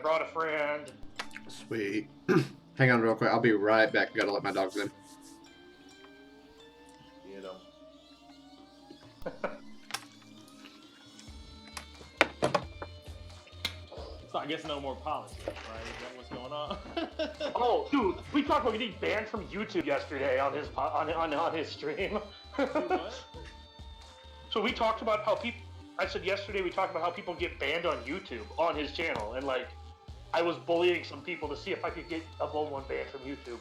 brought a friend. Sweet. Hang on real quick. I'll be right back. Gotta let my dogs in. You know. So I guess no more politics, right? Is that what's going on? Oh, dude, we talked about getting banned from YouTube yesterday on his on his stream. What? So we talked about how people. I said yesterday we talked about how people get banned on YouTube on his channel, and like, I was bullying some people to see if I could get a Bold One banned from YouTube.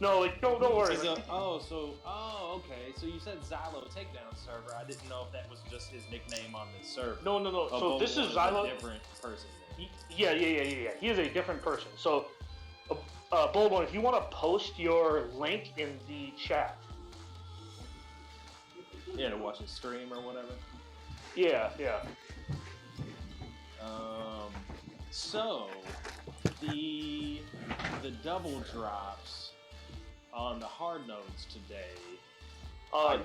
No, like, don't worry. Okay. So you said Xylo Takedown server. I didn't know if that was just his nickname on this server. No. So this is Xylo. A different person. Yeah. He is a different person. So, Bold One, if you want to post your link in the chat. Yeah, to watch his stream or whatever. Yeah. So the double drops on the hard nodes today. I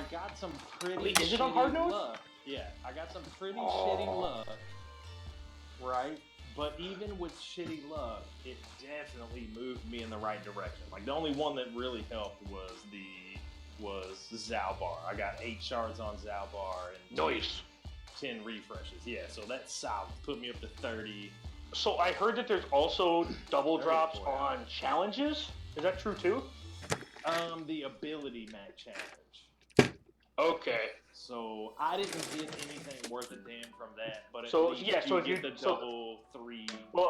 got some pretty. Wait, is it on hard nodes? Luck. Yeah, I got some pretty shitty luck. Right, but even with shitty luck, it definitely moved me in the right direction. Like the only one that really helped was Zalbar. I got 8 shards on Zalbar and Nice. 10 refreshes. Yeah, so that's solid. Put me up to 30. So I heard that there's also double drops on challenges. Is that true too? The ability map challenge. Okay. So I didn't get anything worth a damn from that, but So at least yeah, so if get you the double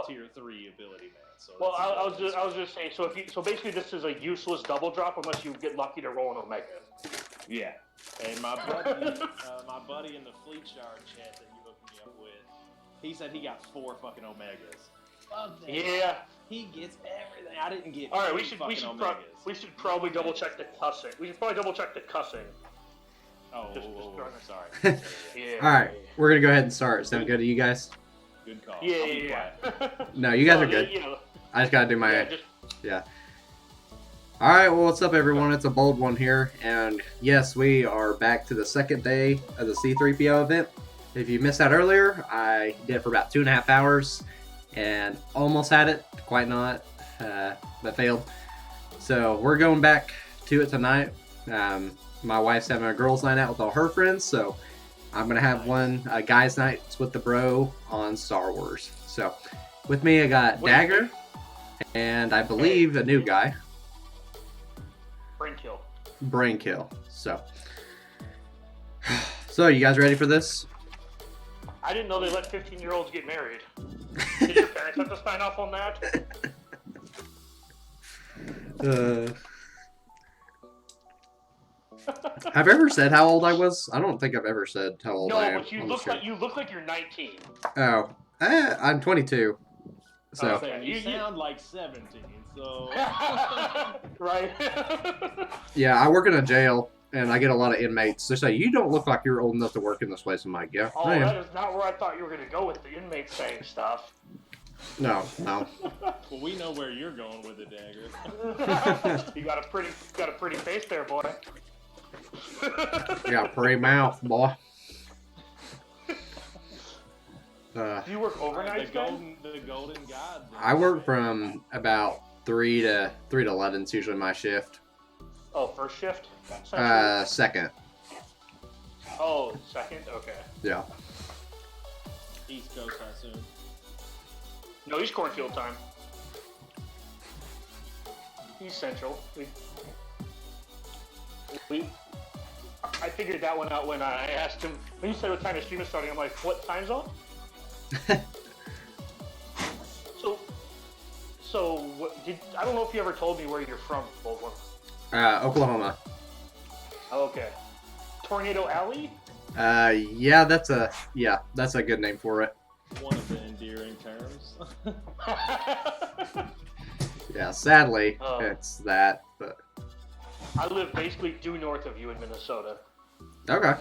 tier 3 ability map. So well, I was just saying. So basically this is a useless double drop unless you get lucky to roll an Omega. Yeah. And my buddy in the Fleet Shard chat that you hooked me up with, he said he got 4 fucking Omegas. Fuck that. Yeah. He gets everything. I didn't get. All right, we should probably double check the cussing. We should probably double check the cussing. Sorry. Yeah. All right, we're gonna go ahead and start. Sound good to you guys? Good call. Yeah. No, you guys are good. I just gotta do my. Yeah. All right, well, what's up, everyone? It's a Bold One here, and yes, we are back to the second day of the C3PO event. If you missed that earlier, I did it for about 2.5 hours, and almost had it, quite not, but failed. So we're going back to it tonight. My wife's having a girls' night out with all her friends, so I'm gonna have one guys' night with the bro on Star Wars. So with me, I got Dagger, and I believe a new guy. Brain kill. So you guys ready for this? I didn't know they let 15-year-olds get married. Did your parents have to sign off on that? Have I ever said how old I was? I don't think I've ever said how old I am. No, but you look like you're 19. Oh, I'm 22. So okay, you sound like 17. So right. Yeah, I work in a jail, and I get a lot of inmates. They say, "You don't look like you're old enough to work in this place." I'm like, "Yeah, oh, I am." That is not where I thought you were going to go with the inmates saying stuff. No. Well, we know where you're going with it, Dagger. You got a pretty face there, boy. You got a pretty mouth, boy. Do you work overnight? The golden god. I work from about 3 to 11 is usually my shift. Oh, first shift? Second. Oh, second? Okay. Yeah. East Coast, I assume. No, he's cornfield time. He's central. I figured that one out when I asked him, when you said what time the stream is starting, I'm like, what time zone? So what I don't know if you ever told me where you're from, Bold One. Oklahoma. Okay. Tornado Alley? Yeah, that's a good name for it. One of the endearing terms. Yeah, sadly, it's that, but... I live basically due north of you in Minnesota. Okay.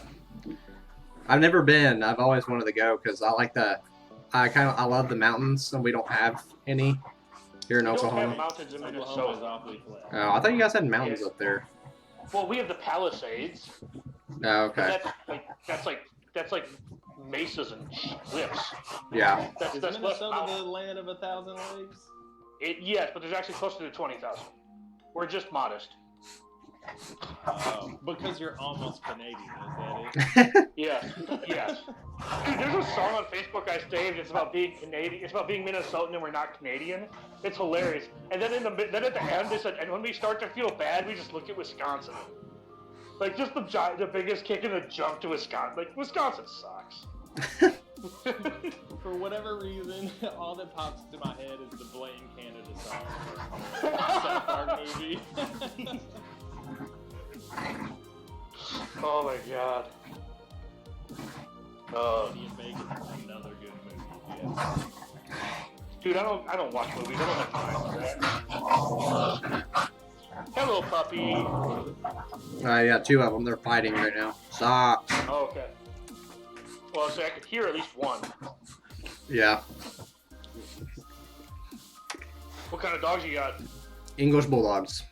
I've never been. I've always wanted to go, because I like I love the mountains, and we don't have any here in Oklahoma. We don't have mountains in Minnesota. Oh, I thought you guys had mountains up there. Well, we have the Palisades. Oh, okay. That's like mesas and cliffs. Yeah. Is Minnesota the land of 1,000 lakes? Yes, but there's actually closer to 20,000. We're just modest. Because you're almost Canadian, is that it? Yes. Dude, there's a song on Facebook I saved. It's about being Canadian. It's about being Minnesotan and we're not Canadian. It's hilarious. And then at the end they said, and when we start to feel bad, we just look at Wisconsin. Like just the biggest kick in the jump to Wisconsin. Like Wisconsin sucks. For whatever reason, all that pops into my head is the Blame Canada song. South Park movie. Oh my god. Canadian Bacon, another good movie. Yes. Dude, I don't watch movies. I don't have time for that. Hello, puppy. Yeah, 2 of them. They're fighting right now. Stop. Oh, okay. Well, so I could hear at least one. Yeah. What kind of dogs you got? English Bulldogs.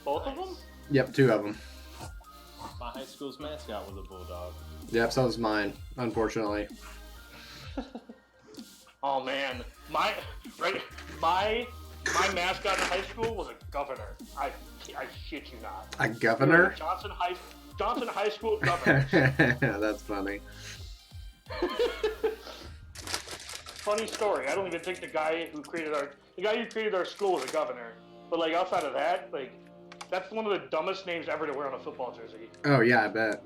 Both of them? Yep, 2 of them. My high school's mascot was a bulldog. Yep, so was mine, unfortunately. Oh man, my mascot in high school was a governor. I shit you not. A governor? Johnson High School governor. That's funny. Funny story. I don't even think the guy who created our school was a governor. But like outside of that, like that's one of the dumbest names ever to wear on a football jersey. Oh yeah, I bet.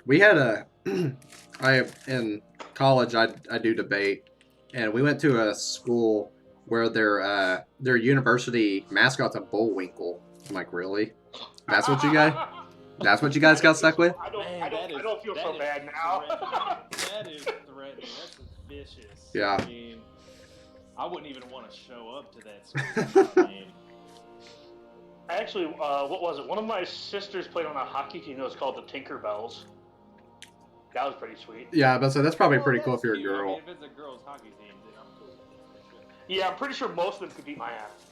We had in college I do debate, and we went to a school where their university mascot's a bullwinkle. I'm like, really? That's what you guys got stuck with? I don't feel so bad now. That is threatening. That's vicious. Yeah. I mean, I wouldn't even want to show up to that school. I mean, actually, what was it? One of my sisters played on a hockey team that was called the Tinkerbells. That was pretty sweet. Yeah, but so that's probably pretty cool if you're a cute. girl. I mean, if it's a girls' hockey team, then I'm cool. Yeah, I'm pretty sure most of them could beat my ass.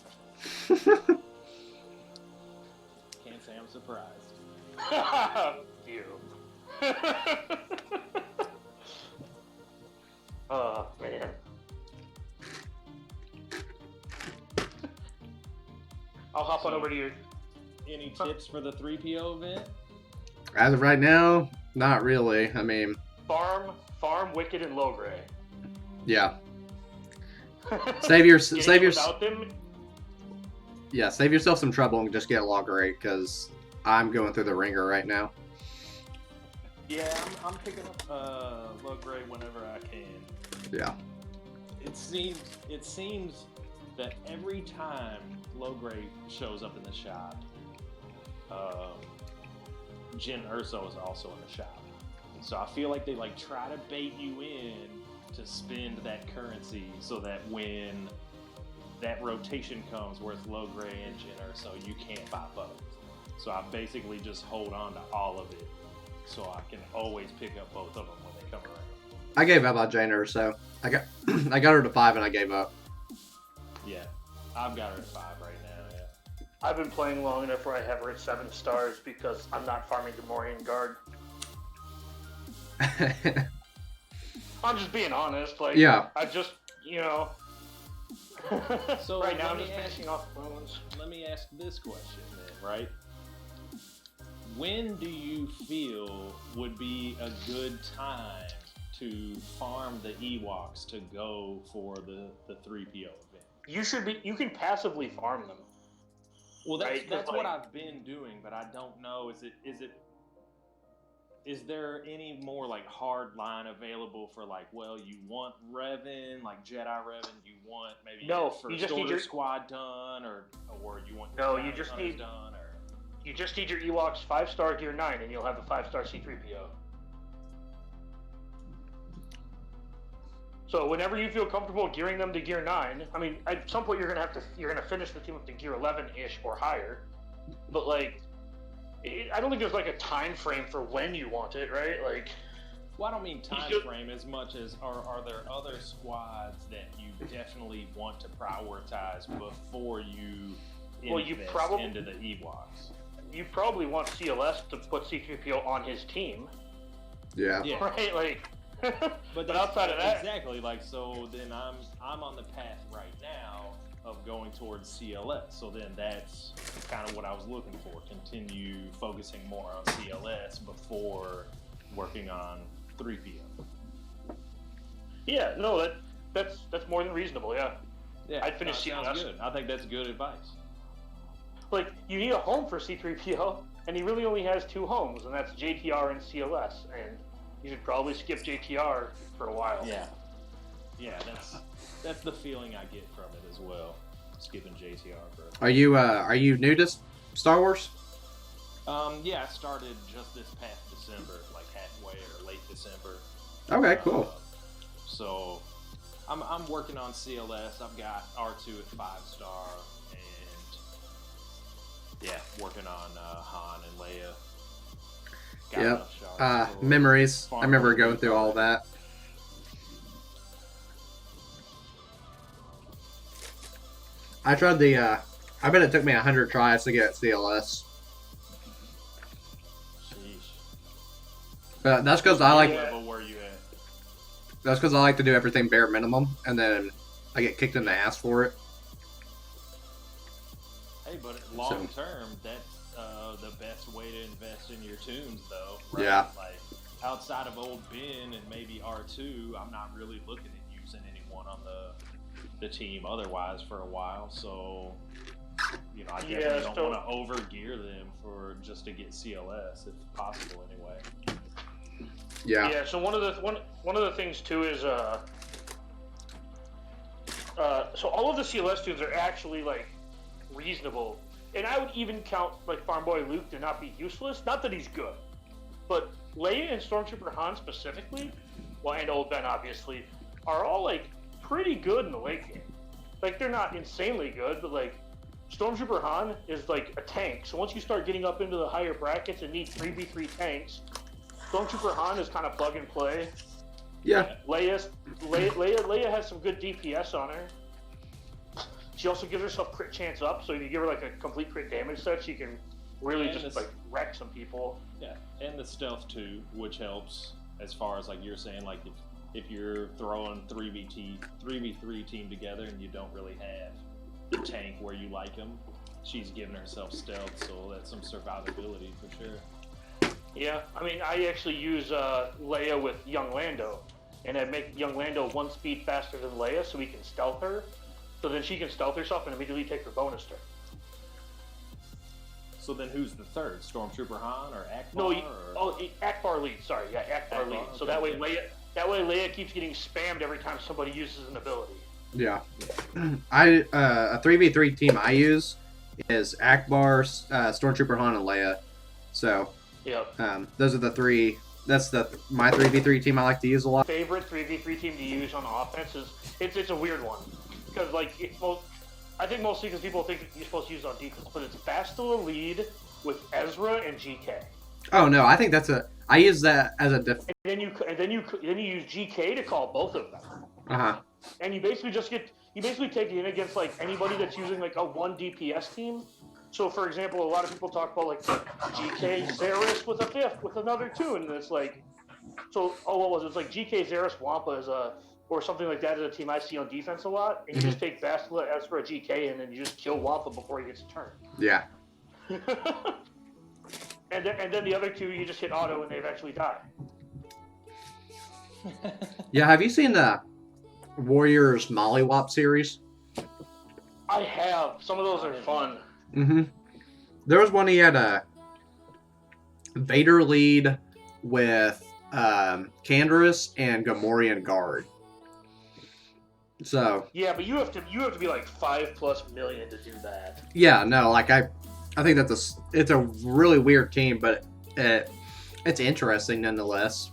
Can't say I'm surprised. You. Oh, man. I'll hop on over to you. Any tips for the 3PO event? As of right now, not really. I mean, Farm, Wicked, and Low Gray. yeah. Save yourself some trouble and just get Logray, because I'm going through the ringer right now. Yeah, I'm picking up Low Gray whenever I can. Yeah. It seems that every time Low Gray shows up in the shop, Jin Urso is also in the shop. So I feel like they try to bait you in to spend that currency so that when that rotation comes where it's Low Gray and Jin Urso, you can't buy both. So I basically just hold on to all of it so I can always pick up both of them when they come around. I gave up on Jane Urso. I got her to 5 and I gave up. Yeah, I've got her at 5 right now. Yeah. I've been playing long enough where I have her at 7 stars because I'm not farming Demorian Guard. I'm just being honest. Yeah. I just, So right now I'm just finishing off wounds. Let me ask this question then, right? When do you feel would be a good time to farm the Ewoks to go for the 3PO event? You can passively farm them. Well, that's right? what I've been doing, but I don't know. Is there any more hard line available for you want Revan, Jedi Revan, you want maybe you just need your squad done, or you want you just need done, or you just need your Ewoks 5-star gear 9, and you'll have the 5-star C3PO. So whenever you feel comfortable gearing them to gear 9, I mean, at some point you're gonna finish the team up to gear 11-ish or higher, but I don't think there's a time frame for when you want it, right? Well, I don't mean time frame as much as are there other squads that you definitely want to prioritize before you invest into the Ewoks? You probably want CLS to put C3PO on his team. Yeah. Yeah. Right? But outside of that, exactly. Like, so then I'm on the path right now of going towards CLS. So then that's kind of what I was looking for. Continue focusing more on CLS before working on 3PO. Yeah, no, that's more than reasonable. Yeah. Yeah, I'd finish CLS. Sounds good. I think that's good advice. Like, you need a home for C3PO, and he really only has 2 homes, and that's JTR and CLS. And you should probably skip JTR for a while. Yeah, that's the feeling I get from it as well. Skipping JTR for. Are you new to Star Wars? Yeah, I started just this past December, like halfway or late December. Okay, cool. So I'm working on CLS. I've got R2 at 5-star, and yeah, working on Han and Leia. Got Yep. enough shots for Memories. I remember Farm going through all that. I tried the. I bet it took me 100 tries to get CLS. Sheesh. That's because I like. What level were you at? That's because I like to do everything bare minimum, and then I get kicked in the ass for it. Hey, but long term, that's the best way to invest in your tunes, though. Right? Yeah. Like outside of old Ben and maybe R2, I'm not really looking at using anyone on the team otherwise for a while. So, you know, I definitely don't want to overgear them for just to get CLS if possible, anyway. Yeah. Yeah. So one of the things too is so all of the CLS tunes are actually like reasonable, and I would even count like Farm Boy Luke to not be useless. Not that he's good, but Leia and Stormtrooper Han specifically, well, and Old Ben obviously, are all like pretty good in the late game. Like they're not insanely good, but like Stormtrooper Han is like a tank. So once you start getting up into the higher brackets and need 3v3 tanks, Stormtrooper Han is kind of plug and play. Yeah. Leia has some good DPS on her. She also gives herself crit chance up, so if you give her like a complete crit damage set, she can really just like wreck some people. Yeah, and the stealth too, which helps as far as like you're saying, like if you're throwing 3v3 team together and you don't really have the tank where you like them, she's giving herself stealth, so that's some survivability for sure. Yeah, I mean, I actually use Leia with young Lando, and I make young Lando 1 speed faster than Leia, so we can stealth her. So then she can stealth herself and immediately take her bonus turn. So then who's the third? Stormtrooper Han or Akbar? No, Akbar lead. Sorry, yeah, Akbar lead. So that way Leia keeps getting spammed every time somebody uses an ability. Yeah. A 3v3 team I use is Akbar, Stormtrooper Han, and Leia. So those are the 3. That's my 3v3 team I like to use a lot. Favorite 3v3 team to use on offense is it's a weird one. Because like I think mostly because people think you're supposed to use it on defense, but it's Bastila lead with Ezra and GK. Oh no, I think I use that as a And then you use GK to call both of them. And you basically take it in against like anybody that's using like a 1 DPS team. So for example, a lot of people talk about like the GK Zeris with a 5th with another 2, and it's like what was it? It's like GK Zeris Wampa is or something like that is a team I see on defense a lot, and you just take Bastila, Ezra, GK, and then you just kill Wampa before he gets a turn. Yeah. and then the other 2, you just hit auto and they've actually died. Yeah, have you seen the Warriors Mollywop series? I have. Some of those are fun. Mm-hmm. There was one he had a Vader lead with Canderous and Gamorrean Guard. So yeah, but you have to be like 5+ million to do that. Yeah, no, like I think it's a really weird team, but it's interesting nonetheless.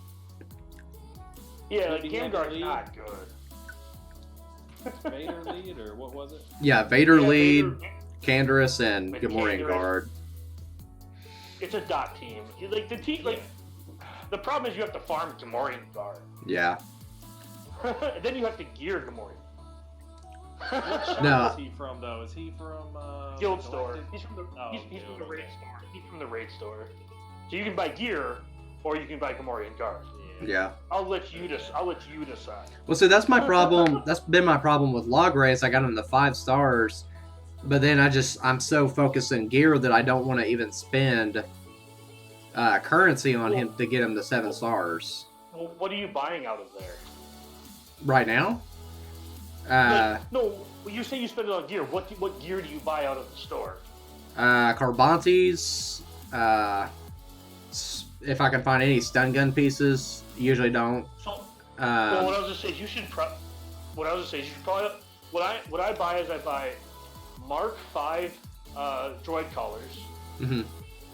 Yeah, like Gamguard's not good. Vader lead or what was it? Yeah, Vader lead, Canderous, and Gamorrean Guard. It's a dot team. Like the team, like the problem is you have to farm Gamorrean Guard. Yeah. And then you have to gear Gamorrean. What shop No. is he from though? Is he from Guild Store? Galactic? He's from the he's from the Guild, raid okay. store. He's from the raid store. So you can buy gear, or you can buy Gamorrean Guard. Yeah. Yeah. I'll let you decide. Well, see, that's my problem. That's been my problem with Log Race. I got him to 5 stars, but then I'm so focused in gear that I don't want to even spend currency on him to get him to 7 stars. Well, what are you buying out of there? Right now? No, you say you spend it on gear. What gear do you buy out of the store? Carbantes. If I can find any stun gun pieces, usually don't. So, well, what I was gonna say is you should probably. What I buy is I buy Mark V droid collars, mm-hmm.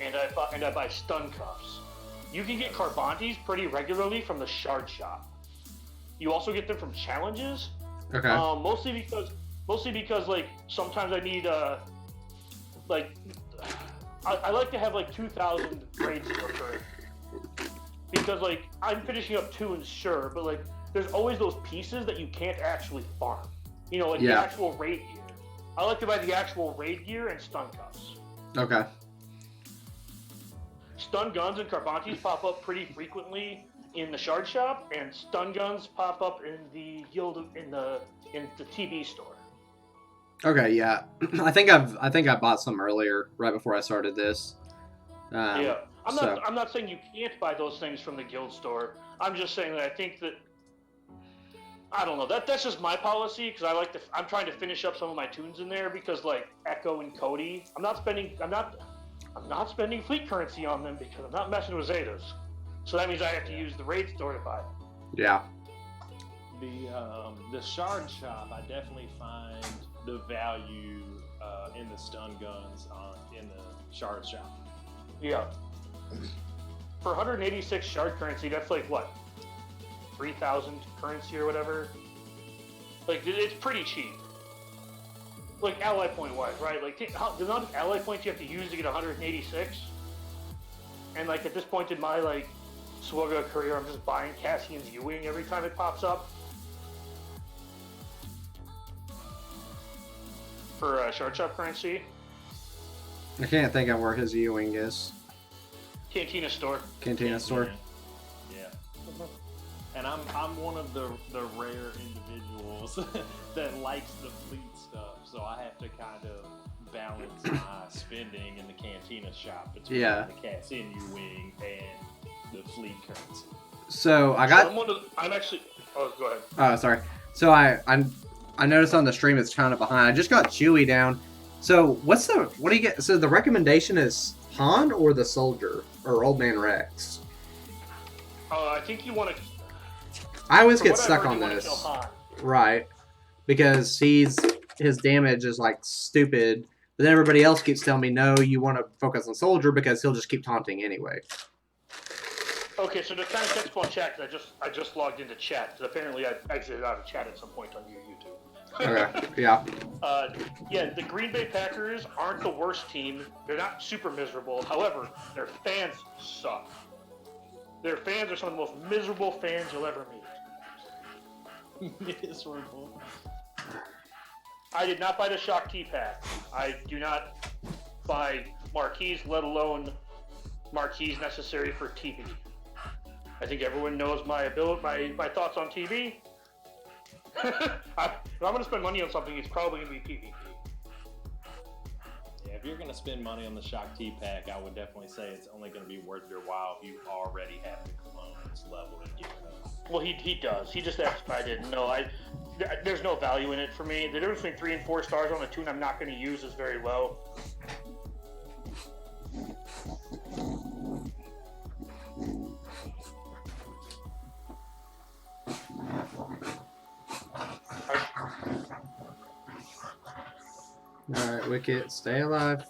and I buy stun cuffs. You can get Carbantes pretty regularly from the shard shop. You also get them from challenges. Okay. Mostly because like sometimes I need like I like to have like 2,000 grades per turn. Because like I'm finishing up 2 and sure, but like there's always those pieces that you can't actually farm. You know, like the actual raid gear. I like to buy the actual raid gear and stun cuffs. Okay. Stun guns and Carbantes pop up pretty frequently in the shard shop, and stun guns pop up in the guild in the TB store. Okay, yeah. I think I bought some earlier, right before I started this. Yeah, I'm not saying you can't buy those things from the guild store. I'm just saying that I think that I don't know. That's just my policy because I'm trying to finish up some of my tunes in there because like Echo and Cody, I'm not spending fleet currency on them because I'm not messing with Zetas. So that means I have to use the raid store to buy them. Yeah. The shard shop, I definitely find the value in the stun guns in the shard shop. Yeah. For 186 shard currency, that's like what? 3,000 currency or whatever. Like it's pretty cheap. Like ally point wise, right? Like the amount of ally points you have to use to get 186. And like at this point in my like Swoga career, I'm just buying Cassian's U-Wing every time it pops up. For shard shop currency. I can't think of where his U-Wing is. Cantina store. Cantina store. Yeah. And I'm one of the rare individuals that likes the fleet stuff, so I have to kind of balance my spending in the Cantina shop between the Cassian U-Wing and the fleet currency. So I got. I'm actually. Oh, go ahead. Oh, sorry. So I noticed on the stream it's kind of behind. I just got Chewie down. So what do you get? So the recommendation is Han or the Soldier or Old Man Rex? I think you want to. I always get stuck on this. Right. Because his damage is like stupid. But then everybody else keeps telling me, no, you want to focus on Soldier because he'll just keep taunting anyway. Okay, so to kind of catch up on chat, I just logged into chat. Apparently I exited out of chat at some point on your YouTube. Okay, yeah. Yeah, the Green Bay Packers aren't the worst team. They're not super miserable. However, their fans suck. Their fans are some of the most miserable fans you'll ever meet. Miserable. I did not buy the Shock T-Pack. I do not buy marquees, let alone marquees necessary for TV. I think everyone knows my thoughts on TV. If I'm going to spend money on something, it's probably going to be PvP. Yeah, if you're going to spend money on the Shock T-Pack, I would definitely say it's only going to be worth your while if you already have the clones leveled and geared up. Well, he does. He just asked if I didn't know. There's no value in it for me. The difference between 3 and 4 stars on a tune I'm not going to use is very low. Alright, Wicket, stay alive.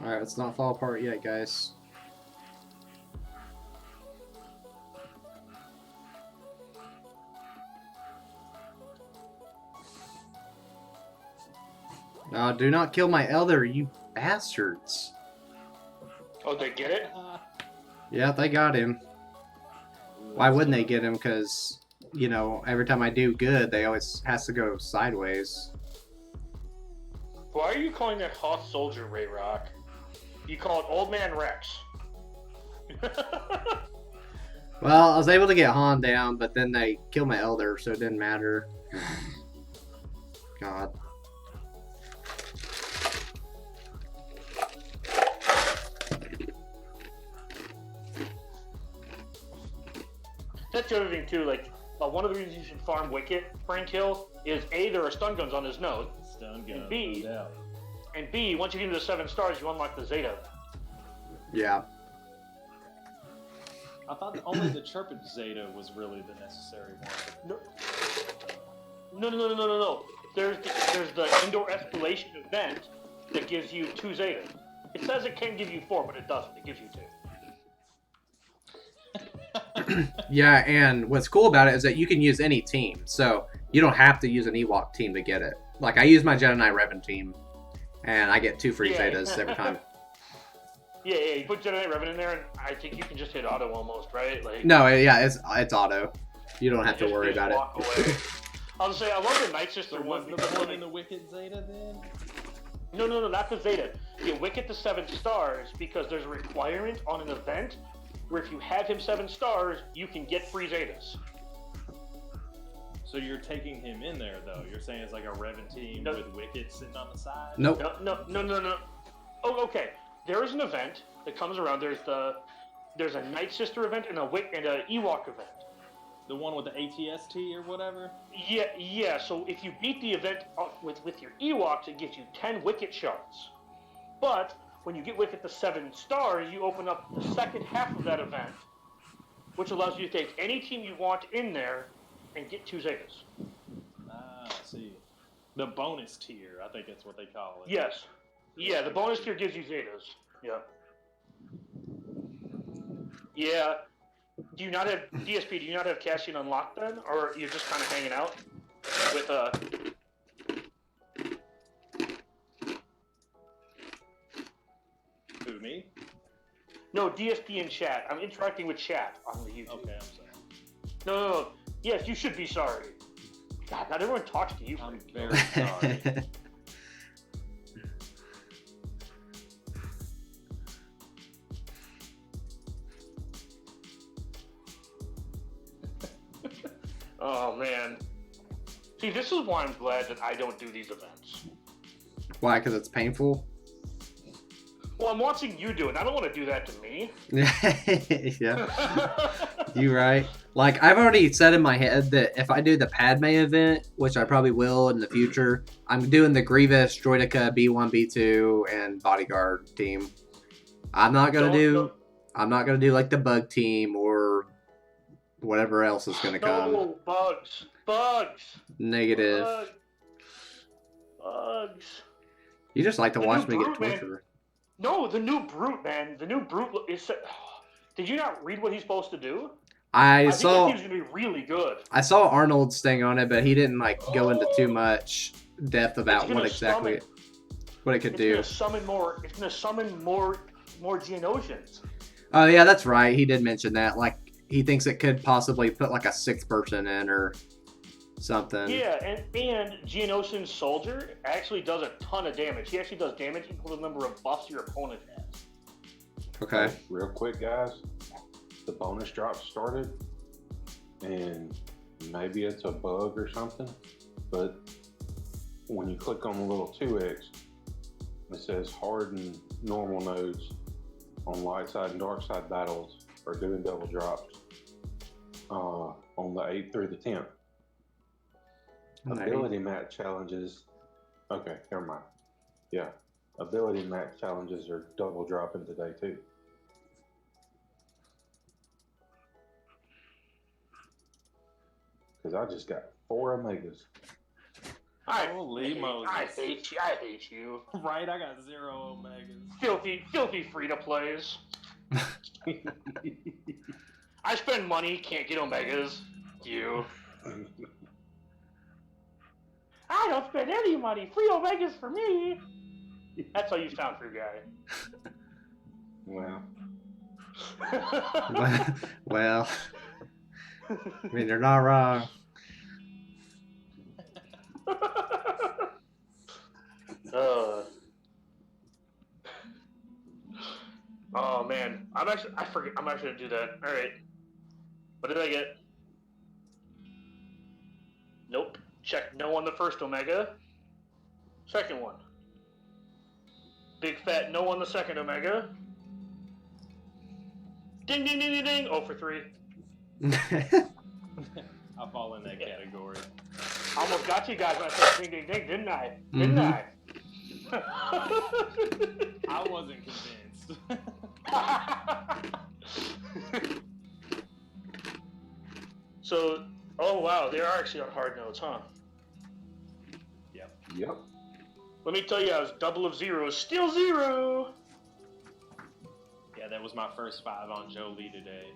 Alright, let's not fall apart yet, guys. No, do not kill my elder, you bastards. Oh, they get it? Yeah, they got him. Why wouldn't they get him? Because, you know, every time I do good, they always has to go sideways. Why are you calling that Hoth Soldier, Ray Rock? You call it Old Man Rex. Well, I was able to get Han down, but then they killed my Elder, so it didn't matter. God. That's the other thing too. Like one of the reasons you should farm Wicket, Frank Hill, is A, there are stun guns on his node. Stun gun. And B, once you get into the 7 stars, you unlock the Zeta. Yeah. I thought only the Chirpage Zeta was really the necessary one. No. There's the indoor escalation event that gives you 2 Zetas. It says it can give you 4, but it doesn't. It gives you 2. Yeah, and what's cool about it is that you can use any team, so you don't have to use an Ewok team to get it. Like, I use my Jedi Knight Revan team, and I get 2 free Zetas every time. Yeah, you put Jedi Knight Revan in there, and I think you can just hit auto almost, right? Like, no, yeah, it's auto. You don't have to worry about it. Away. I'll just say, I love the Night Sister one. Was the one in the Wicked Zeta then? No, not the Zeta. You Wicket to 7 stars because there's a requirement on an event where if you have him 7 stars, you can get free Zetas. So you're taking him in there, though. You're saying it's like a Revan team with Wicket sitting on the side? Nope. No. Oh, okay. There is an event that comes around. There's a Night Sister event and a Ewok event. The one with the ATST or whatever? Yeah. So if you beat the event with your Ewoks, it gives you 10 Wicket shards. But when you get Wicket to 7 stars, you open up the second half of that event, which allows you to take any team you want in there and get 2 Zetas. Ah, I see. The bonus tier, I think that's what they call it. Yes. Yeah, the bonus tier gives you Zetas. Yeah. Yeah. Do you not have DSP? Do you not have Cassian unlocked then, or you're just kind of hanging out with Who, me? No, DSP in chat. I'm interacting with chat on the YouTube. Okay, I'm sorry. No. Yes, you should be sorry. God, not everyone talks to you. I'm very sorry. Oh man. See, this is why I'm glad that I don't do these events. Why? Because it's painful? Well, I'm watching you do it. I don't want to do that to me. Yeah. You right. Like, I've already said in my head that if I do the Padme event, which I probably will in the future, I'm doing the Grievous, Droideka, B1, B2, and Bodyguard team. I'm not gonna do like the Bug team or whatever else is gonna come. No, bugs. Negative. Bugs. You just like to watch me get tortured. Man. No, the new Brute, man. The new Brute is. Did you not read what he's supposed to do? I saw. think he's gonna be really good. I saw Arnold's thing on it, but he didn't go into too much depth about what it could do. It's gonna summon more Geonosians. Oh yeah, that's right. He did mention that. Like, he thinks it could possibly put like a 6th person in or something. Yeah, and Geonosian Soldier actually does a ton of damage. He actually does damage equal to the number of buffs your opponent has. Okay. Real quick, guys. The bonus drop started, and maybe it's a bug or something, but when you click on the little 2x, it says hard and normal nodes on light side and dark side battles are doing double drops on the 8th through the 10th. Ability match challenges. Okay, never mind. Yeah, ability match challenges are double dropping today too. Because I just got 4 Omegas. Holy Moses. I hate you. Right, I got 0 Omegas. Filthy free-to-plays. I spend money, can't get Omegas. You. I don't spend any money. Free Omegas for me. That's how you sound for your guy. Well. Well. I mean, they're not wrong. man, I forget. I'm actually gonna do that. All right. What did I get? Nope. Check no on the first Omega. Second one. Big fat no on the second Omega. Ding ding ding ding ding. 0 for 3. I fall in that category. Almost got you guys when I said ding ding ding, didn't I? Didn't I? I wasn't convinced. So, oh wow, they are actually on hard notes, huh? Yep. Let me tell you, I was double of zeros, still 0. Yeah, that was my first 5 on Jolie today.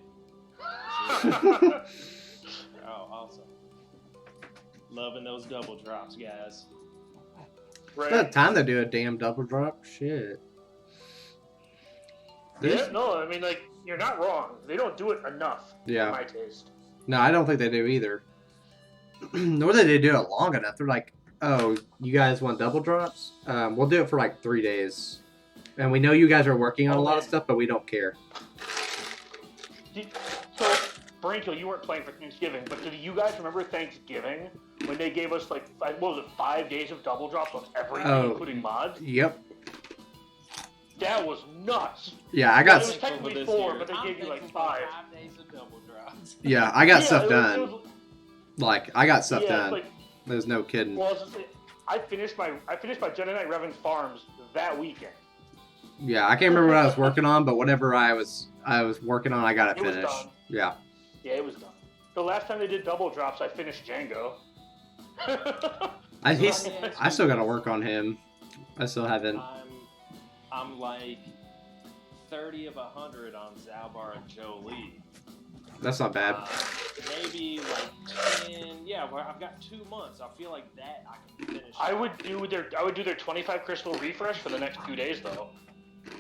Oh, awesome. Loving those double drops, guys. Right. It's not time to do a damn double drop. Shit. Yeah, no, I mean, like, you're not wrong. They don't do it enough, Yeah. in my taste. No, I don't think they do either. Nor do they do it long enough. They're like, oh, you guys want double drops? We'll do it for like 3 days. And we know you guys are working on a lot of stuff, but we don't care. So, Branko, you weren't playing for Thanksgiving, but do you guys remember Thanksgiving when they gave us, like, what was it, 5 days of double drops on everything, including mods? Yep. That was nuts. Yeah, I got. It was technically 4, but they gave you like 5. 5 days of double drops. Yeah, I got stuff done. It was, like I got stuff yeah, done. like, There's no kidding. well, I finished my Jedi Knight Revan Farms that weekend. Yeah, I can't remember what I was working on, but whatever I was working on, I got it It was finished. done. Yeah. Yeah, it was done. The last time they did double drops, I finished Django. I still got to work on him. I still haven't. I'm like 30 of 100 on Zalbar and Jolie. That's not bad. Maybe like 10. Yeah, well, I've got 2 months. I feel like that I can finish. I would do their 25 crystal refresh for the next 2 days though.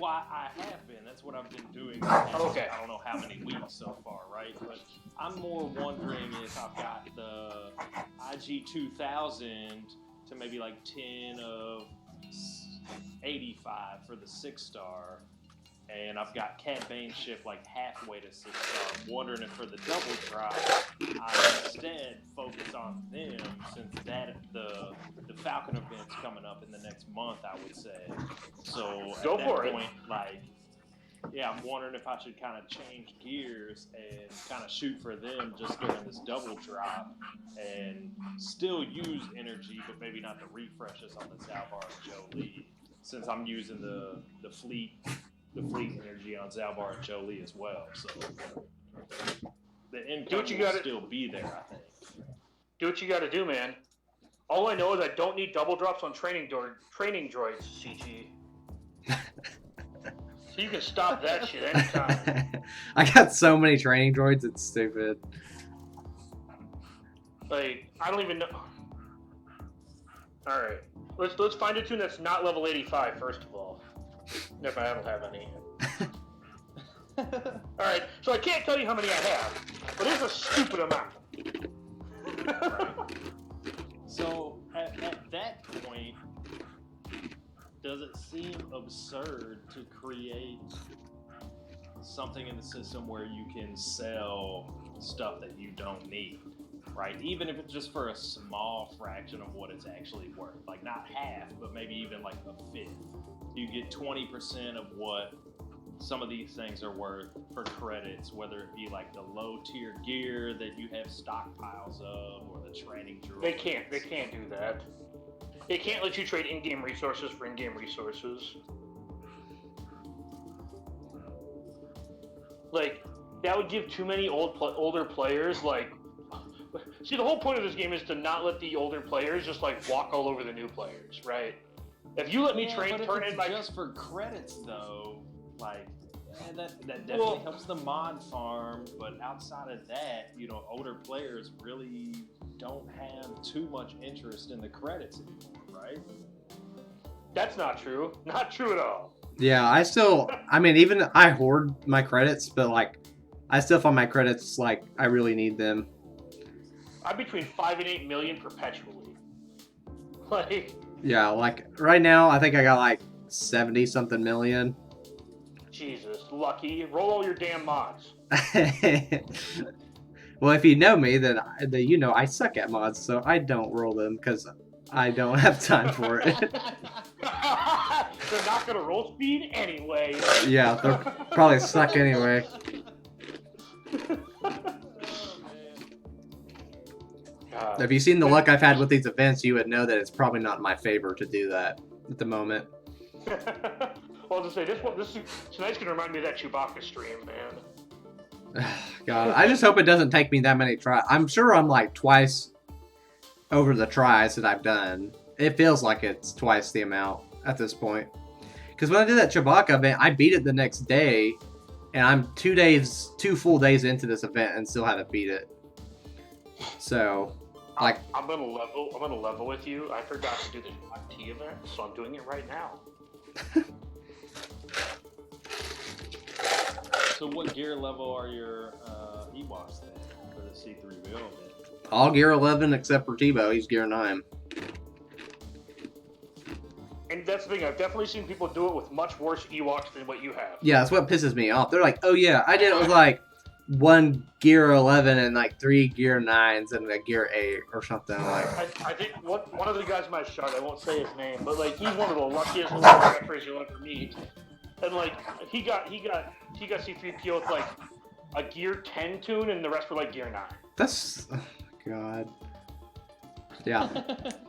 Well, I have been. That's what I've been doing. Okay. I don't know how many weeks so far, right? But I'm more wondering if I've got the IG 2000 to maybe like 10 of 85 for the 6-star. And I've got Cat Bane ship like halfway to 6-star. I'm wondering if for the double drop, I instead focus on them since the Falcon event's coming up in the next month, I would say. So at Go that for it. point, like, yeah, I'm wondering if I should kind of change gears and kind of shoot for them just during this double drop and still use energy, but maybe not the refreshes on the Zalbar and Jolie, since I'm using the fleet energy on Zalbar and Jolie as well. So the income will still be there, I think. Do what you got to do, man. All I know is I don't need double drops on training droids, CG. So you can stop that shit anytime. I got so many training droids, it's stupid. Like, I don't even know. All right, let's find a tune that's not level 85 first of all. Never, I don't have any. All right, so I can't tell you how many I have, but it's a stupid amount. So at that point, does it seem absurd to create something in the system where you can sell stuff that you don't need, right? Even if it's just for a small fraction of what it's actually worth, like not half, but maybe even like a fifth. You get 20% of what some of these things are worth for credits, whether it be like the low tier gear that you have stockpiles of, or the training droids. They can't do that. They can't let you trade in-game resources for in-game resources. Like, that would give too many older players, like... See, the whole point of this game is to not let the older players just, like, walk all over the new players, right? If you let me turn in my... just for credits, though, like... And that definitely helps the mod farm, but outside of that, you know, older players really don't have too much interest in the credits anymore, right? That's not true. Not true at all. Yeah, I mean, even I hoard my credits, but like, I still find my credits, like, I really need them. I'm between 5 and 8 million perpetually. Like... Yeah, like, right now, I think I got like 70-something million. Jesus, Lucky. Roll all your damn mods. Well, if you know me, then you know I suck at mods, so I don't roll them because I don't have time for it. They're not gonna roll speed anyway. Yeah, they're probably suck anyway. If you've seen the luck I've had with these events, you would know that it's probably not in my favor to do that at the moment. Well, to say tonight's gonna remind me of that Chewbacca stream, man. God, I just hope it doesn't take me that many tries. I'm sure I'm like twice over the tries that I've done. It feels like it's twice the amount at this point. Because when I did that Chewbacca event, I beat it the next day, and I'm 2 full days into this event and still haven't beat it. So, like, I'm gonna level with you. I forgot to do the T event, so I'm doing it right now. So what gear level are your Ewoks then for the C3PO event? all gear 11 except for Tebow. He's gear 9. And that's the thing, I've definitely seen people do it with much worse Ewoks than what you have. Yeah, that's what pisses me off. They're like, oh yeah, I did it with like 1 gear 11 and like 3 gear 9s and a gear 8 or something like. I think one of the guys in my shot, I won't say his name, but like he's one of the luckiest referees you'll ever meet. And like he got C3PO with like a gear 10 tune and the rest were like gear 9. That's, oh my god. Yeah.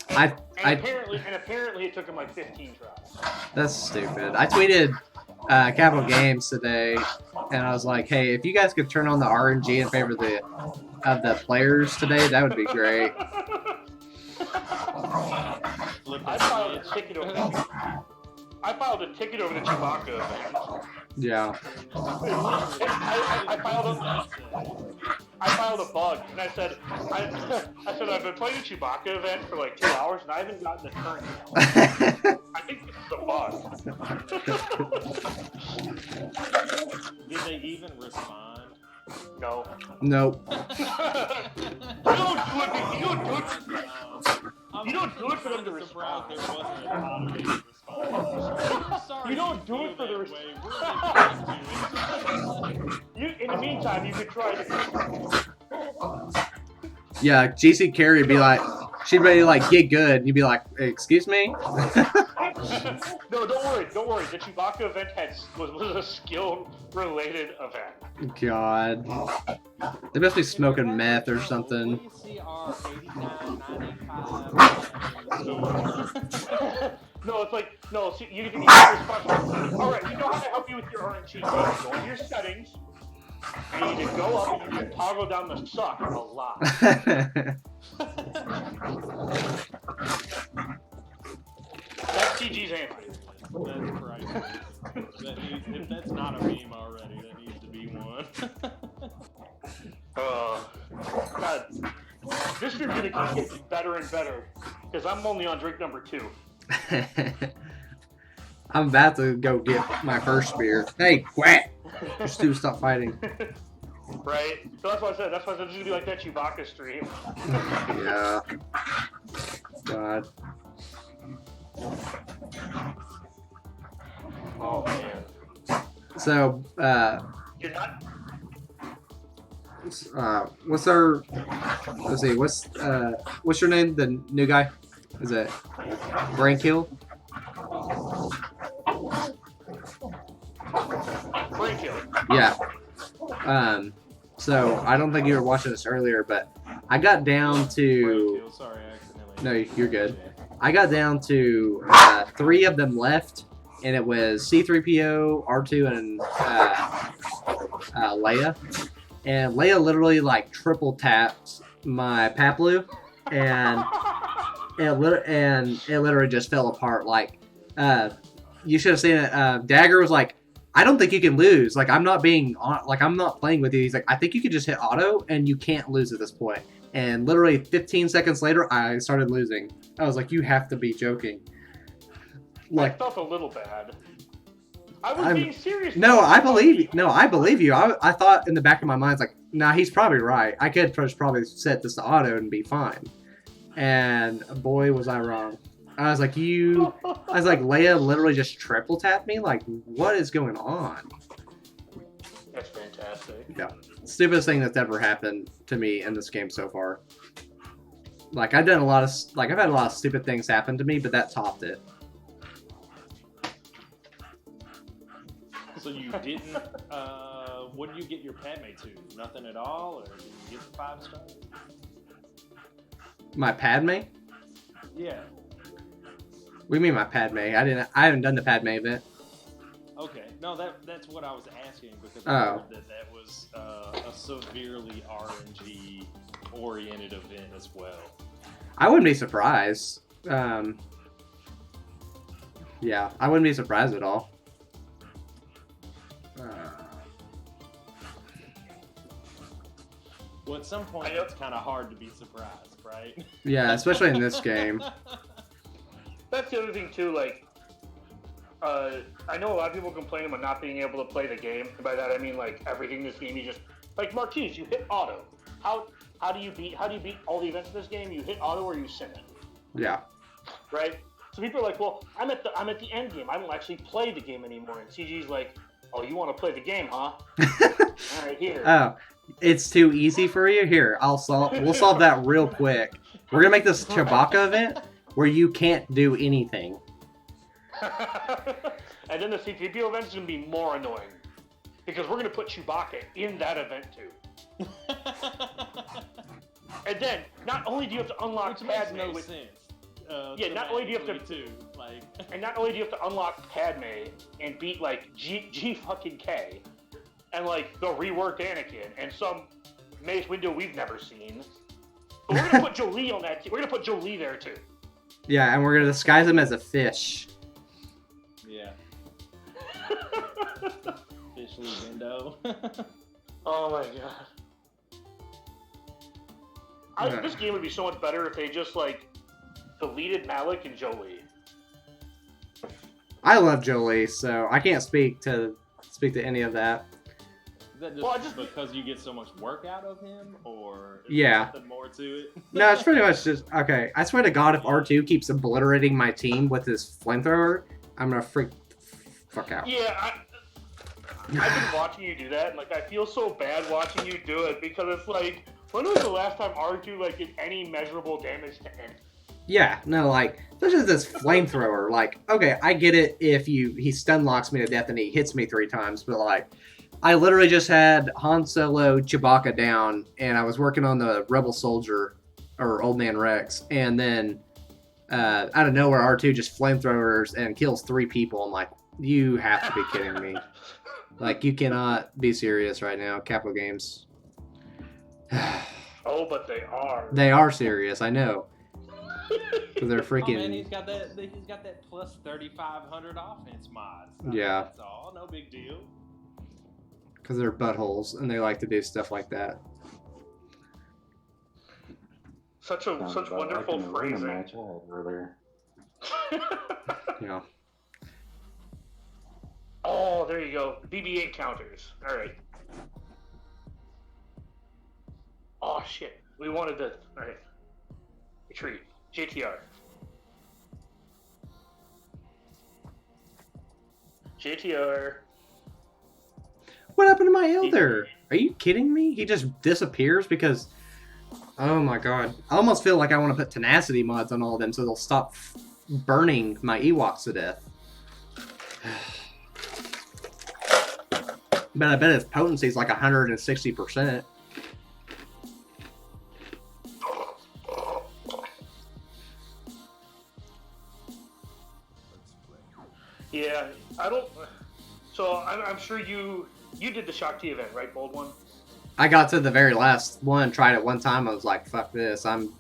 Apparently it took him like 15 tries. That's stupid. I tweeted Capital Games today, and I was like, "Hey, if you guys could turn on the RNG in favor of the players today, that would be great." I filed a ticket over the Chewbacca event. Yeah. I filed a bug, and I said I've been playing the Chewbacca event for like 2 hours, and I haven't gotten the current email. I think this is a bug. Did they even respond? No. Nope. You don't do it for them to respond. There wasn't an automated response. Sorry, You don't do it for the In the meantime, you could try to. Yeah, GC Carey would be like, she'd be like, get good. And you'd be like, excuse me? No, don't worry. The Chewbacca event was a skill-related event. God. They must be smoking meth or something. No, it's like, no, see, you can respond. Alright, you know how to help you with your RNG. You go into your settings, and you need to go up and you can toggle down the suck a lot. That's TG's answer. That's priceless. If that's not a meme already, that needs to be one. God, this year's gonna keep getting better and better, because I'm only on drink number 2. I'm about to go get my first beer. Hey, quack! Just two, stop fighting. Right? So that's why I said this is gonna be like that Chewbacca stream. Yeah. God. Oh man. So, You're not. what's our? Let's see. What's your name? The new guy? Is it Brainkill? Brainkill. Yeah. So I don't think you were watching this earlier, but I got down to. Sorry, I accidentally. No, you're good. I got down to 3 of them left, and it was C3PO, R2, and Leia. And Leia literally like triple tapped my Paplu, and it literally just fell apart. Like, you should have seen it. Dagger was like, I don't think you can lose. Like, I'm not playing with you. He's like, I think you could just hit auto, and you can't lose at this point. And literally 15 seconds later, I started losing. I was like, you have to be joking. Like, I felt a little bad. I was being serious. No, I believe you. No, I believe you. I thought in the back of my mind, it's like, nah, he's probably right. I could probably set this to auto and be fine. And boy, was I wrong. I was like, Leia literally just triple tapped me? Like, what is going on? That's fantastic. Yeah. Stupidest thing that's ever happened to me in this game so far. Like, I've had a lot of stupid things happen to me, but that topped it. So you didn't, what did you get your Padme to? Nothing at all, or did you get the 5 stars? My Padme? Yeah. What do you mean my Padme? I haven't done the Padme event. Okay. No, that's what I was asking, because Oh. I heard that was a severely RNG oriented event as well. I wouldn't be surprised. Yeah, I wouldn't be surprised at all. Well, at some point, it's kind of hard to be surprised, right? Yeah, especially in this game. That's the other thing too. Like, I know a lot of people complain about not being able to play the game. And by that I mean like everything in this game. You just like Marquise, you hit auto. How do you beat all the events in this game? You hit auto or you sim it. Yeah. Right. So people are like, well, I'm at the end game. I don't actually play the game anymore. And CG's like, oh, you want to play the game, huh? All right, here. Oh, it's too easy for you? Here, we'll solve that real quick. We're gonna make this Chewbacca event where you can't do anything. And then the C3PO event is gonna be more annoying because we're gonna put Chewbacca in that event too. And then not only do you have to unlock Padme no with sense. Yeah, not only do you have to too, like, and not only do you have to unlock Padme and beat like G fucking K, and like the reworked Anakin and some Mace Windu we've never seen, but we're gonna put Jolie on that. We're gonna put Jolie there too. Yeah, and we're gonna disguise him as a fish. yeah. Officially window. Oh my god. This game would be so much better if they just like deleted Malik and Jolie. I love Jolie, so I can't speak to any of that. Is that just because you get so much work out of him, or is there something more to it? No, it's pretty much just okay. I swear to God, if R2 keeps obliterating my team with his flamethrower, I'm gonna fuck out. Yeah, I've been watching you do that, and like I feel so bad watching you do it because it's like, when was the last time R2 like did any measurable damage to anything? Yeah, no, like, especially this flamethrower. Like, okay, I get it if he stun locks me to death and he hits me 3 times, but like, I literally just had Han Solo Chewbacca down, and I was working on the Rebel Soldier, or Old Man Rex, and then out of nowhere, R2 just flamethrowers and kills 3 people. I'm like, you have to be kidding me. Like, you cannot be serious right now, Capital Games. Oh, but they are. They are serious, I know. They're freaking. Oh man, he's got that plus 3,500 offense mods. Yeah. That's all. No big deal. Because they're buttholes and they like to do stuff like that. Such wonderful phrasing. Match I had earlier. Yeah. Oh, there you go. BB-8 counters. All right. Oh shit. We wanted to. All right. Retreat. JTR. JTR. What happened to my Elder? Are you kidding me? He just disappears because... Oh my god. I almost feel like I want to put tenacity mods on all of them so they'll stop burning my Ewoks to death. But I bet its potency is like 160%. Yeah, I don't... So, I'm sure you did the Shock T event, right, Bold One? I got to the very last one, tried it one time, I was like, fuck this, I'm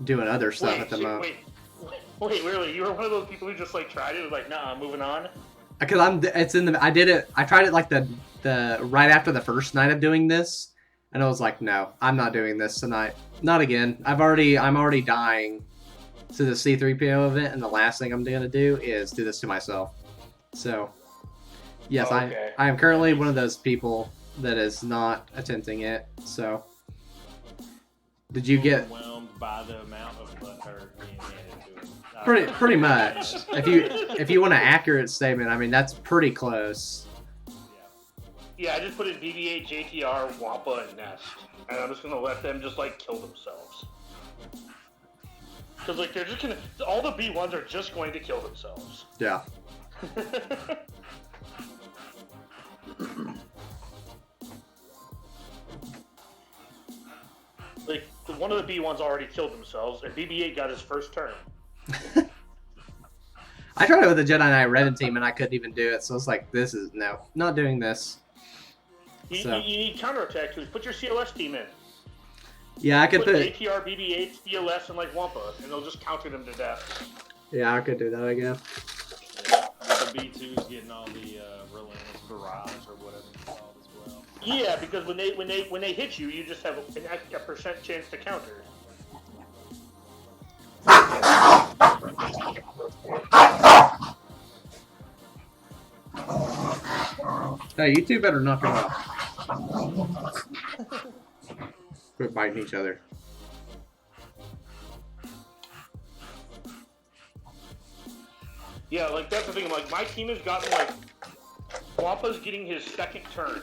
doing other stuff at the moment. Wait, really? You were one of those people who just, like, tried it, was like, nah, I'm moving on? Because I tried it, like, the right after the first night of doing this, and I was like, no, I'm not doing this tonight. Not again. I'm already dying to the C3PO event, and the last thing I'm gonna do is do this to myself. So, yes, okay. I am currently one of those people that is not attempting it. So, did you get overwhelmed by the amount of butthurt being handed to him? Pretty much. If you want an accurate statement, I mean that's pretty close. Yeah, I just put in BB-8, JTR, Wampa, and Nest, and I'm just gonna let them just like kill themselves. Because like they're just gonna, all the B1s are just going to kill themselves. Yeah. Like one of the B1s already killed themselves, and BB-8 got his first turn. I tried it with the Jedi Knight Revan team, and I couldn't even do it. So it's like, this is no, not doing this. You need counterattack tools. Put your CLS team in. Yeah, I could put ATR, BB-8, CLS, and like Wampa, and they'll just counter them to death. Yeah, I could do that, I guess. Yeah, the B2's getting all the relentless barrage or whatever it's called as well. Yeah, because when they hit you, you just have a percent chance to counter. Hey, you two better knock it off. Quit biting each other. Yeah, like that's the thing. Like my team has gotten like Wampa's getting his second turn,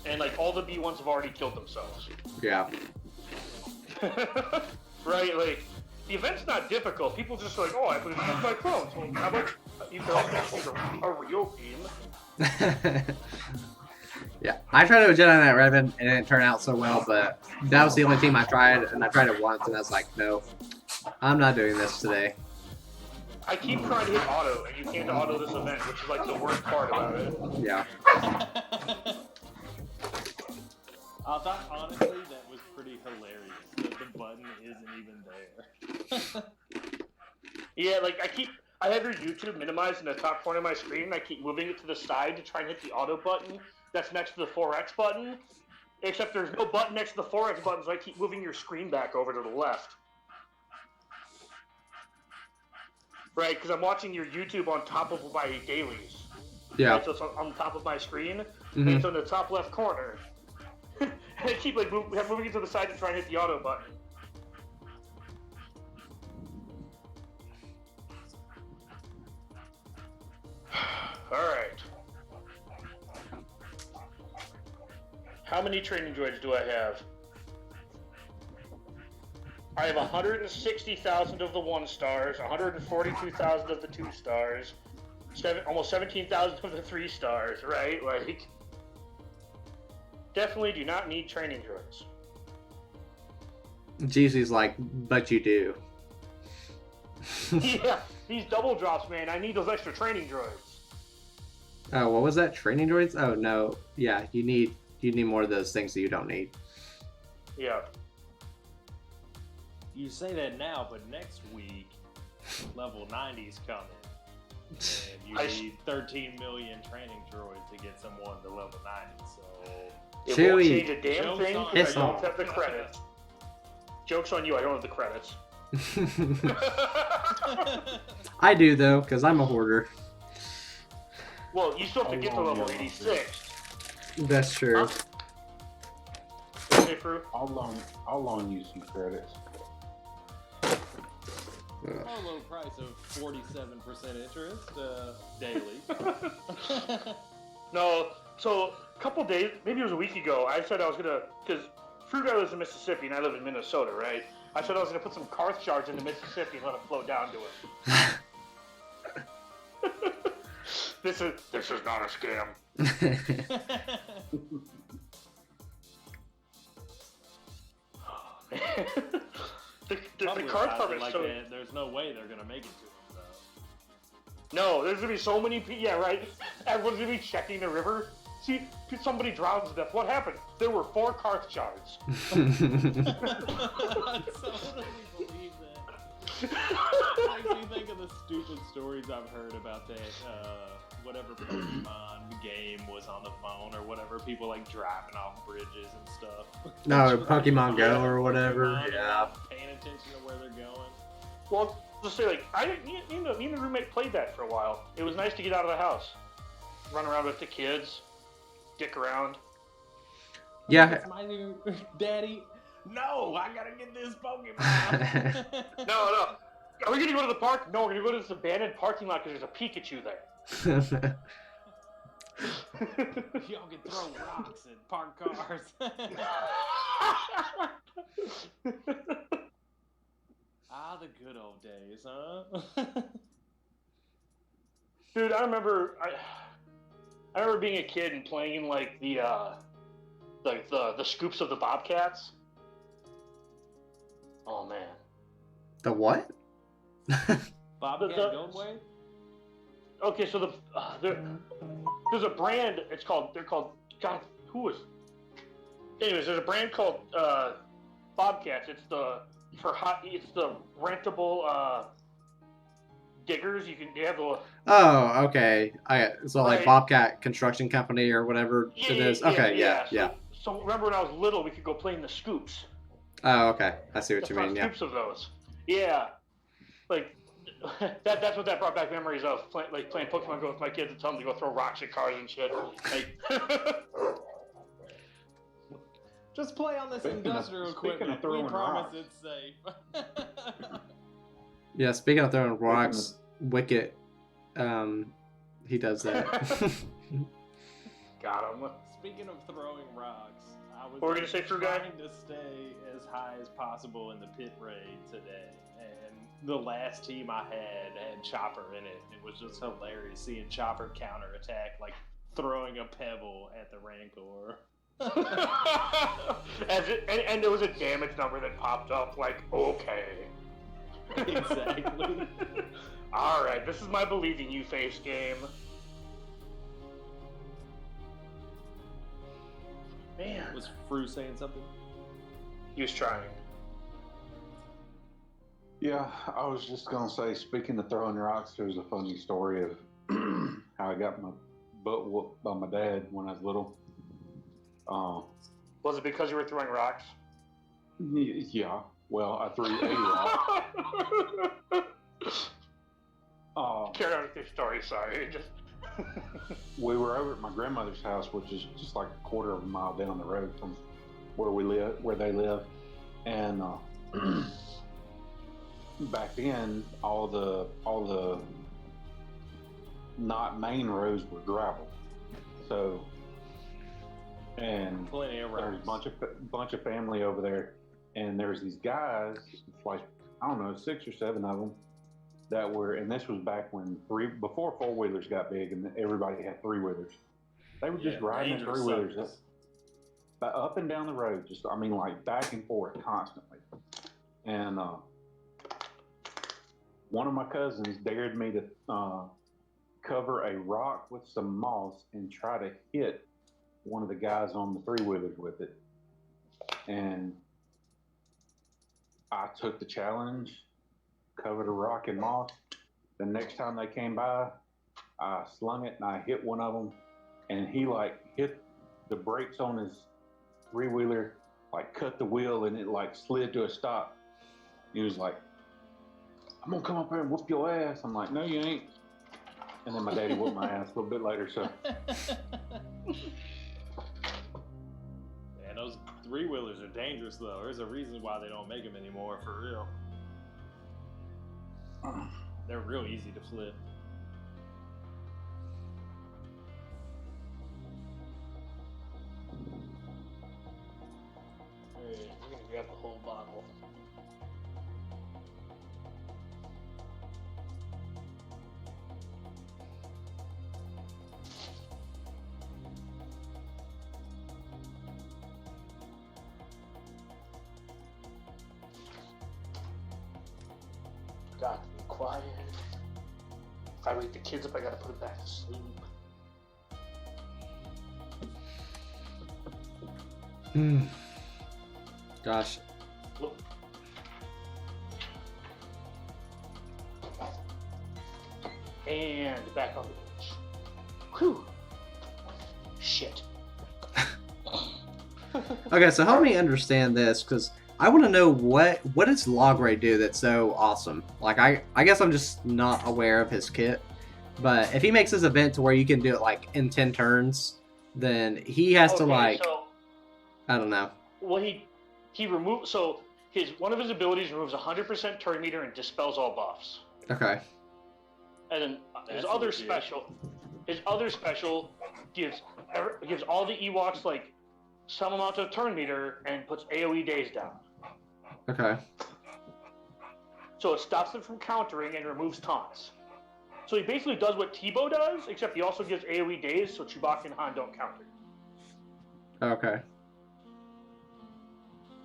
and like all the B1s have already killed themselves. Yeah. Right, like the event's not difficult. People just like, oh, I could use my clones. Well, how about you can also choose a real team? Yeah, I tried it with Jedi Knight Revan, and it didn't turn out so well, but that was the only team I tried, and I tried it once, and I was like, no, I'm not doing this today. I keep trying to hit auto, and you can't auto this event, which is like the worst part about it. Yeah. I thought, honestly, that was pretty hilarious, that the button isn't even there. Yeah, like I have your YouTube minimized in the top corner of my screen, and I keep moving it to the side to try and hit the auto button that's next to the 4X button, except there's no button next to the 4X button, so I keep moving your screen back over to the left. Right, because I'm watching your YouTube on top of my dailies. Yeah. Right, so it's on top of my screen, and it's on the top left corner. And I keep like moving it to the side to try and hit the auto button. Alright. How many training droids do I have? I have 160,000 of the 1 stars, 142,000 of the 2 stars, almost 17,000 of the 3 stars, right? Like, definitely do not need training droids. Jeezy's like, but you do. Yeah, these double drops, man. I need those extra training droids. Oh, what was that? Training droids? Oh no, yeah, you need more of those things that you don't need. Yeah. You say that now, but next week, level 90's coming. And you need 13 million training droids to get someone to level 90, so... It Chewie. won't change a damn thing because I don't on. have the credits. Joke's on you, I don't have the credits. I do though, because I'm a hoarder. Well, you still have to get to level 86. That's true. Huh? Hey, Fru? I'll loan you some credits. A low price of 47% interest daily. No, so a couple days, maybe it was a week ago, I said I was gonna, because Fruit Guy lives in Mississippi and I live in Minnesota, right? I said I was gonna put some Karth shards into Mississippi and let it flow down to it. This is not a scam. The Karth farm is like so... There's no way they're gonna make it to them, though. No, there's gonna be so many people. Yeah, right. Everyone's gonna be checking the river. See, somebody drowns to death. What happened? There were 4 Karth shards. I totally believe that. It makes me think of the stupid stories I've heard about that. Whatever Pokemon game was on the phone or whatever. People like driving off bridges and stuff. No, Pokemon Go or whatever. Pokemon, Yeah. Paying attention to where they're going. Well, just say like me and the roommate played that for a while. It was nice to get out of the house, run around with the kids, dick around. Yeah. It's my Daddy. No, I gotta get this Pokemon. No. Are we gonna go to the park? No, we're gonna go to this abandoned parking lot because there's a Pikachu there. Y'all can throw rocks and park cars. The good old days, huh? Dude, I remember being a kid and playing in like the scoops of the Bobcats. Oh man. The what? Bobcat Goldway? Okay, so there's a brand. They're called. God, who was? Anyways, there's a brand called Bobcats. It's the rentable diggers. They have the. Oh, okay. So like Right. Bobcat Construction Company or whatever it is. Okay, yeah. So remember when I was little, we could go play in the scoops. Oh, okay. I see what The you front mean. Yeah. scoops of those. Yeah, like that's what that brought back memories of playing Pokemon Go with my kids and telling them to go throw rocks at cars and shit. Like, just play on this industrial equipment. We promise it's safe. Yeah, speaking of throwing rocks, Wicket, he does that. Got him. Speaking of throwing rocks, I was what were you gonna say, True Guy? trying to stay as high as possible in the pit raid today, and the last team I had Chopper in it. It was just hilarious seeing Chopper counterattack, like throwing a pebble at the Rancor. and there was a damage number that popped up, like, okay. Exactly. Alright, this is my believing you face game. Man. Was Fru saying something? He was trying. Yeah, I was just gonna say, speaking of throwing rocks, there's a funny story of how I got my butt whooped by my dad when I was little. Was it because you were throwing rocks? Yeah. Well, I threw a rock. Carry on with your story. Sorry. Just. We were over at my grandmother's house, which is just like a quarter of a mile down the road from where they live, and back then all the not main roads were gravel, so and plenty of there's a bunch of family over there, and there's these guys, like I don't know, 6 or 7 of them that were, and this was back when before 4-wheelers got big and everybody had 3-wheelers. They were just riding their 3-wheelers up and down the road, just like back and forth constantly. And one of my cousins dared me to cover a rock with some moss and try to hit one of the guys on the 3-wheelers with it. And I took the challenge, covered a rock in moss. The next time they came by, I slung it and I hit one of them, and he hit the brakes on his 3-wheeler, cut the wheel, and it slid to a stop. He was like, "I'm gonna come up here and whoop your ass." I'm like, "No, you ain't." And then my daddy whooped my ass a little bit later. So. Man, those 3-wheelers are dangerous though. There's a reason why they don't make them anymore, for real. They're real easy to flip. Hey, we're gonna grab the whole bottle. Got to be quiet. If I wake the kids up, I gotta put them back to sleep. Gosh. And back on the bench. Whew. Shit. Okay, so help me understand this, because I want to know what does Logray do that's so awesome? I guess I'm just not aware of his kit, but if he makes this event to where you can do it in 10 turns, then he has to so, I don't know. Well, he removed, so one of his abilities removes 100% turn meter and dispels all buffs. Okay. And then his That's other legit. special gives all the Ewoks like some amount of turn meter and puts AoE days down. Okay. So it stops them from countering and removes taunts. So he basically does what T-Bow does, except he also gives AoE days so Chewbacca and Han don't counter. Okay.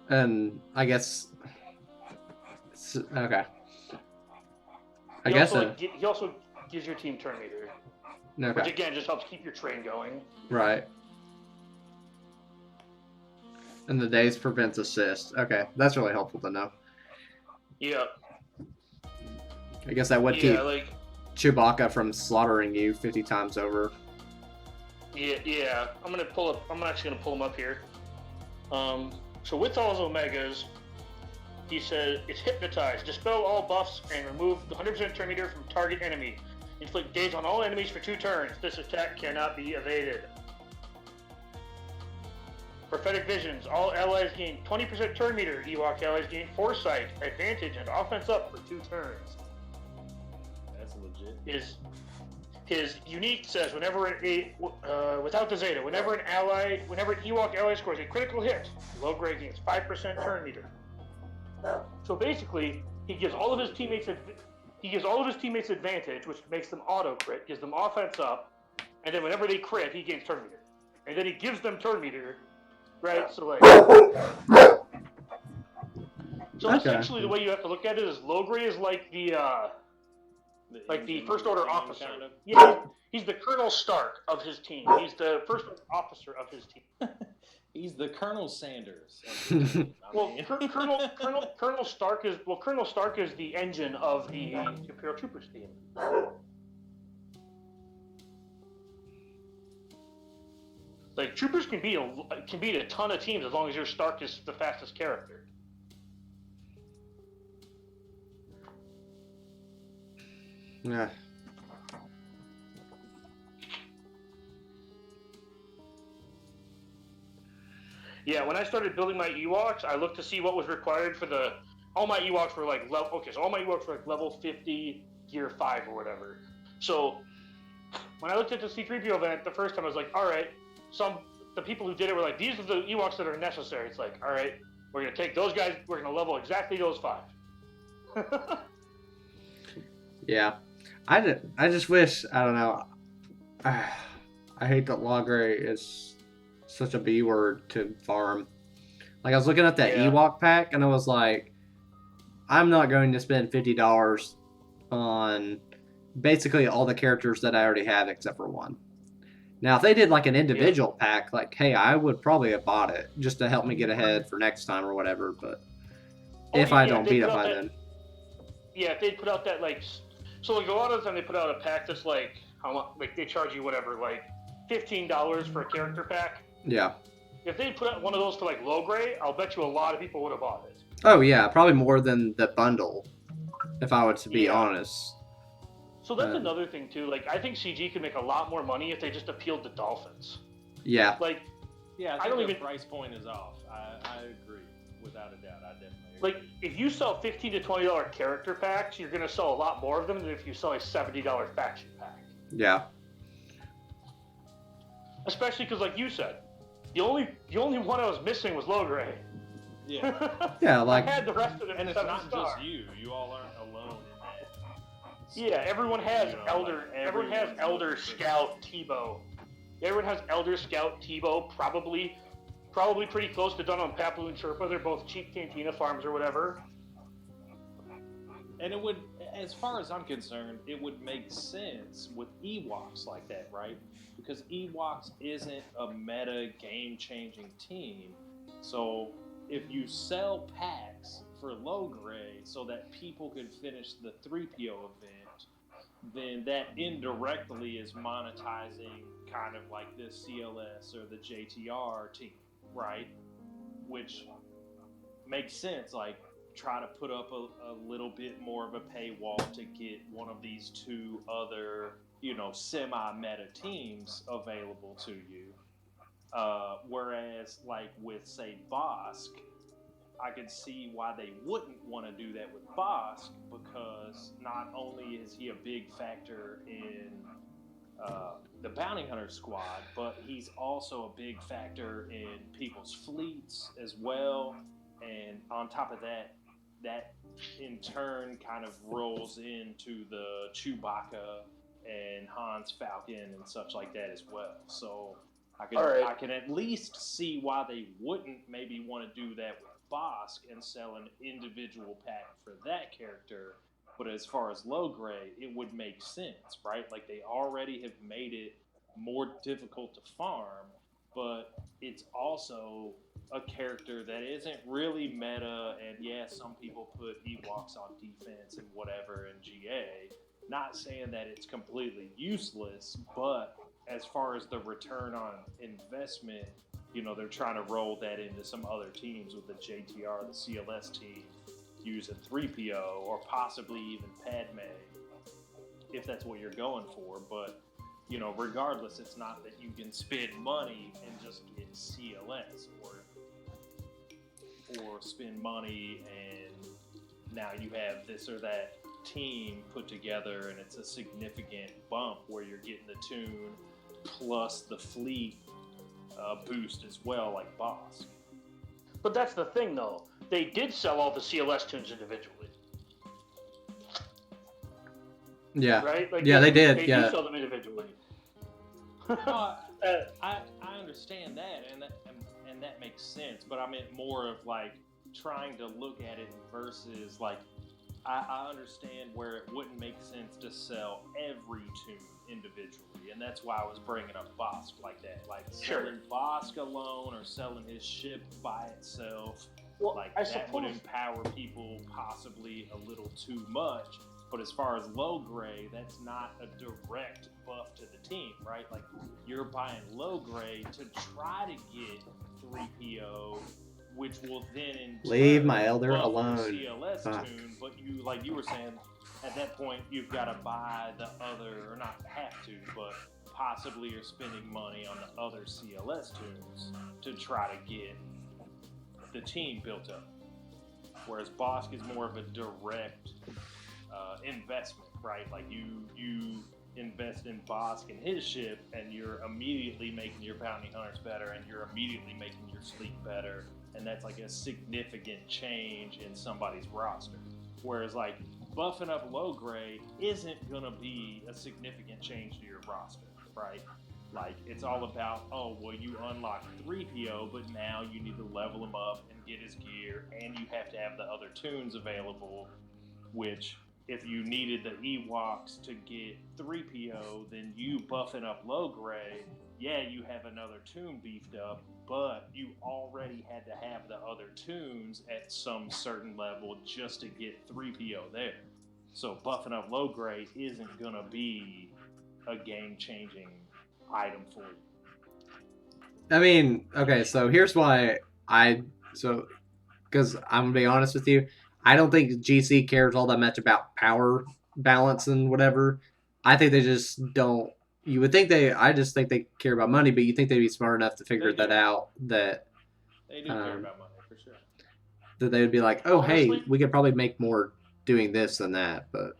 And I guess. Okay. He also gives your team turn meter, Okay. which again just helps keep your train going. Right. And the days prevents assist. Okay, that's really helpful to know. Yeah. I guess that would keep like Chewbacca from slaughtering you 50 times over. Yeah. I'm actually gonna pull him up here. So with all his Omegas, he says it's hypnotized, dispel all buffs, and remove the 100% turn meter from target enemy. Inflict daze on all enemies for 2 turns. This attack cannot be evaded. Prophetic Visions. All allies gain 20% turn meter. Ewok allies gain Foresight, Advantage, and Offense up for 2 turns. That's legit. His unique says whenever without the Zeta, whenever an Ewok ally scores a critical hit, Logray gains 5% turn meter. So basically, he gives all of his teammates advantage, which makes them auto crit, gives them offense up, and then whenever they crit, he gains turn meter, and then he gives them turn meter, right? So essentially, the way you have to look at it is Logray is like the First Order officer. Kind of. Yeah, he's the Colonel Stark of his team. He's the First Order officer of his team. He's the Colonel Sanders. Colonel Stark is the engine of the Imperial Troopers team. Like Troopers can beat a ton of teams as long as your Stark is the fastest character. Yeah. Yeah, when I started building my Ewoks, I looked to see what was required for all my Ewoks were like level. Okay, so all my Ewoks were like level 50, gear 5 or whatever. So when I looked at the C3PO event the first time, I was like, all right. The people who did it were like, these are the Ewoks that are necessary. It's like, all right, we're gonna take those guys. We're gonna level exactly those 5. Yeah, I just wish, I don't know. I hate that Logray is such a B word to farm. Like, I was looking at that Ewok pack, and I was like, I'm not going to spend $50 on basically all the characters that I already have except for one. Now, if they did like an individual pack, like, hey, I would probably have bought it just to help me get ahead for next time or whatever. But if I don't beat it by then. Yeah, if they put out that so like a lot of the time they put out a pack that's like how much, like they charge you whatever, like $15 for a character pack. Yeah. If they put out one of those for like Logray, I'll bet you a lot of people would have bought it. Oh yeah, probably more than the bundle, if I were to be honest. So that's another thing too. Like I think CG could make a lot more money if they just appealed to dolphins. Yeah. Like, I think the price point is off. I agree, without a doubt. I definitely agree. Like if you sell $15 to $20 character packs, you're gonna sell a lot more of them than if you sell a $70 faction pack. Yeah. Especially because, like you said, the only one I was missing was Logray. Yeah. Yeah, like I had the rest of them. And it's not just you. You all aren't alone in that. Yeah, everyone has Elder. Everyone has Elder Scout T-Bow. Everyone has Elder Scout T-Bow. Probably pretty close to done on Papu and Sherpa. They're both cheap Cantina farms or whatever. And it would, as far as I'm concerned, it would make sense with Ewoks like that, right? Because Ewoks isn't a meta game-changing team. So if you sell packs for Logray so that people can finish the 3PO event, then that indirectly is monetizing kind of like the CLS or the JTR team, right? Which makes sense, like try to put up a little bit more of a paywall to get one of these 2 other, semi-meta teams available to you. Whereas, like with, say, Bosk, I could see why they wouldn't want to do that with Bosk, because not only is he a big factor in the bounty hunter squad, but he's also a big factor in people's fleets as well. And on top of that, that in turn kind of rolls into the Chewbacca and Han's Falcon and such like that as well. So I can at least see why they wouldn't maybe want to do that with Bosk and sell an individual pack for that character. But as far as low grade, it would make sense, right? Like they already have made it more difficult to farm, but it's also a character that isn't really meta. And yeah, some people put Ewoks on defense and whatever in GA. Not saying that it's completely useless, but as far as the return on investment, they're trying to roll that into some other teams with the JTR, the CLS team, using 3PO or possibly even Padme, if that's what you're going for. But, regardless, it's not that you can spend money and just get CLS or spend money and now you have this or that team put together and it's a significant bump where you're getting the tune plus the fleet boost as well, like Bosk. But that's the thing, though. They did sell all the CLS tunes individually. Yeah. Right? Like they did. They yeah. do sell them individually. I understand that, and that makes sense. But I meant more of like trying to look at it versus like I understand where it wouldn't make sense to sell every tune individually, and that's why I was bringing up Bosk like that. Like selling Bosk alone or selling his ship by itself, like that would empower people possibly a little too much. But as far as low grade, that's not a direct buff to the team, right? Like you're buying low grade to try to get 3PO, which will then in leave turn my elder buff alone. CLS tune, but you, like you were saying, at that point you've got to buy the other, or not have to, but possibly you're spending money on the other CLS tunes to try to get the team built up. Whereas Bosk is more of a direct investment, right? Like you invest in Bosk and his ship, and you're immediately making your bounty hunters better, and you're immediately making your fleet better, and that's like a significant change in somebody's roster. Whereas like buffing up low grade isn't gonna be a significant change to your roster, right? Like it's all about, oh well, you unlock 3PO, but now you need to level him up and get his gear, and you have to have the other tunes available, which if you needed the Ewoks to get 3PO, then you buffing up low grade, yeah, you have another tune beefed up, but you already had to have the other tunes at some certain level just to get 3PO there. So buffing up low grade isn't going to be a game-changing item for you. I mean, okay, so here's why because I'm going to be honest with you, I don't think GC cares all that much about power balance and whatever. I think they just don't. You would think I just think they care about money, but you think they'd be smart enough to figure that out. That they do care about money for sure. That they would be like, oh, honestly, hey, we could probably make more doing this than that. But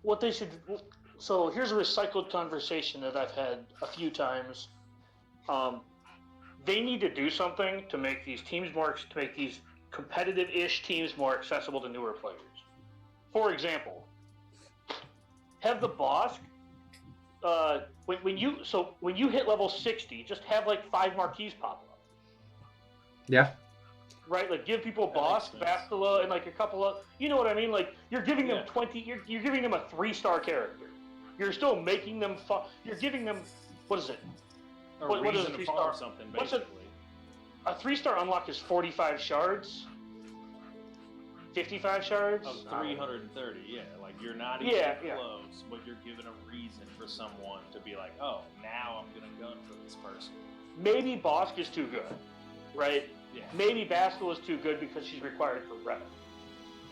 what they should. So here's a recycled conversation that I've had a few times. They need to do something to make these teams to make these competitive-ish teams more accessible to newer players. For example, have the Bosk. When you hit level 60, just have like 5 marquees pop up. Yeah. Right, like give people Bosk, Bastila, and like a couple of, you know what I mean? Like you're giving them 20. You're giving them a 3-star character. You're still making them fun. You're giving them, what is it? What is a 3-star? Something basically. A 3-star unlock is 45 shards. 55 shards? Of 330, yeah. Like you're not even close, but you're given a reason for someone to be like, oh, now I'm gonna gun for this person. Maybe Bosk is too good, right? Yeah. Maybe Bastila is too good because she's required for Rev,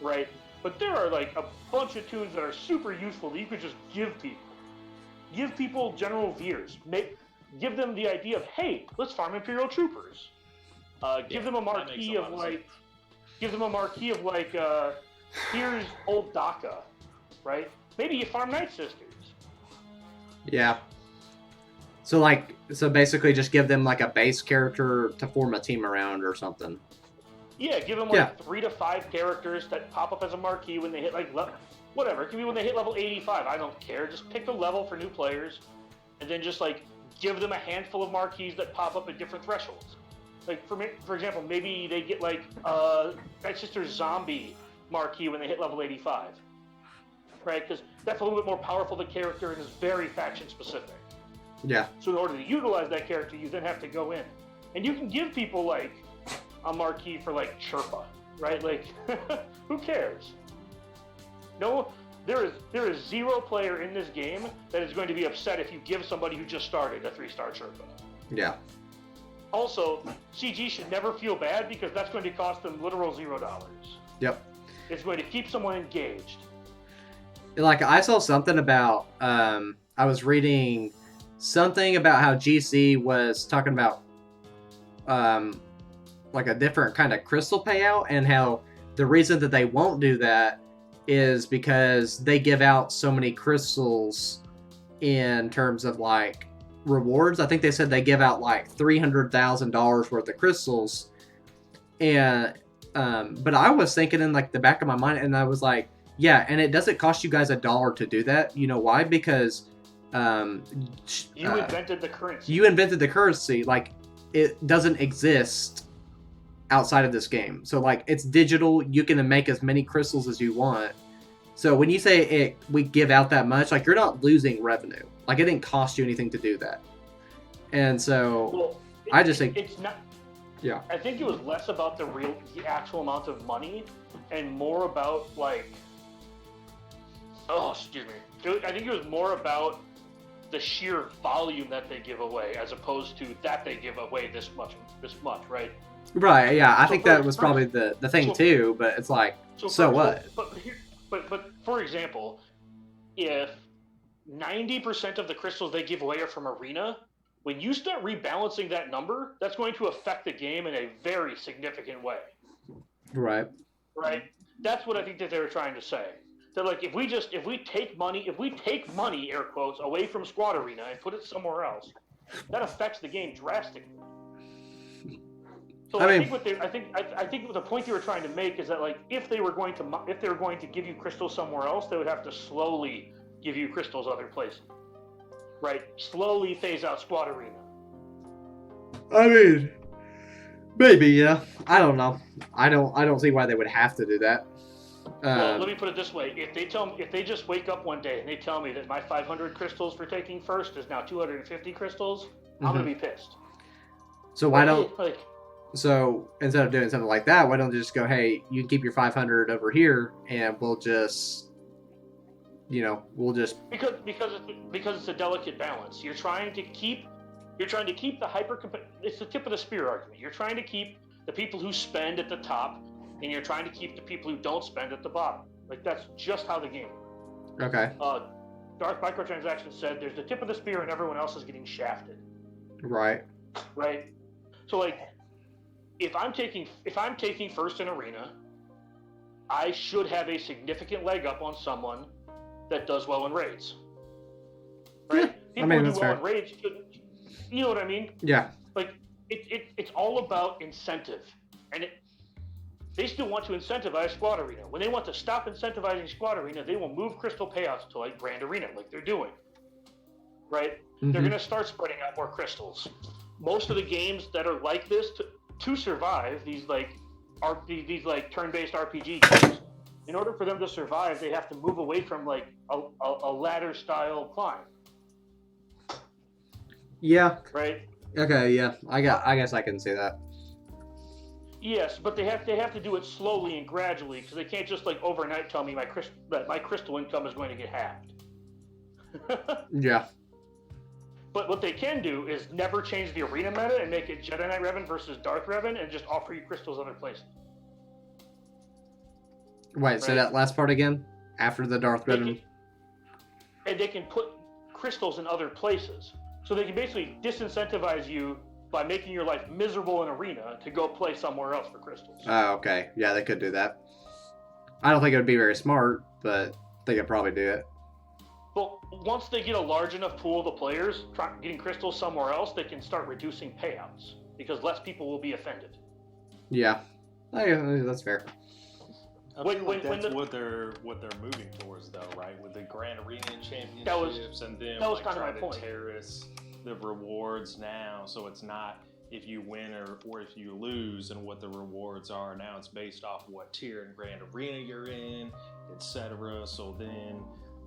right? But there are like a bunch of tunes that are super useful that you could just give people. Give people General Veers. Give them the idea of, hey, let's farm Imperial Troopers. Give them a marquee of like, give them a marquee of like, here's old Daka, right? Maybe you farm Night Sisters. Yeah. So basically just give them like a base character to form a team around or something. Yeah, give them like 3 to 5 characters that pop up as a marquee when they hit like whatever. It can be when they hit level 85. I don't care. Just pick a level for new players, and then just like give them a handful of marquees that pop up at different thresholds. Like for example, maybe they get like Night Sister Zombie marquee when they hit level 85, right? Because that's a little bit more powerful the character and is very faction specific. Yeah. So in order to utilize that character, you then have to go in, and you can give people like a marquee for like Chirpa, right? Like, who cares? No, there is 0 player in this game that is going to be upset if you give somebody who just started a 3-star Chirpa. Yeah. Also, CG should never feel bad because that's going to cost them literal $0. Yep. It's going to keep someone engaged. Like, I saw something about, I was reading something about how GC was talking about, like a different kind of crystal payout, and how the reason that they won't do that is because they give out so many crystals in terms of like rewards. I think they said they give out like $300,000 worth of crystals, and but I was thinking in like the back of my mind, and I was like, yeah, and it doesn't cost you guys $1 to do that. You know why? Because you invented the currency. You invented the currency. Like, it doesn't exist outside of this game. So like, it's digital. You can make as many crystals as you want. So when you say we give out that much, like, you're not losing revenue. Like, it didn't cost you anything to do that. And so I just think it's not. Yeah. I think it was less about the actual amount of money and more about like, excuse me. I think it was more about the sheer volume that they give away as opposed to that they give away this much, right? Right, yeah, I think that was probably the thing too, but it's like, so what? But for example, if 90% of the crystals they give away are from Arena, when you start rebalancing that number, that's going to affect the game in a very significant way. Right. Right? That's what I think that they were trying to say. That like, if we take money, air quotes, away from Squad Arena and put it somewhere else, that affects the game drastically. So I think the point they were trying to make is that like, if they were going to give you crystals somewhere else, they would have to slowly give you crystals other places, right? Slowly phase out Squad Arena. I mean, maybe, yeah. I don't know. I don't see why they would have to do that. Well, let me put it this way: if they just wake up one day and they tell me that my 500 crystals for taking first is now 250 crystals, I'm gonna be pissed. So why don't? So instead of doing something like that, why don't they just go, hey, you can keep your 500 over here, and we'll just because it's a delicate balance. You're trying to keep the it's the tip of the spear argument. You're trying to keep the people who spend at the top, and you're trying to keep the people who don't spend at the bottom. Like, that's just how the game works. Okay. Dark Microtransactions said there's the tip of the spear and everyone else is getting shafted. Right. Right. So like, if I'm taking first in Arena, I should have a significant leg up on someone that does well in raids. Right? Yeah, People who that's do well fair. in raids, you know what I mean? Yeah. Like, it's all about incentive. And they still want to incentivize Squad Arena. When they want to stop incentivizing Squad Arena, they will move crystal payouts to like Grand Arena, like they're doing. Right? Mm-hmm. They're going to start spreading out more crystals. Most of the games that are like this, to survive, these turn-based RPG games, in order for them to survive, they have to move away from like a ladder-style climb. Yeah. Right? Okay, yeah. I guess I can see that. Yes, but they have to do it slowly and gradually, because they can't just like overnight tell me that my crystal income is going to get halved. Yeah. But what they can do is never change the arena meta and make it Jedi Knight Revan versus Darth Revan and just offer you crystals other places. Wait, say that last part again? After the Darth Revan? And they can put crystals in other places. So they can basically disincentivize you by making your life miserable in Arena to go play somewhere else for crystals. Oh, okay. Yeah, they could do that. I don't think it would be very smart, but they could probably do it. But once they get a large enough pool of the players getting crystals somewhere else, they can start reducing payouts because less people will be offended. Yeah, that's fair. I feel like that's what they're moving towards, though, right? With the Grand Arena Championships and then that was like kind of my trying point. to terrace the rewards now, so it's not if you win or if you lose and what the rewards are. Now it's based off what tier in Grand Arena you're in, etc. So then,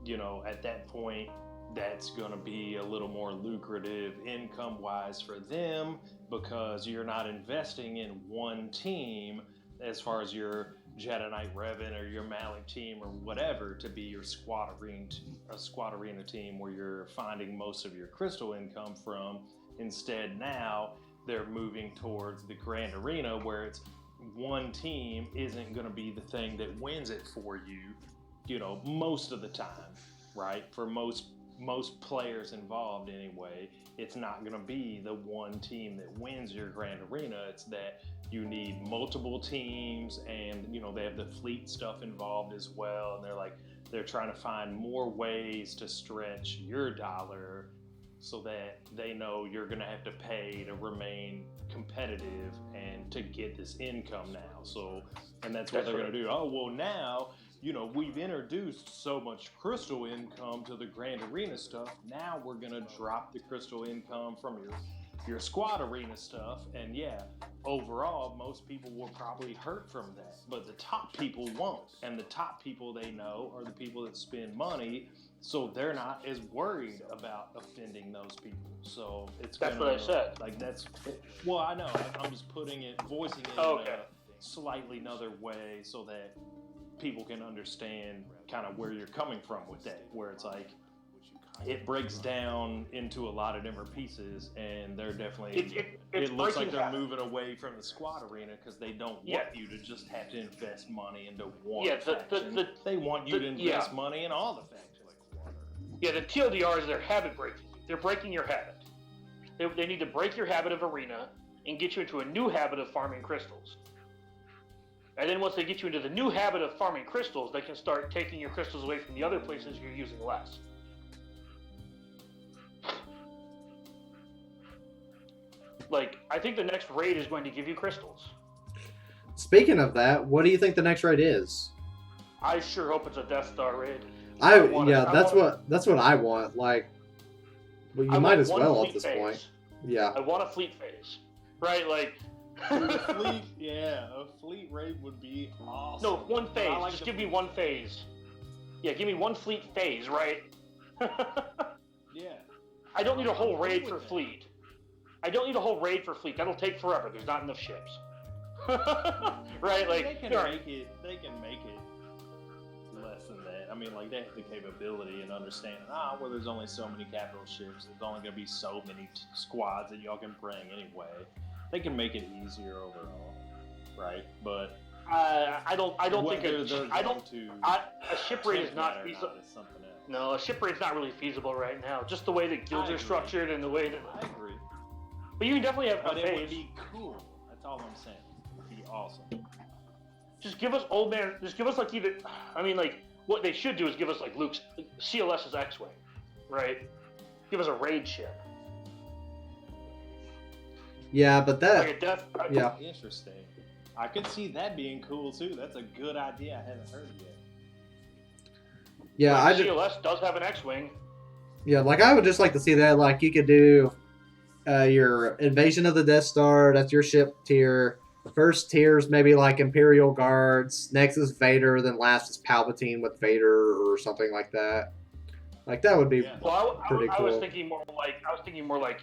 you know, at that point, that's going to be a little more lucrative income-wise for them because you're not investing in one team as far as your Jedi Knight Revan or your Malik team or whatever to be your squad arena team where you're finding most of your crystal income from. Instead, now they're moving towards the Grand Arena where it's one team isn't going to be the thing that wins it for you, you know, most of the time, right? For most players involved anyway, it's not going to be the one team that wins your Grand Arena. It's that you need multiple teams, and you know they have the fleet stuff involved as well, and they're trying to find more ways to stretch your dollar so that they know you're going to have to pay to remain competitive and to get this income now. So, and that's what they're going to do. Oh, well, now, you know, we've introduced so much crystal income to the Grand Arena stuff. Now we're going to drop the crystal income from your squad arena stuff. And yeah, overall, most people will probably hurt from that, but the top people won't. And the top people they know are the people that spend money, so they're not as worried about offending those people. So that's what I said. Like well, I know. I'm just voicing it in a slightly another way so that people can understand kind of where you're coming from with that, where it's like it breaks down into a lot of different pieces, and they're definitely it looks like they're moving away from the squad arena because they don't want you to just have to invest money into one faction. They want you to invest money in all the factions. Yeah, the TLDR is their habit breaking. They're breaking your habit. They need to break your habit of arena and get you into a new habit of farming crystals. And then once they get you into the new habit of farming crystals, they can start taking your crystals away from the other places you're using less. Like, I think the next raid is going to give you crystals. Speaking of that, what do you think the next raid is? I sure hope it's a Death Star raid. That's what I want. Like, well, you might as well at this point. Yeah. I want a fleet phase, right? Like, a fleet raid would be awesome. No, one phase. Just give me one phase. Yeah, give me one fleet phase, right? Yeah. I don't need a whole raid for fleet. That'll take forever. There's not enough ships. Right? Like, they can make it less than that. I mean, like, they have the capability and understanding, well, there's only so many capital ships. There's only going to be so many squads that y'all can bring anyway. They can make it easier overall, right? But I don't think a ship raid is not feasible. No, a ship raid's not really feasible right now. Just the way that guilds are structured and the way that I agree. But you can definitely have a phase. It would be cool. That's all I'm saying. It would be awesome. Just give us old man. Just give us like either. I mean, like what they should do is give us like Luke's CLS's X-wing, right? Give us a raid ship. Yeah, but that. Like a death. Yeah. Interesting. I could see that being cool too. That's a good idea. I haven't heard yet. Yeah, like CLS does have an X-wing. Yeah, like I would just like to see that. Like you could do your invasion of the Death Star. That's your ship tier. First tier's maybe like Imperial Guards. Next is Vader. Then last is Palpatine with Vader or something like that. Like that would be pretty cool. I was thinking more like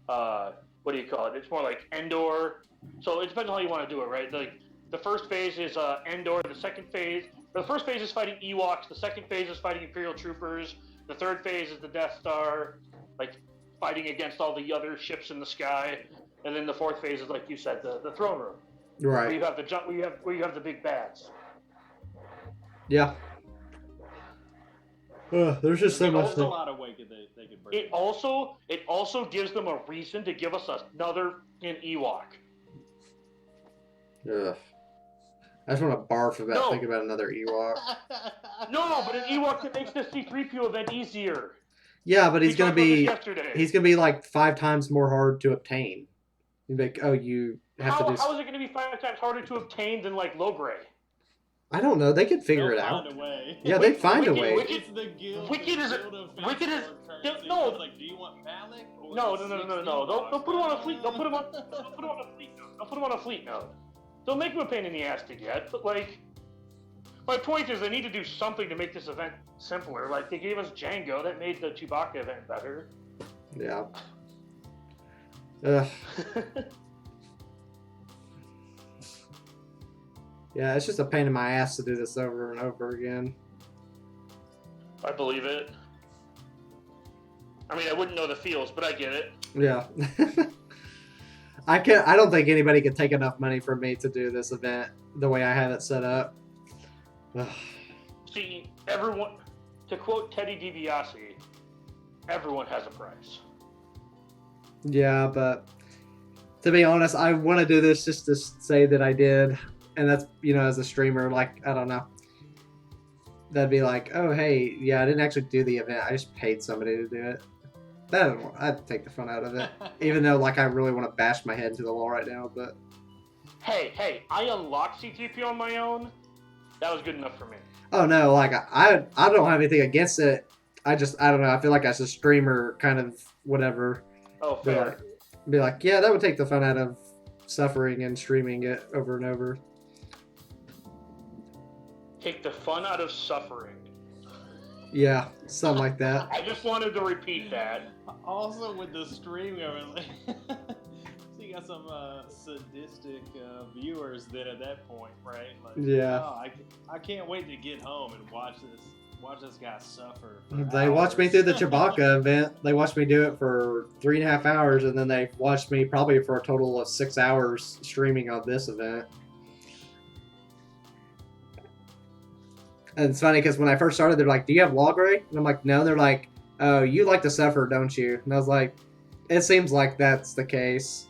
what do you call it? It's more like Endor. So it depends on how you want to do it, right? Like the first phase is Endor. The first phase is fighting Ewoks. The second phase is fighting Imperial troopers. The third phase is the Death Star, like fighting against all the other ships in the sky. And then the fourth phase is, like you said, the throne room. Right. Where you have the big bads. Yeah. There's just so much. There's a lot of way they could bring. It also gives them a reason to give us another Ewok. Ugh. I just want to barf about thinking about another Ewok. No, but an Ewok that makes the C3PO event easier. Yeah, but he's gonna be like 5 times more hard to obtain. You'd be like, oh, you have to do. How is it gonna be 5 times harder to obtain than like Logray? I don't know. They could figure it out. Find a way. Yeah, they find a way. It's the guild. Wicked is no. Like, do you want Malik? Or no. They'll put him on a fleet. They'll put him on a fleet node. They'll make him a pain in the ass to get, but like, my point is they need to do something to make this event simpler. Like they gave us Django, that made the Chewbacca event better. Yeah. Ugh. Yeah, it's just a pain in my ass to do this over and over again. I believe it. I mean, I wouldn't know the feels, but I get it. Yeah. I don't think anybody could take enough money from me to do this event the way I have it set up. See, everyone, to quote Teddy DiBiase, everyone has a price. Yeah, but to be honest, I want to do this just to say that I did. And that's, as a streamer, like, I don't know. That'd be like, oh, hey, yeah, I didn't actually do the event. I just paid somebody to do it. I'd take the fun out of it. Even though, like, I really want to bash my head into the wall right now, but... Hey, I unlocked C3PO on my own. That was good enough for me. Oh, no, like, I don't have anything against it. I don't know. I feel like as a streamer, kind of, whatever. Oh, fair. Be like, yeah, that would take the fun out of suffering and streaming it over and over. Take the fun out of suffering. Yeah, something like that. I just wanted to repeat that. Also, with the stream, so you got some sadistic viewers then at that point, right? Like, yeah. Oh, I can't wait to get home and watch this guy suffer. They watched me through the Chewbacca event. They watched me do it for 3.5 hours, and then they watched me probably for a total of 6 hours streaming on this event. And it's funny because when I first started, they're like, do you have Logray? And I'm like, no. They're like, oh, you like to suffer, don't you? And I was like, it seems like that's the case.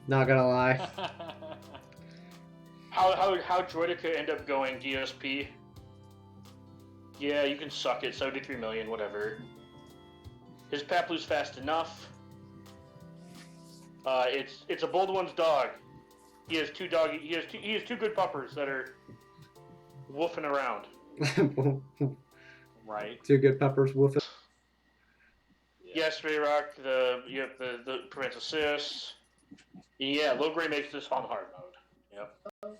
Not gonna lie. How Droideka end up going DSP? Yeah, you can suck it. 73 million, whatever. His Paplu's fast enough. It's a bold one's dog. He has two good puppers that are woofing around. Right. 2 good puppers woofing. Yes, Rayrock. You have the prevents assists. Yeah, Logray makes this on hard mode. Yep.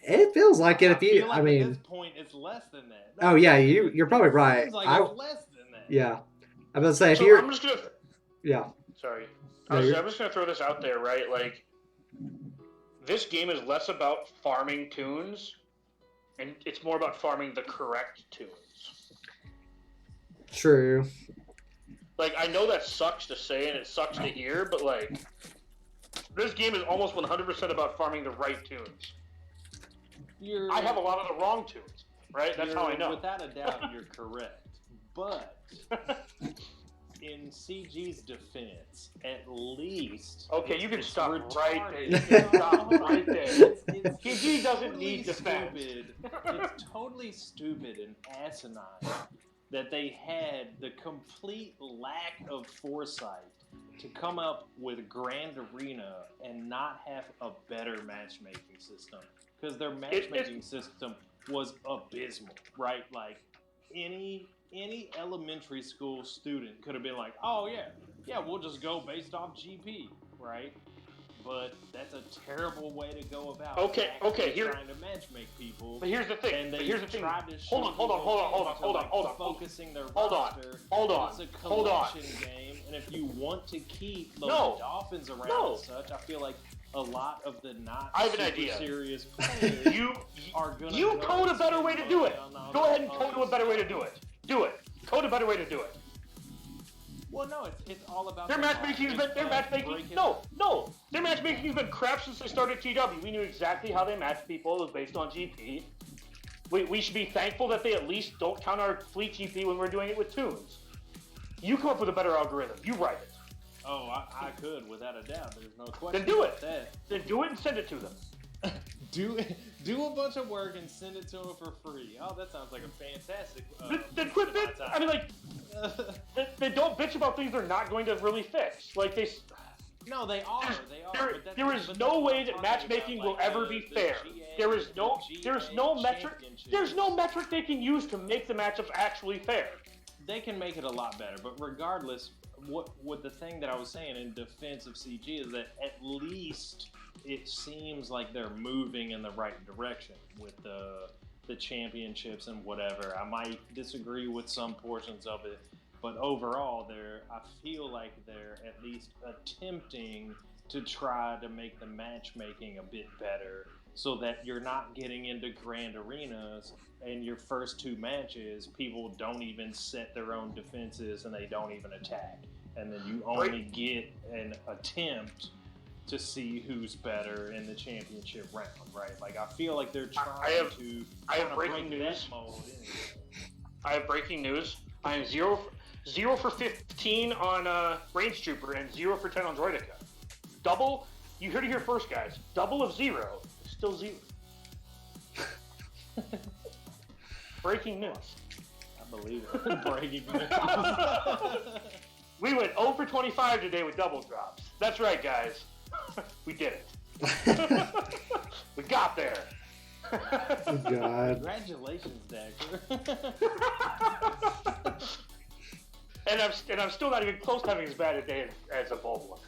It feels like it. At this point, it's less than that. Oh yeah, you're probably right. It's it's less than that. Yeah, I'm gonna say I'm just gonna. Yeah. Sorry. I'm just gonna throw this out there, right? Like, this game is less about farming tunes, and it's more about farming the correct tunes. True. Like, I know that sucks to say and it sucks to hear, but like, this game is almost 100% about farming the right tunes. I have a lot of the wrong tunes, right? That's how I know. Without a doubt, you're correct. But in CG's defense, at least... Okay, you can stop right there. You can stop right there. CG doesn't need defense. It's totally stupid and asinine that they had the complete lack of foresight to come up with Grand Arena and not have a better matchmaking system. Because their matchmaking system was abysmal, right? Like, any elementary school student could have been like, oh, yeah, we'll just go based off GP, right? But that's a terrible way to go about trying to matchmake people. But here's the thing. And they tried to Hold on. Focusing their Hold on. It's a collection game, and if you want to keep those Dolphins around and such, I feel like a lot of the I have an idea. Serious players are going to... You code a better way to do it. Go ahead and code a better way to do it. Do it. Code a better way to do it. Well, no, it's all about... Their matchmaking's been crap since they started TW. We knew exactly how they matched people. It was based on GP. We should be thankful that they at least don't count our Fleet GP when we're doing it with tunes. You come up with a better algorithm. You write it. Oh, I could, without a doubt. There's no question. Then do about it. That. Then do it and send it to them. do a bunch of work and send it to them for free. Oh, that sounds like a fantastic. Then quit bitch. I mean, like, they don't bitch about things they're not going to really fix. Like they. No, they are. There is no way that matchmaking will ever be fair. There is no metric. There's no metric they can use to make the matchups actually fair. They can make it a lot better, but regardless, what the thing that I was saying in defense of CG is that at least it seems like they're moving in the right direction with the championships and whatever. I might disagree with some portions of it, but overall, I feel like they're at least attempting to try to make the matchmaking a bit better so that you're not getting into grand arenas and your first two matches, people don't even set their own defenses and they don't even attack. And then you only get an attempt to see who's better in the championship round, right? Like, I feel like they're trying to breaking bring news. that mode in. I have breaking news. I am 0 for 15 on Range Trooper and 0 for 10 on Droidica. Double, you heard it here first, guys. Double of 0 is still 0. Breaking news. I believe it. Breaking news. We went 0 for 25 today with double drops. That's right, guys. We did it. We got there. God. Congratulations, Dagger. And I'm still not even close to having as bad a day as a bold one.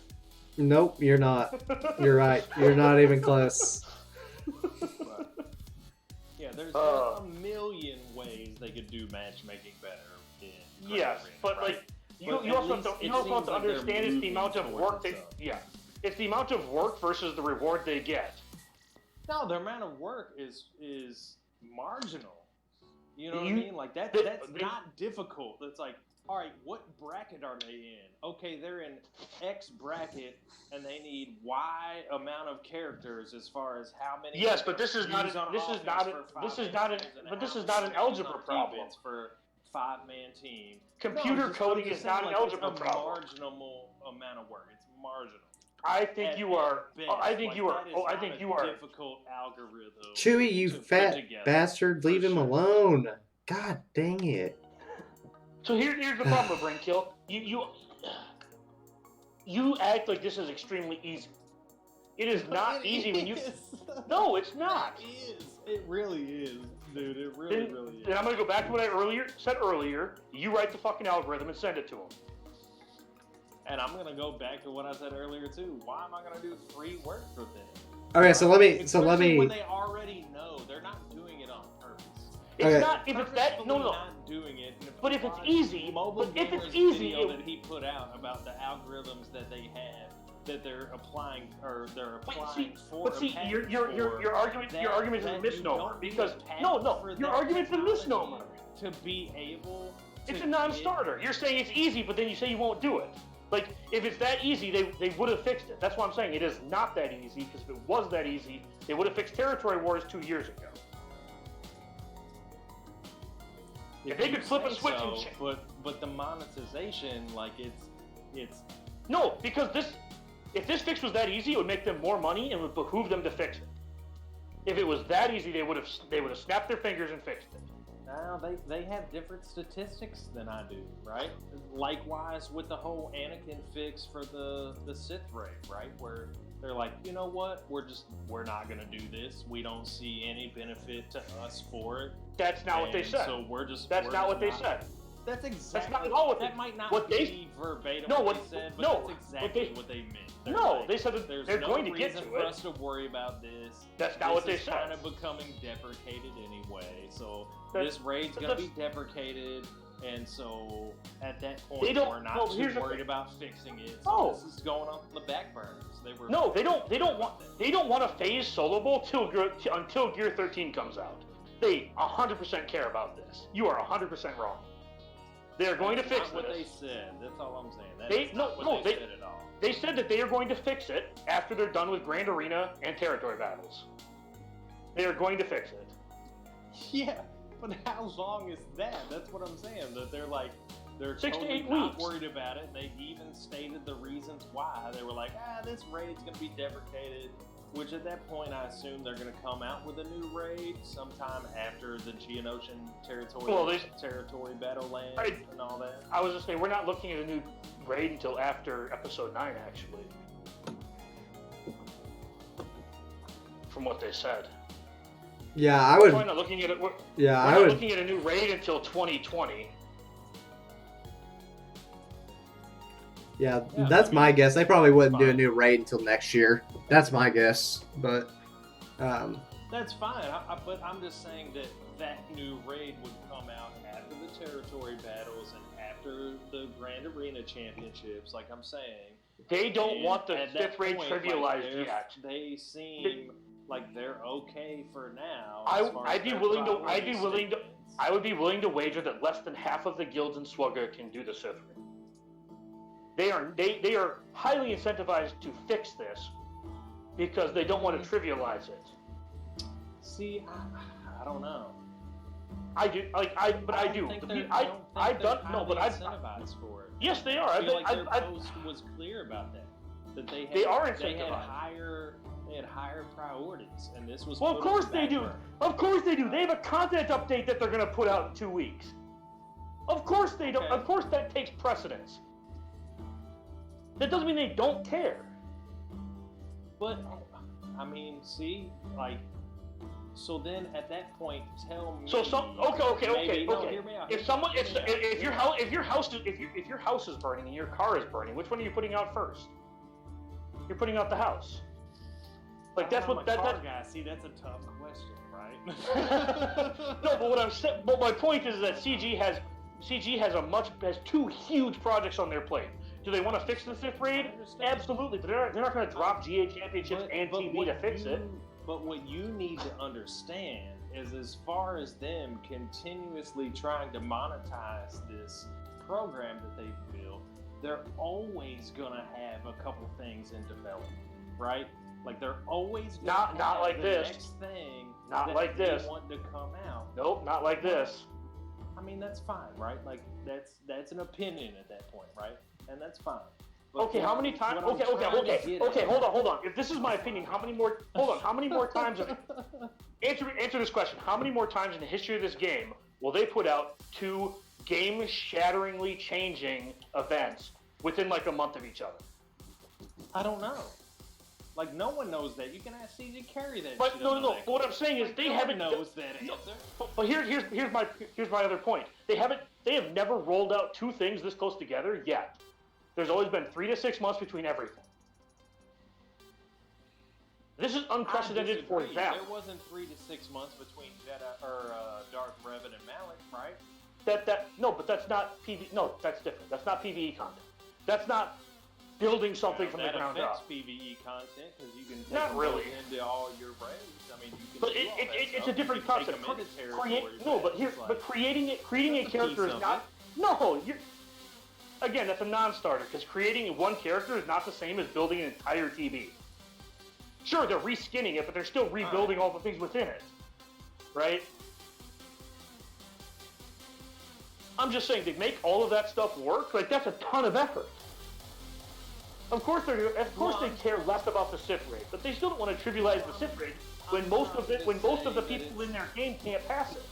Nope, you're not. You're right. You're not even close. Yeah, there's a million ways they could do matchmaking better. Yes, but right? like you also have to understand it's the amount of work it's the amount of work versus the reward they get. No, the amount of work is marginal. You know what I mean? Like that's not difficult. It's like, all right, what bracket are they in? Okay, they're in X bracket, and they need Y amount of characters as far as how many. Yes, but this is not an algebra problem for 5-man team. Computer coding is not an algebra it's a problem. Marginal amount of work. It's marginal. I think you are. I think you are. Oh, I think you are. Difficult algorithm. Chewie, you fat bastard! Leave him alone. God dang it. So here's the problem with Brain Kill. You act like this is extremely easy. It is not easy when you. No, it's not. It is. It really is, dude. It really is. Then I'm gonna go back to what I said earlier. You write the fucking algorithm and send it to them. And I'm gonna go back to what I said earlier too. Why am I gonna do free work for them? Okay, so let me. When they already know they're not doing it on purpose. It's not. If it's that, no. Not doing it. But if it's easy, that he put out about the algorithms that they have that they're applying your argument is a misnomer because your argument's a misnomer. To be able, it's a non-starter. You're saying it's easy, but then you say you won't do it. Like, if it's that easy, they would have fixed it. That's why I'm saying it is not that easy, because if it was that easy, they would have fixed Territory Wars 2 years ago. If they could flip a switch and but the monetization, like it's no, because if this fix was that easy, it would make them more money and would behoove them to fix it. If it was that easy, they would have snapped their fingers and fixed it. Now they have different statistics than I do, right? Likewise with the whole Anakin fix for the Sith raid, right? Where they're like, you know what? We're not gonna do this. We don't see any benefit to us for it. That's not what they said. So That's not what they said. That's exactly. That's not at all what that might not what be verbatim what they said, but that's exactly what they meant. They said that they're going to get to it. There's no reason for us to worry about this. That's not what they said. This is kind of becoming deprecated anyway, so this raid's going to be deprecated, and so at that point we're not too worried about fixing it. So this is going on the back burners. They don't want to phase Solo Bowl until Gear 13 comes out. They 100% care about this. You are 100% wrong. They're going to fix this. That's what they said. That's all I'm saying. They said at all. They said that they are going to fix it after they're done with Grand Arena and Territory battles. They are going to fix it. Yeah, but how long is that? That's what I'm saying. That they're 6 to totally 8 not weeks. worried about it. They even stated the reasons why. They were like, this raid's gonna be deprecated. Which at that point, I assume they're gonna come out with a new raid sometime after the Geonosian territory battle lands and all that. I was just saying, we're not looking at a new raid until after episode 9, actually. From what they said. Yeah, I would. We're not looking at it. We're I not would. looking at a new raid until 2020. Yeah, Yeah, that's I mean, my guess. They probably wouldn't do a fine. new raid until next year. That's my guess. But That's fine, but I'm just saying that new raid would come out after the territory battles and after the Grand Arena Championships, like I'm saying. They don't And want the at that 5th raid point, trivialized like, yet. They seem like they're okay for now. I'd be willing to. I would be willing to wager that less than half of the guilds in Swugga can do the 5th raid. They are highly incentivized to fix this because they don't want to trivialize it. See, I don't know. I do, but I do. I don't know, but I. Incentivized for it. Yes, they are. I feel like their post was clear about that. That they are had incentivized. They had higher priorities, and this was. Well, of course they do. Burner. Of course they do. They have a content update that they're going to put out in 2 weeks. Of course they don't. Okay. Of course that takes precedence. That doesn't mean they don't care. But I mean, see, like, so then at that point, tell me. So some okay. Hear me out. If your house is burning and your car is burning, which one are you putting out first? You're putting out the house. Like that's what that. Guy. See, that's a tough question, right? No, but what I'm saying, but my point is that CG has 2 huge projects on their plate. Do they want to fix the 5th raid? Absolutely, but they're not going to drop GA championships and TV to fix it. But what you need to understand is, as far as them continuously trying to monetize this program that they've built, they're always going to have a couple things in development, right? Like they're always not like the this. next thing not that like they this. want to come out. Nope, not like this. I mean, that's fine, right? Like that's an opinion at that point, right? And that's fine. But Okay, how many times? Okay. Hold on. If this is my opinion, how many more? Hold on. How many more times? Answer this question. How many more times in the history of this game will they put out 2 game-shatteringly changing events within like a month of each other? I don't know. Like no one knows that. You can ask CG Carry that. But shit no. on that But what I'm saying is they haven't knows that answer. But here's my other point. They have never rolled out 2 things this close together yet. There's always been 3 to 6 months between everything. This is unprecedented for them. There wasn't 3 to 6 months between Dark Revan and Malik, right? But that's not PV. No, that's different. That's not PVE content. That's not building something from the ground that affects up. PVE content because you can take Not them really. into all your raids. I mean, you can. But do all that it's stuff. a different You can concept. take them into territory, Creating a character is not. No, again, that's a non-starter because creating one character is not the same as building an entire TV. Sure, they're reskinning it, but they're still rebuilding all the things within it, right? I'm just saying, to make all of that stuff work, like that's a ton of effort. Of course they care less about the Sith raid, but they still don't want to trivialize the Sith raid when most of the people in their game can't pass it.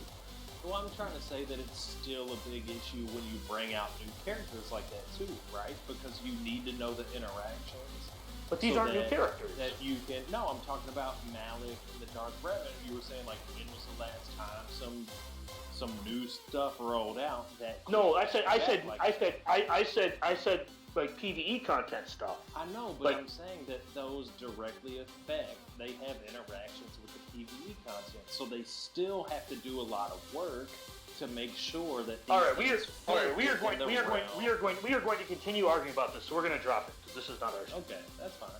Well, I'm trying to say that it's still a big issue when you bring out new characters like that too, right? Because you need to know the interactions. But these aren't new characters. That you can. No, I'm talking about Malik and the Dark Revan. You were saying like, when was the last time some new stuff rolled out that? No, I said like PVE content stuff. I know, but I'm saying that those directly affect. They have interactions with the PVE content, so they still have to do a lot of work to make sure that. We are going to continue arguing about this, so we're going to drop it because this is not our show. Okay, that's fine.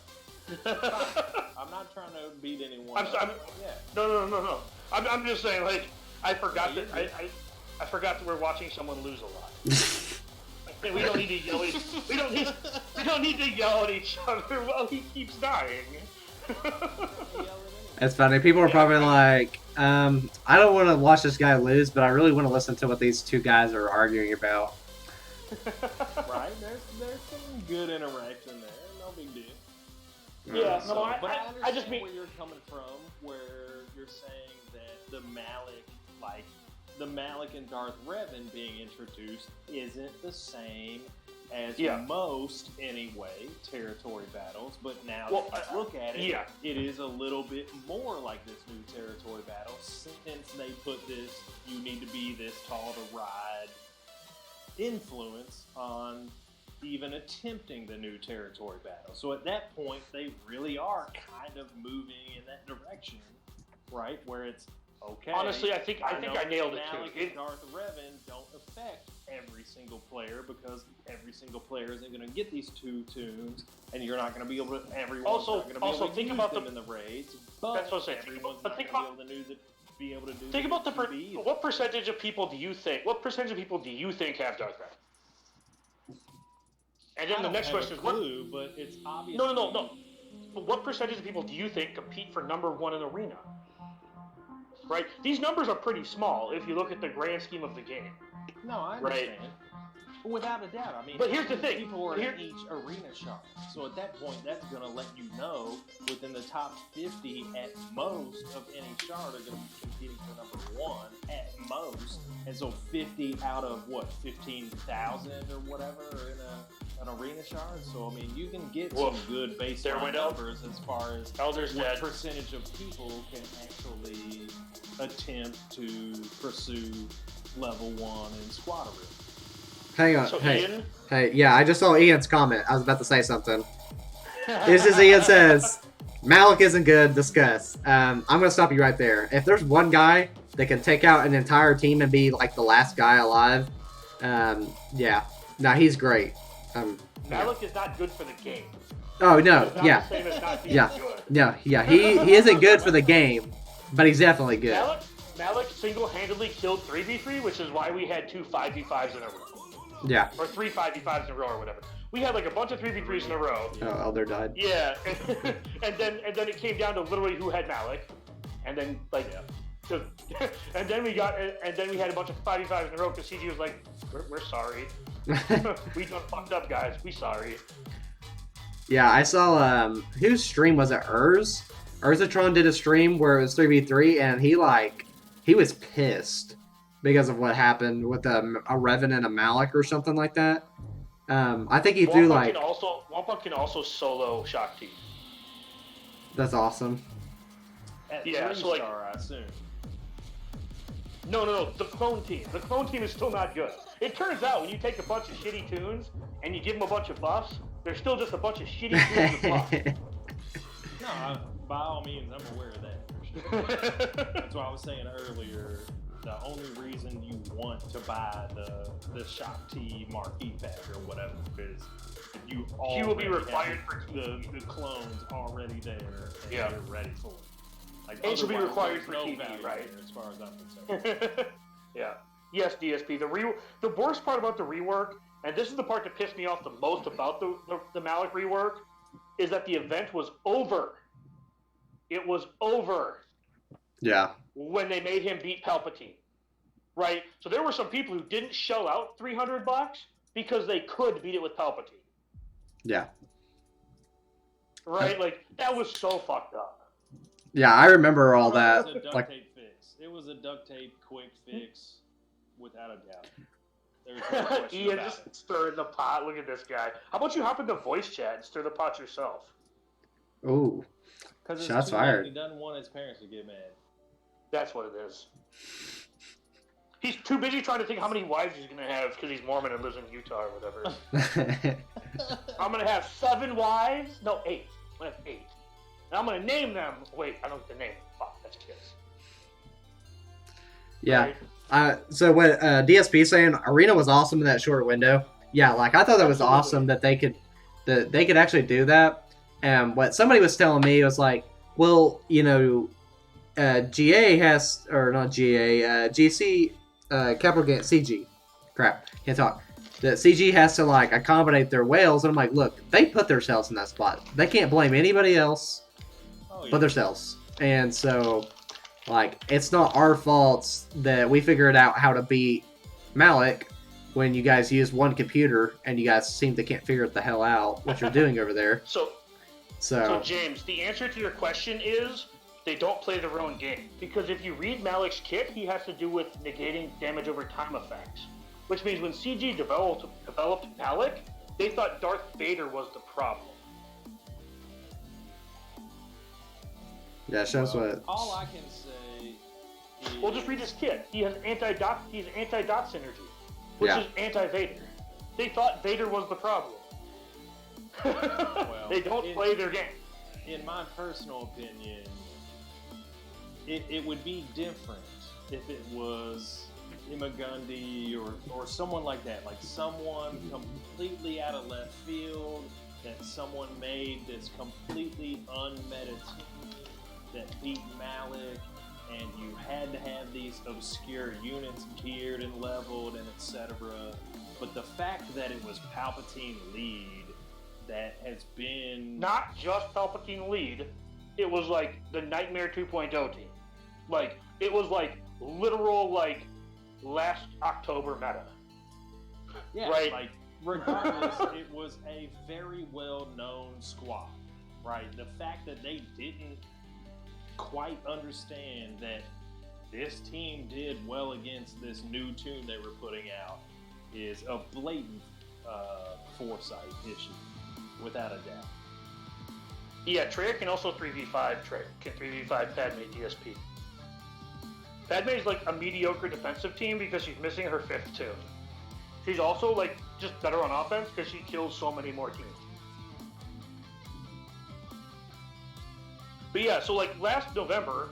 I'm not trying to beat anyone. No. I'm just saying, like, I forgot that we're watching someone lose a lot. We don't need to yell at we don't need to yell at each other while he keeps dying. It's funny. People are probably like, I don't want to watch this guy lose, but I really want to listen to what these two guys are arguing about. Right? There's some good interaction there. No big deal. Yeah, So, no, but I I understand just mean. where you're coming from, where you're saying that the Malik and Darth Revan being introduced isn't the same as most, anyway, territory battles. But now that you look at it, it is a little bit more like this new territory battle since they put this "you need to be this tall to ride" influence on even attempting the new territory battle. So at that point, they really are kind of moving in that direction, right? Where it's okay. Honestly, I think I nailed it Malik too. and Darth Revan don't affect every single player because every single player isn't going to get these two tunes, and you're not going to be able to. Everyone's not going to be able to use them in the raids. But that's what I'm saying. Everyone's But not think going about. to be able to do. Think about what percentage of people do you think? What percentage of people do you think have Darth Revan? And then the next question is, clue, but it's obvious. No. But what percentage of people do you think compete for number one in arena? Right? These numbers are pretty small if you look at the grand scheme of the game. No, I understand. Right? Without a doubt. I mean, but here's the thing. People are in each arena shot. So at that point, that's going to let you know within the top 50 at most of any shard are going to be competing for number one at most. And so 50 out of, 15,000 or whatever are in an arena shard. So, I mean, you can get some good baseline numbers as far as what percentage of people can actually attempt to pursue level 1 in squad arena. Hang on. So hey, yeah, I just saw Ian's comment. I was about to say something. This is Ian says, Malik isn't good, discuss. I'm going to stop you right there. If there's one guy that can take out an entire team and be like the last guy alive, yeah. No, he's great. Malik is not good for the game. Oh, no, yeah. He isn't good for the game, but he's definitely good. Malik single-handedly killed 3v3, which is why we had 2 5v5s in a row. Yeah. Or 3 5v5s in a row or whatever. We had like a bunch of 3v3s in a row. Oh, Elder died. Yeah. and then it came down to literally who had Malik. And then and then we had a bunch of 5v5s in a row because CG was like, we're sorry. We done fucked up, guys. We sorry. Yeah, I saw whose stream was it? Urzatron did a stream where it was 3v3 and he was pissed because of what happened with a Revan and a Malik or something like that. I think he threw like... Wampa can also solo Shock T. That's awesome. At yeah, so like... I assume. No, the clone team. The clone team is still not good. It turns out when you take a bunch of shitty tunes and you give them a bunch of buffs, they're still just a bunch of shitty tunes with buffs. No, by all means, I'm aware of that. For sure. That's what I was saying earlier. The only reason you want to buy the Shock T marquee pack or whatever is if you already will be required for the clones already there and you're ready for it. Like, and she'll be required for no TV, right? there, as far as I'm concerned. Yeah. Yes, DSP. The worst part about the rework, and this is the part that pissed me off the most about the Malik rework, is that the event was over. It was over. Yeah. When they made him beat Palpatine, right? So there were some people who didn't shell out $300 because they could beat it with Palpatine. Yeah. Right? Like that was so fucked up. Yeah, I remember all that. It was a duct tape fix. It was a duct tape quick fix, without a doubt. There's no question Ian about just it. stirring the pot. Look at this guy. How about you hop into voice chat and stir the pot yourself? Ooh. Because shots fired. He doesn't want his parents to get mad. That's what it is. He's too busy trying to think how many wives he's going to have because he's Mormon and lives in Utah or whatever. I'm going to have 7 wives? No, 8. I'm going to have 8. And I'm going to name them. Wait, I don't get the name. Fuck, that's kids. Yeah. Right? So what DSP saying, Arena was awesome in that short window. Yeah, like I thought that was awesome that they could actually do that. And what somebody was telling me was like, well, you know, GA has, or not GA, GC, capital game, CG. Crap, can't talk. That CG has to like accommodate their whales, and I'm like, look, they put themselves in that spot. They can't blame anybody else but themselves. And so, like, it's not our fault that we figured out how to beat Malik when you guys use one computer and you guys seem to can't figure it the hell out what you're doing over there. So James, the answer to your question is they don't play their own game. Because if you read Malik's kit, he has to do with negating damage over time effects. Which means when CG developed Malik, they thought Darth Vader was the problem. Yeah, shows what. All I can say is... Well, just read his kit. He has anti-dot synergy, which is anti-Vader. They thought Vader was the problem. Well, they don't play their game. In my personal opinion, it would be different if it was Imagundi or someone like that, like someone completely out of left field that someone made that's completely unmeditated that beat Malik, and you had to have these obscure units geared and leveled and etc. But the fact that it was Palpatine lead that has been... Not just Palpatine lead, it was like the Nightmare 2.0 team. Like, it was like literal, like, last October meta. Yeah, right? Like, regardless, it was a very well-known squad, right? The fact that they didn't quite understand that this team did well against this new tune they were putting out is a blatant foresight issue, without a doubt. Yeah, Trey can also 3v5 can 3v5 Padme DSP. Padme is like a mediocre defensive team because she's missing her 5th tune. She's also like just better on offense because she kills so many more teams. But yeah, so like last November,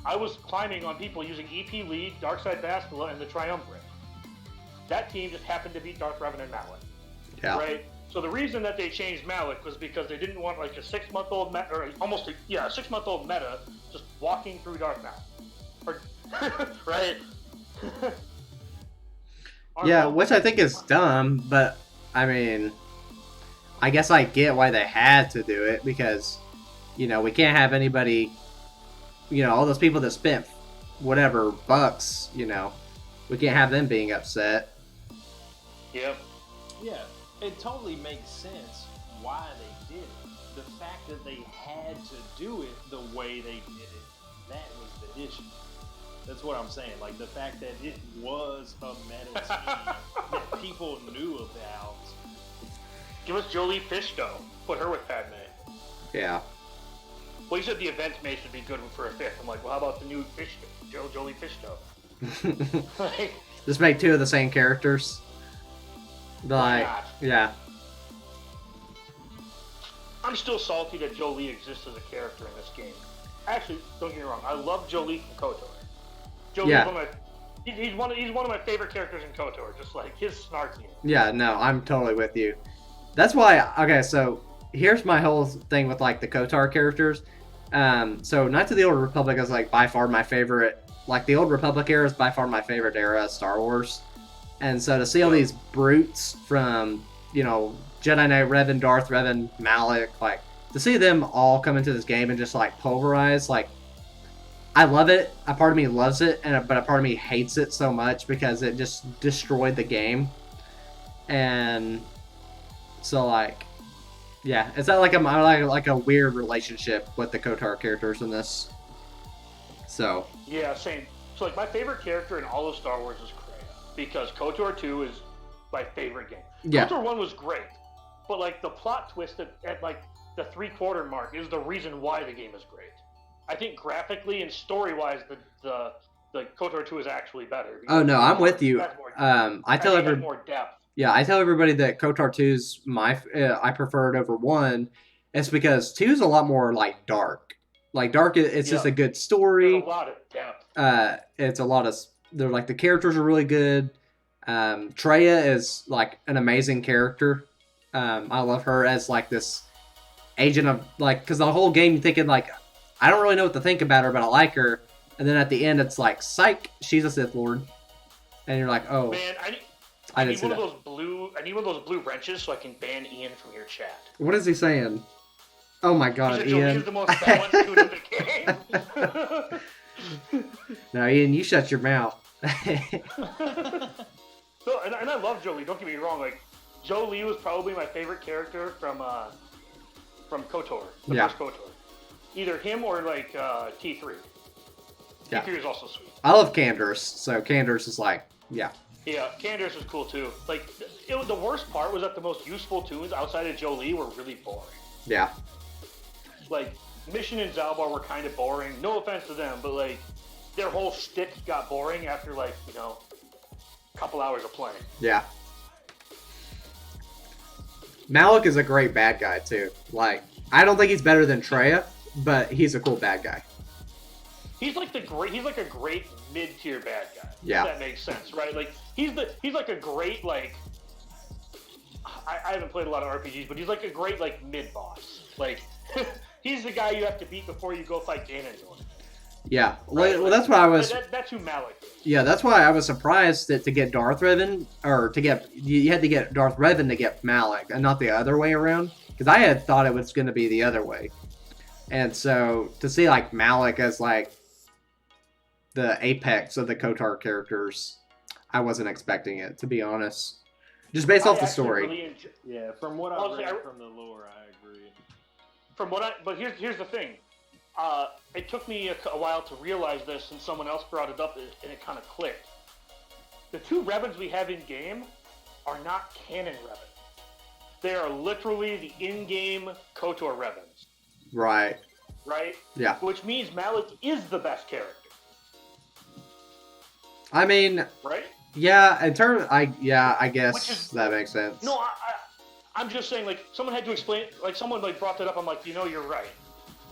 I was climbing on people using EP Lead, Darkside Bastila, and the Triumvirate. That team just happened to beat Darth Revan and Malik. Yeah. Right? So the reason that they changed Malik was because they didn't want like a 6-month-old meta, or almost a 6-month-old meta just walking through Darth Malik. Right? Yeah, which I think is dumb, but I mean, I guess I get why they had to do it because, you know, we can't have anybody, you know, all those people that spent whatever bucks, you know, we can't have them being upset. Yep. Yeah, it totally makes sense why they did it. The fact that they had to do it the way they did it, that was the issue. That's what I'm saying. Like, the fact that it was a meta team that people knew about. Give us Jolie Fishdoe. Put her with Padme. Yeah. Well, you said the event mace would be good for a 5th. I'm like, well, how about the new Jolie Fishdoe? Just make 2 of the same characters. Like, yeah. I'm still salty that Jolie exists as a character in this game. Actually, don't get me wrong. I love Jolie from KOTOR. Jolie's he's one of my favorite characters in KOTOR. Just like his snarkiness. Yeah, no, I'm totally with you. That's why. Okay, so here's my whole thing with like the KOTOR characters. So Knights of the Old Republic is like by far my favorite. Like the Old Republic era is by far my favorite era of Star Wars. And so to see all these brutes from, you know, Jedi Knight Revan, Darth Revan, Malik, like to see them all come into this game and just like pulverize, like I love it. A part of me loves it, but a part of me hates it so much because it just destroyed the game. And so like, yeah, it's not like like a weird relationship with the KOTOR characters in this. So yeah, same. So like my favorite character in all of Star Wars is Kreia because KOTOR 2 is my favorite game. Yeah. KOTOR 1 was great, but like the plot twist at like the 3/4 mark is the reason why the game is great. I think graphically and story-wise, the KOTOR 2 is actually better. Oh no, I'm with you. I tell everybody more depth. Yeah, I tell everybody that KOTOR 2's I prefer it over 1. It's because 2 is a lot more like dark. Like dark, it's just a good story. There's a lot of depth. It's a lot of they're like the characters are really good. Traya is like an amazing character. I love her as like this agent of like because the whole game you're thinking like I don't really know what to think about her, but I like her. And then at the end, it's like, psych, she's a Sith Lord, and you're like, oh. Man, I need one of those blue wrenches so I can ban Ian from your chat. What is he saying? Oh my God, Jolie Ian. is the most balanced tune in the game. No, Ian, you shut your mouth. So, and I love Jolie. Don't get me wrong. Like, Jolie was probably my favorite character from KOTOR, the first KOTOR. Either him or like T3. Yeah. T3 is also sweet. I love Candace, so Candace is like, yeah. Yeah, Candace was cool too. Like, the worst part was that the most useful tunes outside of Jolie were really boring. Yeah. Like, Mission and Zalbar were kind of boring. No offense to them, but like, their whole shtick got boring after like, you know, a couple hours of playing. Yeah. Malik is a great bad guy too. Like, I don't think he's better than Treya, but he's a cool bad guy. He's like a great mid-tier bad guy. Yeah. If that makes sense, right? Like, he's like a great, like, I haven't played a lot of RPGs, but he's like a great, like, mid-boss. Like, he's the guy you have to beat before you go fight Ganondorf. Yeah. Right? Well, that's why I was... That's who Malik is. Yeah, that's why I was surprised that to get Darth Revan, or to get... You had to get Darth Revan to get Malik, and not the other way around. Because I had thought it was going to be the other way. And so, to see, like, Malik as, like, the apex of the KOTOR characters, I wasn't expecting it, to be honest. Just based off the story. Really yeah, from what I've read from the lore, I agree. But here's the thing. It took me a while to realize this, and someone else brought it up, and it kind of clicked. The two Revans we have in game are not canon Revans. They are literally the in-game KOTOR Revans. Right. Right? Yeah. Which means Malik is the best character. I mean... Right? Yeah, I guess that makes sense. No, I'm just saying, like, someone had to explain, like, someone, like, brought that up, I'm like, you know, you're right.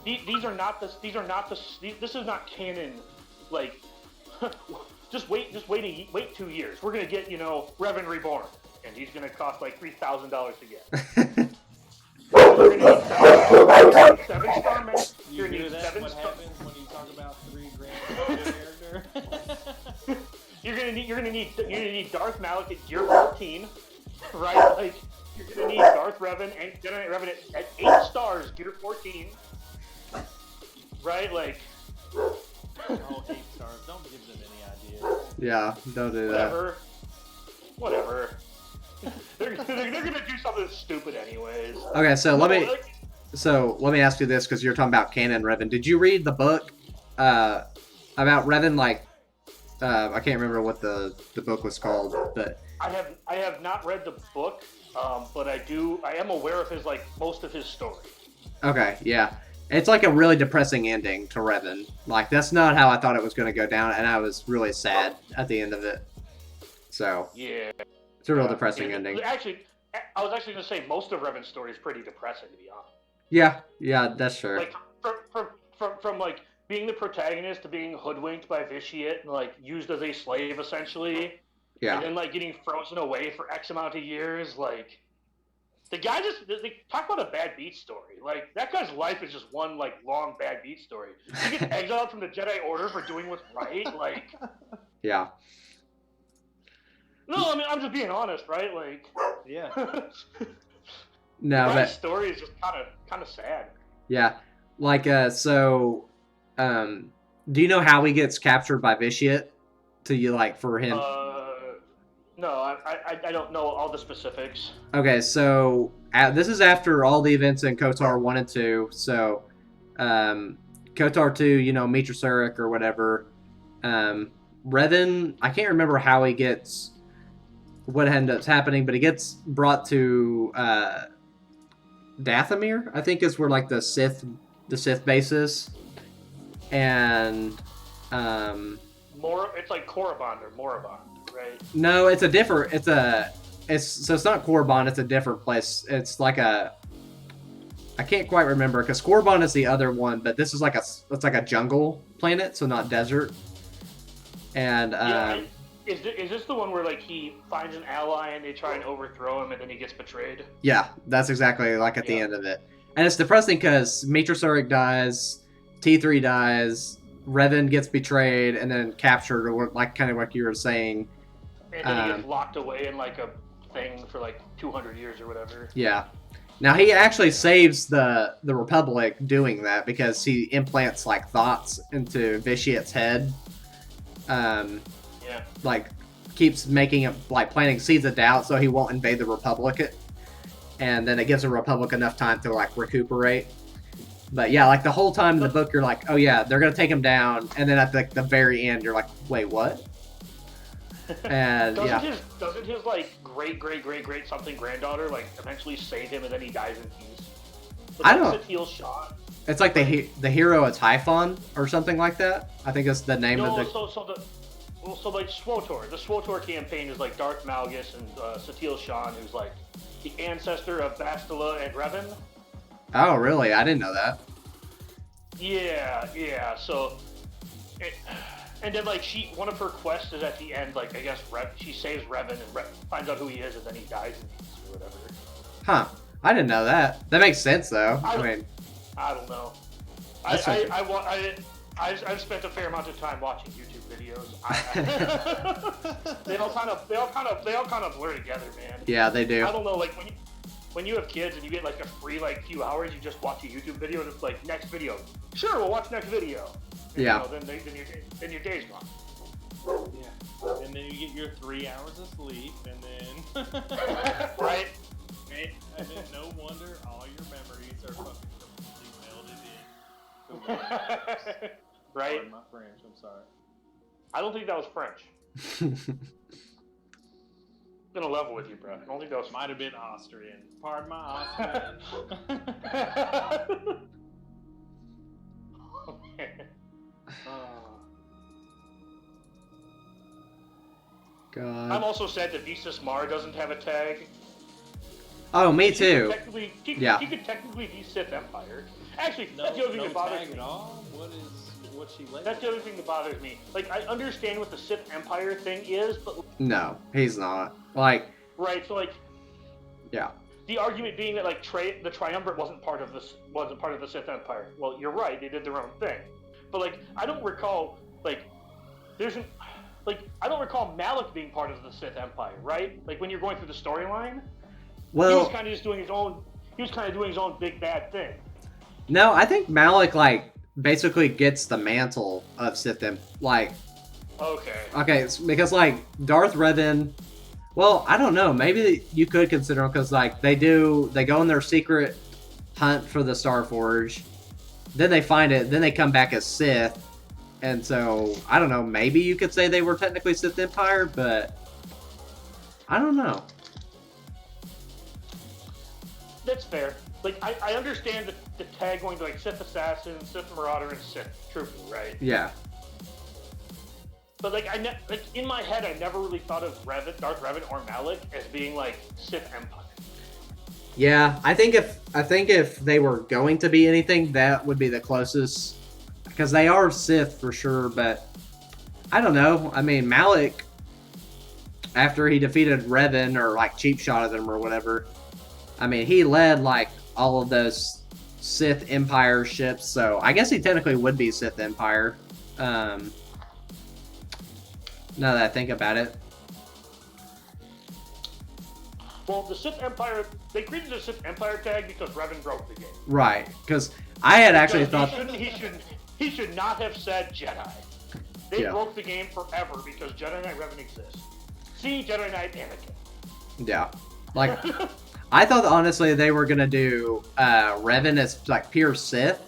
This is not canon, like, just wait 2 years. We're gonna get, you know, Revan Reborn, and he's gonna cost, like, $3,000 to get. You're gonna need 7-star men. You hear that? What happens when you talk about $3,000 character? You're gonna need Darth Malik at Gear 14, right? Like, you're gonna need Darth Revan and Jedi Revan at 8 stars, Gear 14, right? Like, oh, 8 stars. Don't give them any ideas. Yeah, don't do that. Whatever. They're gonna do something stupid anyways. Okay, so let me ask you this, because you're talking about canon Revan. Did you read the book about Revan? Like, I can't remember what the book was called, but I have not read the book, but I am aware of his, like, most of his story. Okay, yeah. It's like a really depressing ending to Revan. Like, that's not how I thought it was going to go down, and I was really sad at the end of it. So, yeah. It's a real depressing ending. Actually, I was actually going to say most of Revan's story is pretty depressing, to be honest. Yeah, that's true. Like, from like, being the protagonist to being hoodwinked by Vitiate and, like, used as a slave, essentially. Yeah. And then, like, getting frozen away for X amount of years, like... The guy they talk about a bad beat story. Like, that guy's life is just one, like, long bad beat story. He gets exiled from the Jedi Order for doing what's right, like... Yeah. No, I mean, I'm just being honest, right? Like... Yeah. No, the but... story is just kind of sad. Yeah. Like, do you know how he gets captured by Vitiate? For him? No, I don't know all the specifics. Okay, so this is after all the events in KOTOR 1 and 2. So, KOTOR 2, you know, Mitra Surik or whatever. Revan, I can't remember how he gets... what ends up happening, but he gets brought to Dathomir, I think is where, like, the Sith base is. And it's like Korriban or Moraband, right? No, it's a different. It's not Korriban. It's a different place. It's like I can't quite remember, because Korriban is the other one, but this is like it's like a jungle planet, so not desert. And is this the one where, like, he finds an ally and they try and overthrow him and then he gets betrayed? Yeah, that's exactly like at the end of it. And it's depressing because Mitra Surik dies, T3 dies, Revan gets betrayed and then captured, or like kind of like you were saying. And then he gets locked away in, like, a thing for, like, 200 years or whatever. Yeah. Now he actually saves the Republic doing that because he implants like thoughts into Vitiate's head. Yeah. Like keeps making it like planting seeds of doubt so he won't invade the Republic, and then it gives the Republic enough time to like recuperate. But yeah, like the whole time in the book, you're like, oh yeah, they're gonna take him down, and then at the very end, you're like, wait, what? And doesn't his like great something granddaughter like eventually save him and then he dies in peace? I don't. Satele Shan. It's like the hero of Typhon or something like that. I think that's the name of the. So like SWOTOR, the SWOTOR campaign is like Darth Malgus and Satele Shan, who's like the ancestor of Bastila and Revan. Oh really? I didn't know that. Yeah. So, and then like one of her quests is at the end, like I guess she saves Revan and finds out who he is, and then he dies in peace or whatever. Huh? I didn't know that. That makes sense though. I mean, I don't know. I've spent a fair amount of time watching YouTube videos. They all kind of blur together, man. Yeah, they do. I don't know, like when you have kids and you get like a free like few hours, you just watch a YouTube video and it's like next video. Sure, we'll watch next video. And, yeah. Then your day's gone. Yeah. And then you get your 3 hours of sleep, and then right. And then no wonder all your memories are fucking completely melted in. Right. Pardon my French. I'm sorry. I don't think that was French. Gonna level with you, bro. I don't think that was. Might have been Austrian. Pardon my Austrian. God. I'm also sad that Visas Mar doesn't have a tag. Oh, me too. He could technically be Sith Empire. Actually, that's the other thing that bothers me. At all? What's she like? That's the other thing that bothers me. Like, I understand what the Sith Empire thing is, but no, he's not. Like, right. So, like, yeah. The argument being that like the Triumvirate wasn't part of the Sith Empire. Well, you're right. They did their own thing. But like, I don't recall like I don't recall Malik being part of the Sith Empire, right? Like when you're going through the storyline. Well, he was kind of just doing his own. He was kind of doing his own big bad thing. No, I think Malik like basically gets the mantle of Sith like. Okay, because like Darth Revan. Well, I don't know. Maybe you could consider them because like they go on their secret hunt for the Starforge, then they find it, then they come back as Sith, and so I don't know. Maybe you could say they were technically Sith Empire, but I don't know. That's fair. Like, I understand the tag going to, like, Sith Assassin, Sith Marauder, and Sith Trooper, right? Yeah. But, like, in my head, I never really thought of Darth Revan or Malik as being, like, Sith Empire. Yeah, I think if they were going to be anything, that would be the closest. Because they are Sith for sure, but I don't know. I mean, Malik, after he defeated Revan or, like, cheap shot at them or whatever, I mean, he led, like, all of those Sith Empire ships, so I guess he technically would be Sith Empire. Now that I think about it. Well, the Sith Empire, they created the Sith Empire tag because Revan broke the game. Right, because I had actually thought... He should not have said Jedi. They broke the game forever because Jedi Knight Revan exists. See Jedi Knight Anakin. Yeah. Like... I thought honestly they were gonna do Revan as like pure Sith,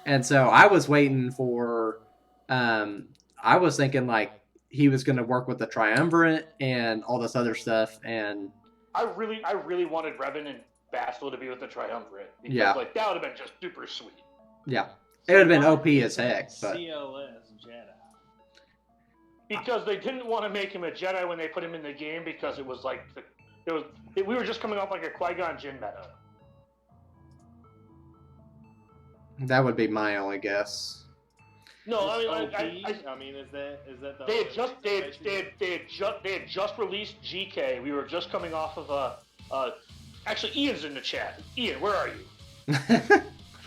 and so I was waiting for. I was thinking like he was gonna work with the Triumvirate and all this other stuff, and I really wanted Revan and Bastila to be with the Triumvirate because like that would have been just super sweet. Yeah, it would have been OP as heck. But... CLS Jedi. Because they didn't want to make him a Jedi when they put him in the game because it was like we were just coming off like a Qui-Gon Jinn meta. That would be my only guess. No, I mean, is that the? They had just released GK. We were just coming off of actually, Ian's in the chat. Ian, where are you?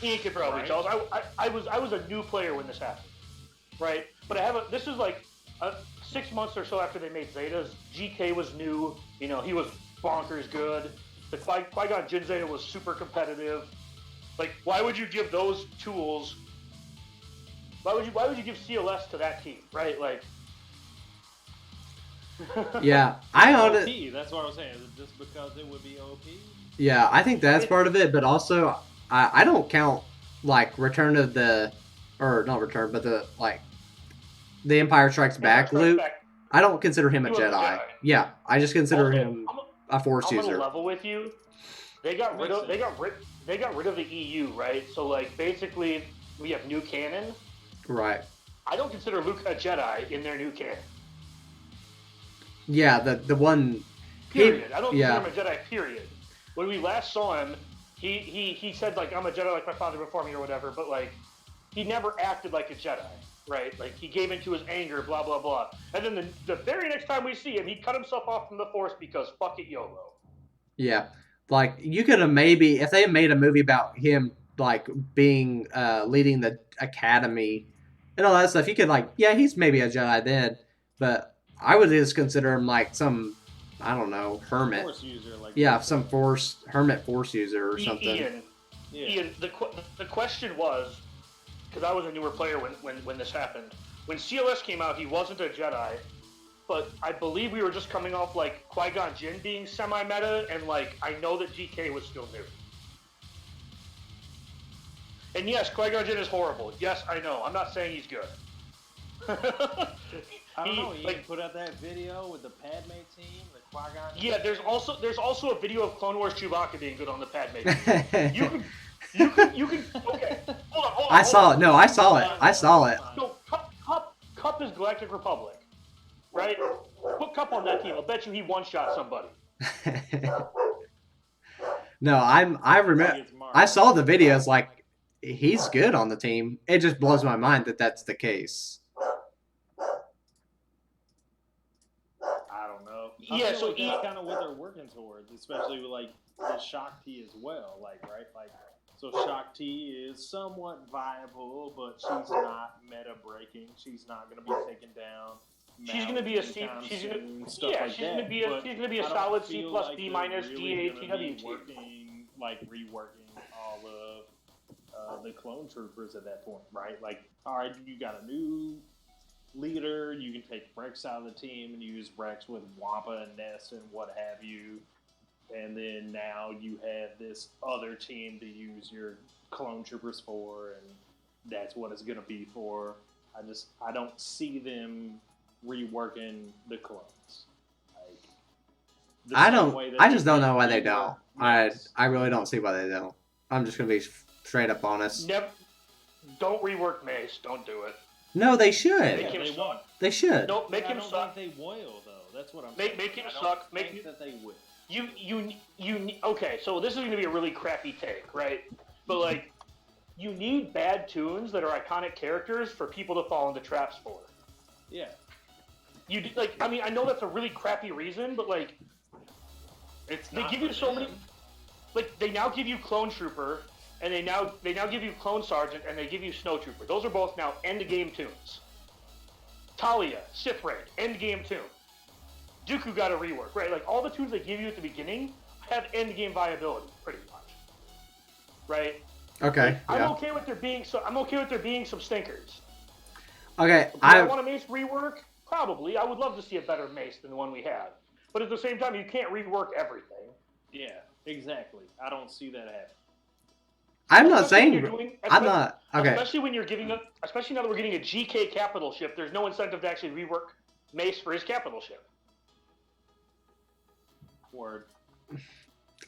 Ian can probably tell us. I was a new player when this happened, right? But this is like 6 months or so after they made Zetas. GK was new. You know, he was bonkers good. The Qui-Gon Jinn Zeta was super competitive. Like, why would you give those tools? Why would you give CLS to that team, right? Like, Yeah, I own OP, it. that's what I was saying. Is it just because it would be OP? Yeah, I think that's part of it, but also I don't count like Return of the, or not Return, but the like the Empire Strikes Back. Luke, I don't consider him a Jedi. Yeah, I just consider him a Force I'm user. gonna level with you. They got rid of the EU, right? So like basically we have new canon. Right. I don't consider Luke a Jedi in their new canon. Yeah, the one. Period. I don't consider him a Jedi. Period. When we last saw him, he said like I'm a Jedi like my father before me or whatever, but like he never acted like a Jedi, right? Like he gave into his anger, blah blah blah. And then the very next time we see him, he cut himself off from the Force because fuck it, YOLO. Yeah, like you could have maybe if they had made a movie about him like being leading the academy and all that stuff, you could like he's maybe a Jedi then, but I would just consider him like some I don't know hermit. Force user, like some hermit Force user or something. Ian, the question was because I was a newer player when this happened. When CLS came out, he wasn't a Jedi. But I believe we were just coming off like Qui-Gon Jinn being semi-meta, and like I know that GK was still new. And yes, Qui-Gon Jinn is horrible. Yes, I know. I'm not saying he's good. I don't know. He put out that video with the Padme team, the Qui-Gon. Yeah, there's also a video of Clone Wars Chewbacca being good on the Padme team. You can. Okay, hold on. I saw it. No, I saw it. I saw it. No, Cup is Galactic Republic. Right? Put Cup on that team. I'll bet you he one-shot somebody. No, I remember. I saw the videos. Like he's good on the team. It just blows my mind that that's the case. I don't know. That's kind of what they're working towards, especially with like the Shakti as well. Like right, like so Shakti is somewhat viable, but she's not meta breaking. She's not going to be taken down. She's going to be a C. She's going to be a solid C plus B minus GATW team. Reworking all of the clone troopers at that point, right? Like, all right, you got a new leader. You can take Rex out of the team and use Rex with Wampa and Nest and what have you. And then now you have this other team to use your clone troopers for, and that's what it's going to be for. I don't see them reworking the clones. I just don't know why they don't. I really don't see why they don't. I'm just gonna be straight up honest. Don't rework Mace. Don't do it. No, they should. They should. No, make him suck. They will though. That's what I'm saying. Make him suck. Make that they will. Okay, so this is going to be a really crappy take, right? But like, you need bad tunes that are iconic characters for people to fall into traps for. Yeah. I know that's a really crappy reason, but like, they give you so many. Like, they now give you Clone Trooper, and they now give you Clone Sergeant, and they give you Snow Trooper. Those are both now end game tunes. Talia, Sith Raid, end game tune. Dooku got a rework, right? Like all the tunes they give you at the beginning have end game viability, pretty much, right? Okay. I'm okay with there being some stinkers. Okay. Do I want a Mace rework? Probably. I would love to see a better Mace than the one we have, but at the same time, you can't rework everything. Yeah, exactly. I don't see that happening. I'm not saying. I'm not. Okay. Especially when you're giving up. Especially now that we're getting a GK capital ship, there's no incentive to actually rework Mace for his capital ship. Word.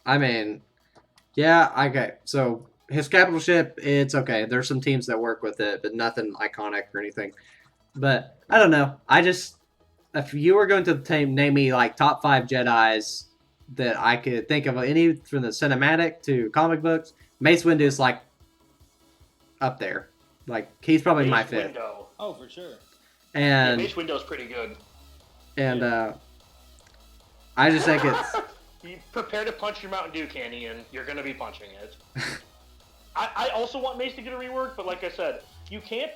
I mean, yeah, okay. So his capital ship, it's okay. There's some teams that work with it, but nothing iconic or anything. But I don't know. If you were going to name me like top 5 Jedis that I could think of, any from the cinematic to comic books, Mace Windu's like up there. Like he's probably Mace my 5th. Windu. Oh, for sure. And Mace Windu's pretty good. And I just think it's. You prepare to punch your Mountain Dew can, Ian. You're going to be punching it. I also want Mace to get a rework, but like I said, you can't.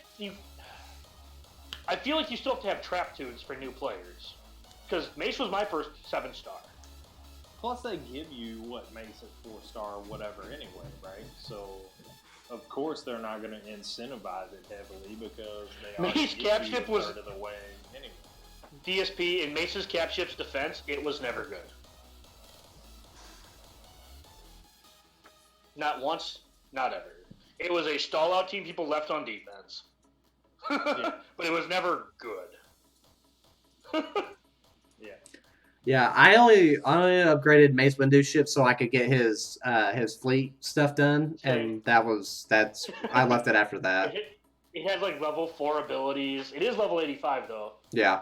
I feel like you still have to have trap tunes for new players, because Mace was my first 7-star. Plus, they give you what makes it 4-star, whatever, anyway, right? So, of course, they're not going to incentivize it heavily because they already Mace get cap you ship a was third of the way anyway. DSP in Mace's cap ship's defense. It was never good. Not once, not ever. It was a stall out team people left on defense. Yeah. But it was never good. Yeah. Yeah, I only upgraded Mace Windu ship so I could get his fleet stuff done, and that's I left it after that. It has like level 4 abilities. It is level 85 though. Yeah.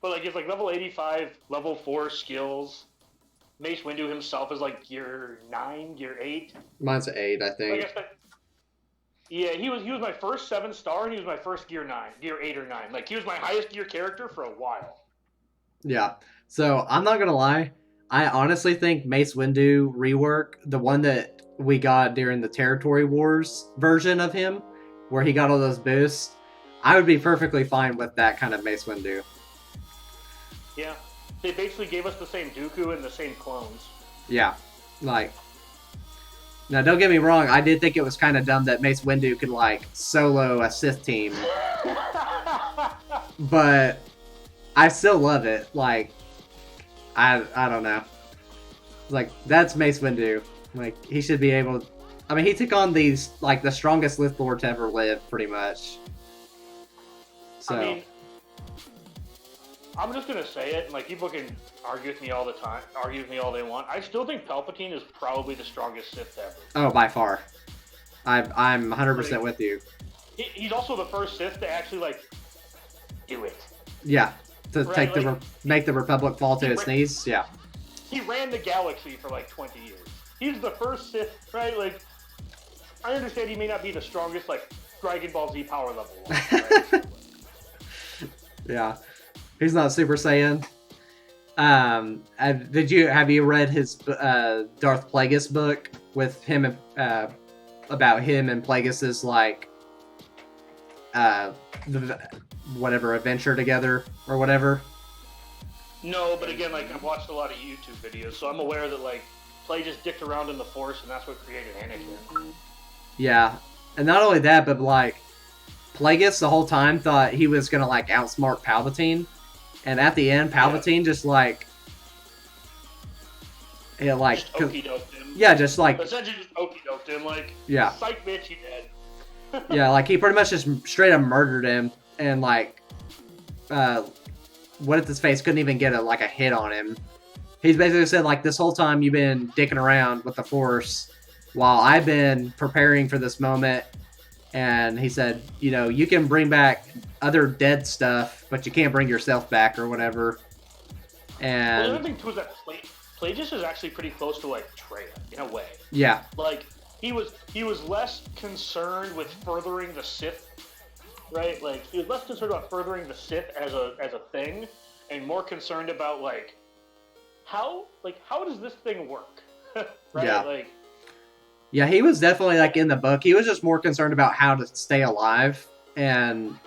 But like it's like level 85, level 4 skills. Mace Windu himself is like gear 9, gear 8. Mine's an 8, I think. Yeah, he was my first 7-star, and he was my first gear 8 or 9. Like he was my highest gear character for a while. Yeah. So I'm not gonna lie, I honestly think Mace Windu rework, the one that we got during the Territory Wars version of him, where he got all those boosts, I would be perfectly fine with that kind of Mace Windu. Yeah. They basically gave us the same Dooku and the same clones. Yeah. Like, now don't get me wrong, I did think it was kind of dumb that Mace Windu could like solo a Sith team. But I still love it. Like, I don't know. Like, that's Mace Windu. Like, he should be able... I mean, he took on these, like, the strongest Sith Lord to ever live, pretty much. So... I mean, I'm just going to say it, and, like, people can argue with me all the time, argue with me all they want. I still think Palpatine is probably the strongest Sith ever. Oh, by far. I'm 100% with you. He's also the first Sith to actually, like, do it. Yeah. To Right, take like, make the Republic fall to its knees, yeah. He ran the galaxy for like 20 years. He's the first Sith, right? Like, I understand he may not be the strongest, like, Dragon Ball Z power level one, right? Yeah. He's not Super Saiyan. Have you read his Darth Plagueis book with him about him and Plagueis's like whatever adventure together or whatever? No, but again, like, I've watched a lot of YouTube videos, so I'm aware that, like, Plagueis dicked around in the Force, and that's what created Anakin. Yeah, and not only that, but like Plagueis the whole time thought he was gonna like outsmart Palpatine, and at the end, Palpatine just like, yeah, like just okey-doked him. Yeah, just like essentially just okey-doked him, like, yeah, psych bitch, you dead. Yeah, like he pretty much just straight up murdered him, and like, what if this face couldn't even get a hit on him? He's basically said like, this whole time you've been dicking around with the Force, while I've been preparing for this moment. And he said, you know, you can bring back other dead stuff, but you can't bring yourself back or whatever. And well, the other thing too is that Plagueis is actually pretty close to like Traya in a way. Yeah. Like he was less concerned with furthering the Sith, right? Like he was less concerned about furthering the Sith as a thing, and more concerned about like how does this thing work, right? Yeah. Like. Yeah, he was definitely like in the book. He was just more concerned about how to stay alive and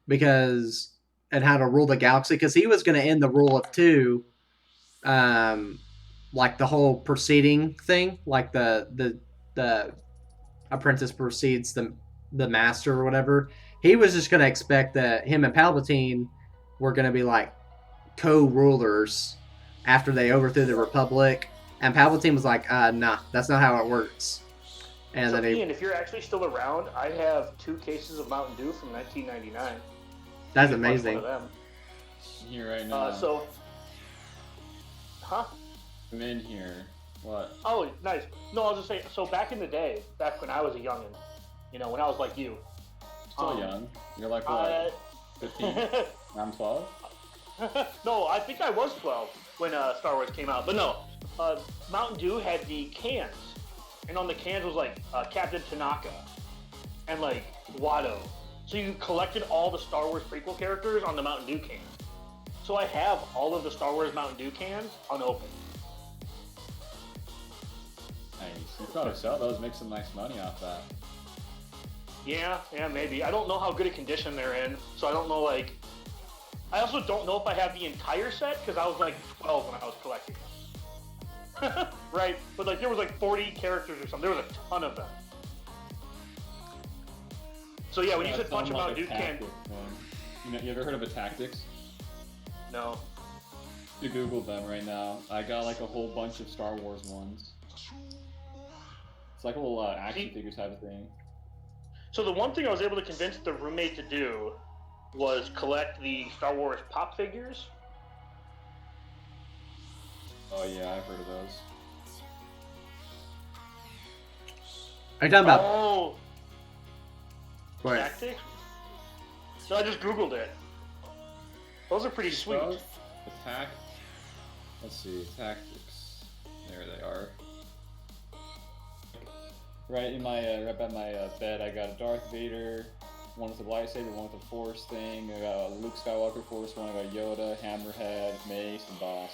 how to rule the galaxy, because he was going to end the rule of two, like the whole proceeding thing, like the apprentice precedes the master or whatever. He was just going to expect that him and Palpatine were going to be like co-rulers after they overthrew the Republic. And Palpatine was like, nah, that's not how it works. And so, then Ian, if you're actually still around, I have 2 cases of Mountain Dew from 1999. That's amazing. One of them. Here right now. Huh? I'm in here. What? Oh, nice. No, I was just saying, so back in the day, back when I was a youngin', you know, when I was like you. Still young. You're like what? 15? I'm 12? No, I think I was 12 when Star Wars came out. But no, Mountain Dew had the cans. And on the cans was like Captain Tanaka and like Watto. So you collected all the Star Wars prequel characters on the Mountain Dew can. So I have all of the Star Wars Mountain Dew cans unopened. Nice. You probably sell those, make some nice money off that. Yeah, maybe. I don't know how good a condition they're in, so I don't know, like... I also don't know if I have the entire set, because I was like 12 when I was collecting them. right? But like there was like 40 characters or something. There was a ton of them. So yeah, when you said punch them out, dude can. You ever heard of a tactics? No. You Google them right now. I got like a whole bunch of Star Wars ones. It's like a little action figure type of thing. So the one thing I was able to convince the roommate to do was collect the Star Wars pop figures. Oh yeah, I've heard of those. Are you talking about? Oh. What? Tactics? So I just Googled it. Those are pretty sweet. Attack. Let's see, tactics. There they are. Right in my right by my bed, I got a Darth Vader, one with the lightsaber, one with the Force thing. I got a Luke Skywalker Force one. I got Yoda, Hammerhead, Mace, and Boss.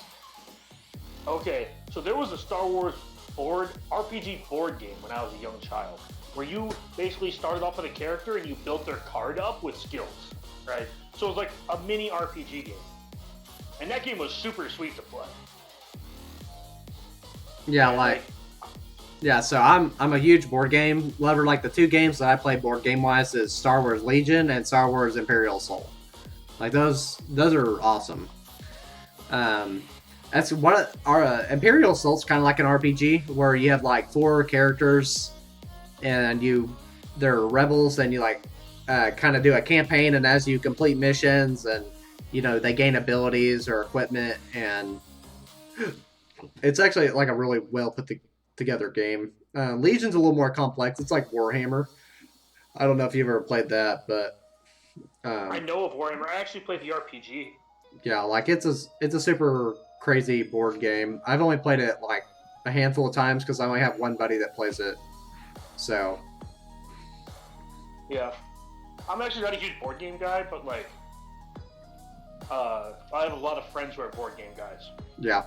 Okay, so there was a Star Wars RPG board game when I was a young child, where you basically started off with a character and you built their card up with skills, right? So it was like a mini RPG game, and that game was super sweet to play. Yeah, like. Yeah, so I'm a huge board game lover. Like the two games that I play board game wise is Star Wars Legion and Star Wars Imperial Assault. Like those are awesome. That's one of our Imperial Assault's kind of like an RPG where you have like 4 characters and they're rebels and you like kind of do a campaign, and as you complete missions and they gain abilities or equipment, and it's actually like a really well put together game. Legion's a little more complex. It's like Warhammer. I don't know if you've ever played that, but I know of Warhammer. I actually played the RPG. Yeah, like it's a super crazy board game. I've only played it like a handful of times because I only have one buddy that plays it. So yeah, I'm actually not a huge board game guy, but like I have a lot of friends who are board game guys. Yeah,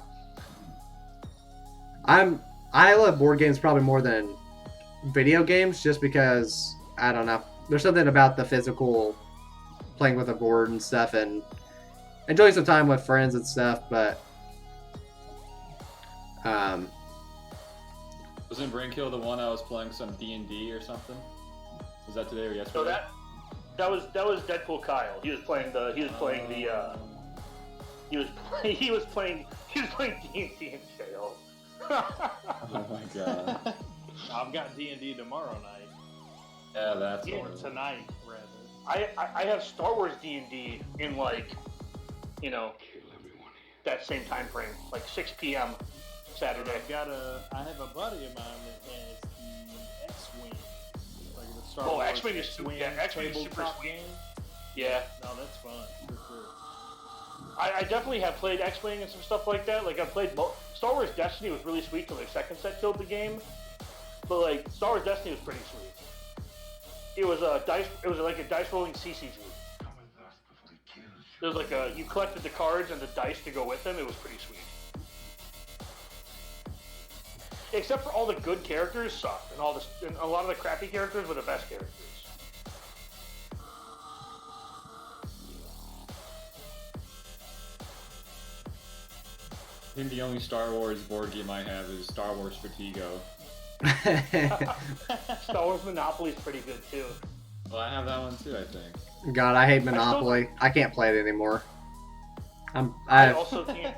I love board games probably more than video games, just because I don't know. There's something about the physical playing with a board and stuff, and enjoying some time with friends and stuff. But wasn't Brainkill the one I was playing some D&D or something? Was that today or yesterday? So that was Deadpool Kyle. He was playing D&D in jail. Oh my god. I've got D&D tomorrow night. Yeah, that's Or horrible. tonight, rather. I have Star Wars D&D in like, that same time frame, like 6 p.m. Saturday. I have a buddy of mine that has the X-Wing. Like the Star Oh, Wars X-Wing is super tabletop sweet. game. Yeah. No, that's fun, for sure. I definitely have played X-Wing and some stuff like that. Like, I've played Star Wars Destiny was really sweet till the second set killed the game. But, like, Star Wars Destiny was pretty sweet. It was like a dice rolling CCG. It was like you collected the cards and the dice to go with them. It was pretty sweet. Except for all the good characters sucked, and a lot of the crappy characters were the best characters. I think the only Star Wars board game I have is Star Wars Stratego. Star Wars Monopoly is pretty good too. Well, I have that one too, I think. God, I hate Monopoly. I can't play it anymore. I also can't.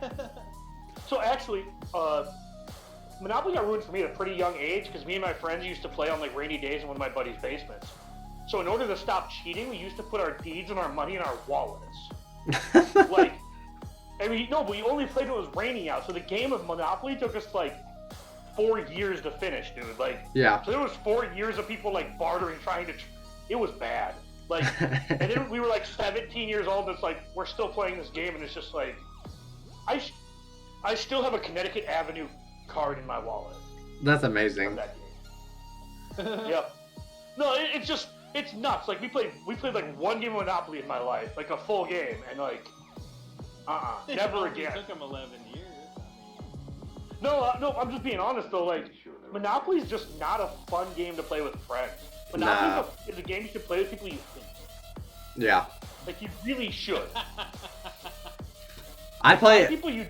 So actually, Monopoly got ruined for me at a pretty young age because me and my friends used to play on like rainy days in one of my buddy's basements. So in order to stop cheating, we used to put our deeds and our money in our wallets. Like, I mean, no, but we only played when it was raining out. So the game of Monopoly took us like 4 years to finish, dude. Like, yeah. So there was 4 years of people like bartering, trying to. It was bad. Like, and then we were like 17 years old. And it's like we're still playing this game, and it's just like, I still have a Connecticut Avenue card in my wallet. That's amazing. From that game. Yep. No, it's nuts. Like we played like one game of Monopoly in my life, like a full game, and like, never again. It took them 11 years. No, I'm just being honest though. Like, Monopoly is just not a fun game to play with friends. Monopoly is a game you should play with people you think. Yeah. Like you really should. I play it. People you.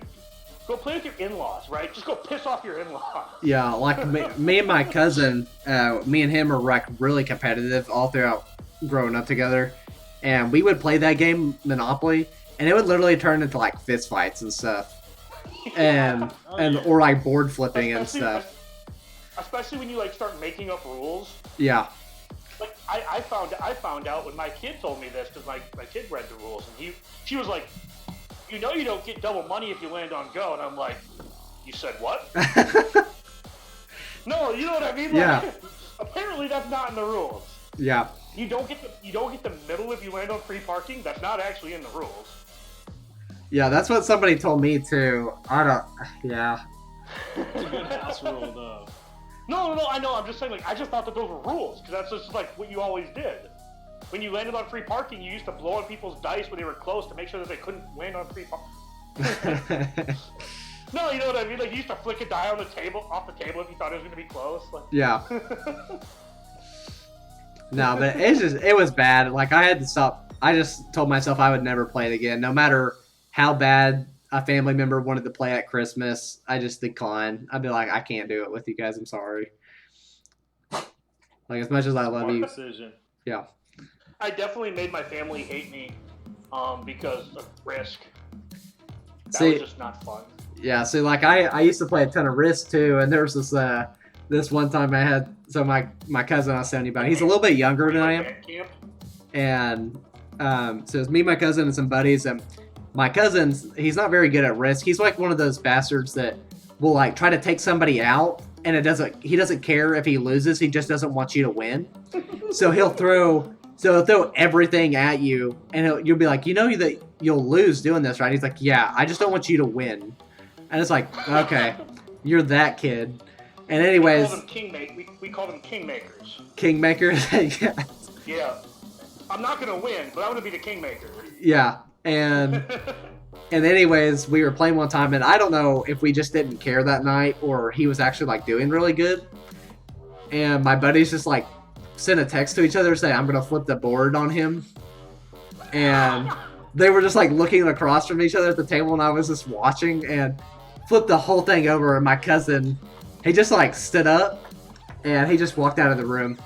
Go play with your in-laws, right? Just go piss off your in-laws. Yeah, like me and my cousin, me and him are like really competitive all throughout growing up together, and we would play that game Monopoly, and it would literally turn into like fist fights and stuff, and or like board flipping and stuff. Especially when you like start making up rules. Yeah. Like I found out when my kid told me this because my kid read the rules and she was like, you know, you don't get double money if you land on go, and I'm like, you said what? No, you know what I mean? Like, Yeah. Apparently that's not in the rules. Yeah. You don't get the middle if you land on free parking. That's not actually in the rules. Yeah, that's what somebody told me too. Yeah. It's a good house rule, though. No, I know. I'm just saying, like, I just thought that those were rules because that's just like what you always did. When you landed on free parking, you used to blow on people's dice when they were close to make sure that they couldn't land on free parking. No, you know what I mean? Like, you used to flick a die on the table, off the table if you thought it was going to be close. Like... Yeah. No, but it was bad. Like, I had to stop. I just told myself I would never play it again. No matter how bad a family member wanted to play at Christmas, I just declined. I'd be like, I can't do it with you guys. I'm sorry. Like, as much as I love you. Decision. Yeah. I definitely made my family hate me because of Risk. That was just not fun. Yeah, see, like, I used to play a ton of Risk, too, and there was this one time I had, so my cousin I was telling you about, he's a little bit younger than I am. And so it's me, my cousin, and some buddies, and my cousin, he's not very good at Risk. He's like one of those bastards that will, like, try to take somebody out, and he doesn't care if he loses, he just doesn't want you to win. So he'll throw everything at you, and you'll be like, you know that you'll lose doing this, right? He's like, yeah, I just don't want you to win. And it's like, okay, you're that kid. And anyways, we call them kingmakers. Kingmakers, yeah. Yeah, I'm not gonna win, but I want to be the kingmaker. Yeah, and anyways, we were playing one time, and I don't know if we just didn't care that night or he was actually like doing really good. And my buddies just like sent a text to each other saying, I'm gonna flip the board on him. And they were just like looking across from each other at the table, and I was just watching and flipped the whole thing over. And my cousin, he just like stood up and he just walked out of the room.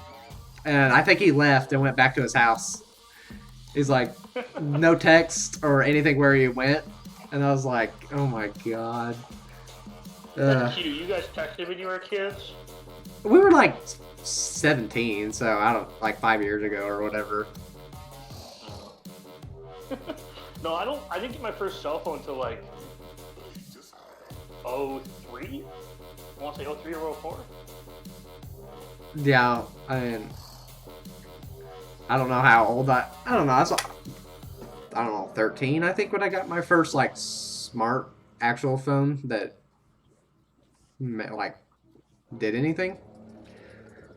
And I think he left and went back to his house. He's like, no text or anything where he went. And I was like, oh my god. That's cute. You guys texted when you were kids? We were like 17, so I don't, like 5 years ago or whatever. No, I didn't get my first cell phone until like 03? I want to say 03 or 04? Yeah, I mean, I don't know how old I don't know. I don't know, 13, I think, when I got my first, like, smart actual phone that, like, did anything.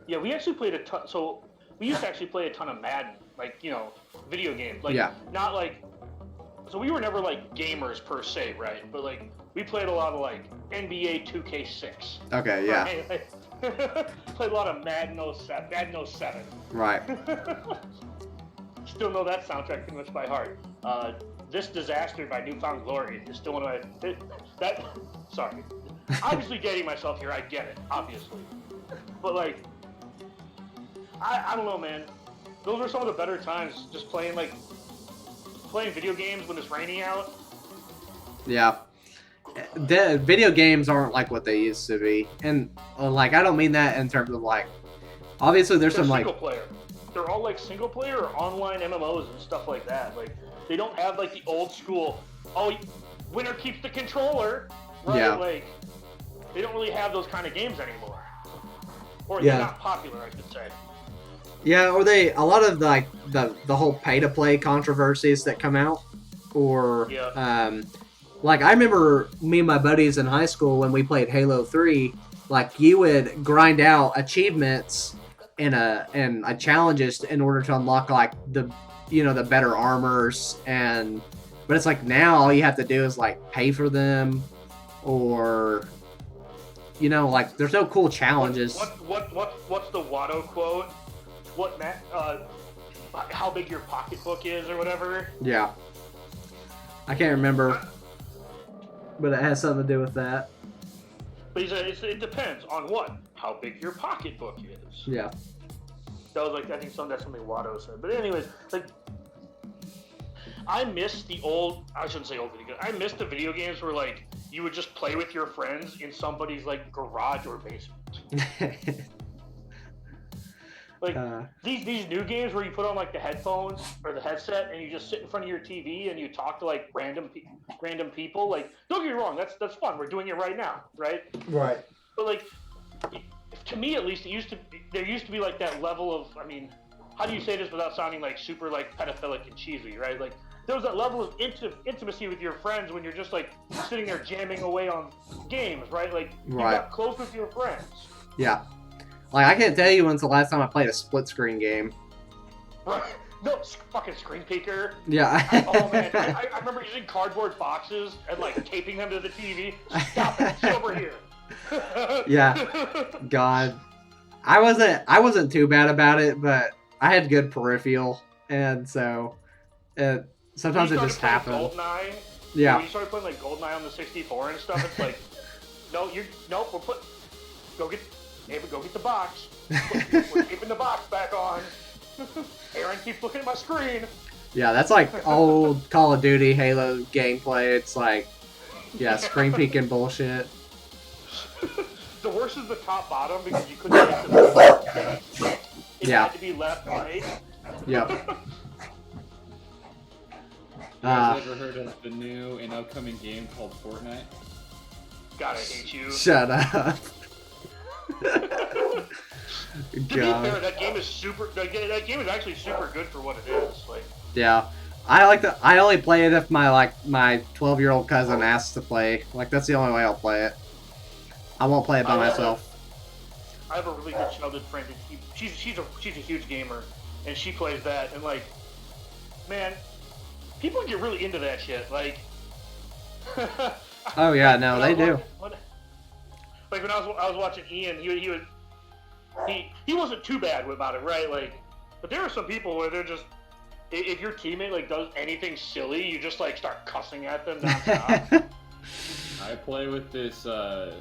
Yeah, we actually played a ton. So, we used to actually play a ton of Madden, like, you know, video games. Like, yeah. Not like, so we were never, like, gamers per se, right? But, like, we played a lot of, like, NBA 2K6. Okay, yeah. Right? Played a lot of Madden 07. Right. Still know that soundtrack pretty much by heart. This Disaster by Newfound Glory is still one of my... Sorry. Obviously dating myself here, I get it, obviously. But, like, I don't know, man. Those were some of the better times, just playing video games when it's raining out. Yeah. The video games aren't like what they used to be. And, like, I don't mean that in terms of, like, obviously there's some, like... single player. They're all, like, single player or online MMOs and stuff like that. Like, they don't have, like, the old school, winner keeps the controller, right? Yeah. Like, they don't really have those kind of games anymore. Or Yeah. they're not popular, I should say. Yeah, or a lot of, like, the whole pay-to-play controversies that come out. Or, like, I remember me and my buddies in high school when we played Halo 3, like, you would grind out achievements and challenges in order to unlock, like, the better armors. But it's like now all you have to do is, like, pay for them, or, you know, like, there's no cool challenges. What's the Watto quote? How big your pocketbook is or whatever? Yeah. I can't remember. but it has something to do with that. But he said it depends on what, how big your pocketbook is. Yeah. That was like I think that's something Watto said. But anyways, like I miss the old. I shouldn't say old video games. I miss the video games where like you would just play with your friends in somebody's like garage or basement. Like these new games where you put on like the headphones or the headset and you just sit in front of your TV and you talk to like random people. Like, don't get me wrong, that's fun. We're doing it right now, right? Right. But like, to me at least, there used to be like that level of, I mean, how do you say this without sounding like super like pedophilic and cheesy, right? Like there was that level of intimacy with your friends when you're just like sitting there jamming away on games, right? Like you got close with your friends. Yeah. Like, I can't tell you when's the last time I played a split-screen game. Right. No, fucking screen peeker. Yeah. Oh, man. I remember using cardboard boxes and, like, taping them to the TV. Stop it. It's over here. Yeah. God. I wasn't too bad about it, but I had good peripheral, and so sometimes it just happened. GoldenEye, yeah. When you started playing, like, GoldenEye on the 64 and stuff, it's like, go get the box. We're keeping the box back on. Aaron keeps looking at my screen. Yeah, that's like old Call of Duty, Halo gameplay. It's like, yeah, screen peeking bullshit. The worst is the top bottom because you couldn't get the it had to be left right. Yep. You guys ever heard of the new and upcoming game called Fortnite? God, I hate you. Shut up. To be fair, that game is super. That game is actually super good for what it is. Like. Yeah, I only play it if my 12-year-old cousin asks to play. Like that's the only way I'll play it. I won't play it by myself. I have a really good childhood friend. And she's a huge gamer, and she plays that. And like, man, people get really into that shit. Like. Oh yeah, no, they do. Like when I was watching Ian, he wasn't too bad about it, right? Like, but there are some people where they're just, if your teammate like does anything silly, you just like start cussing at them nonstop. I play with this. I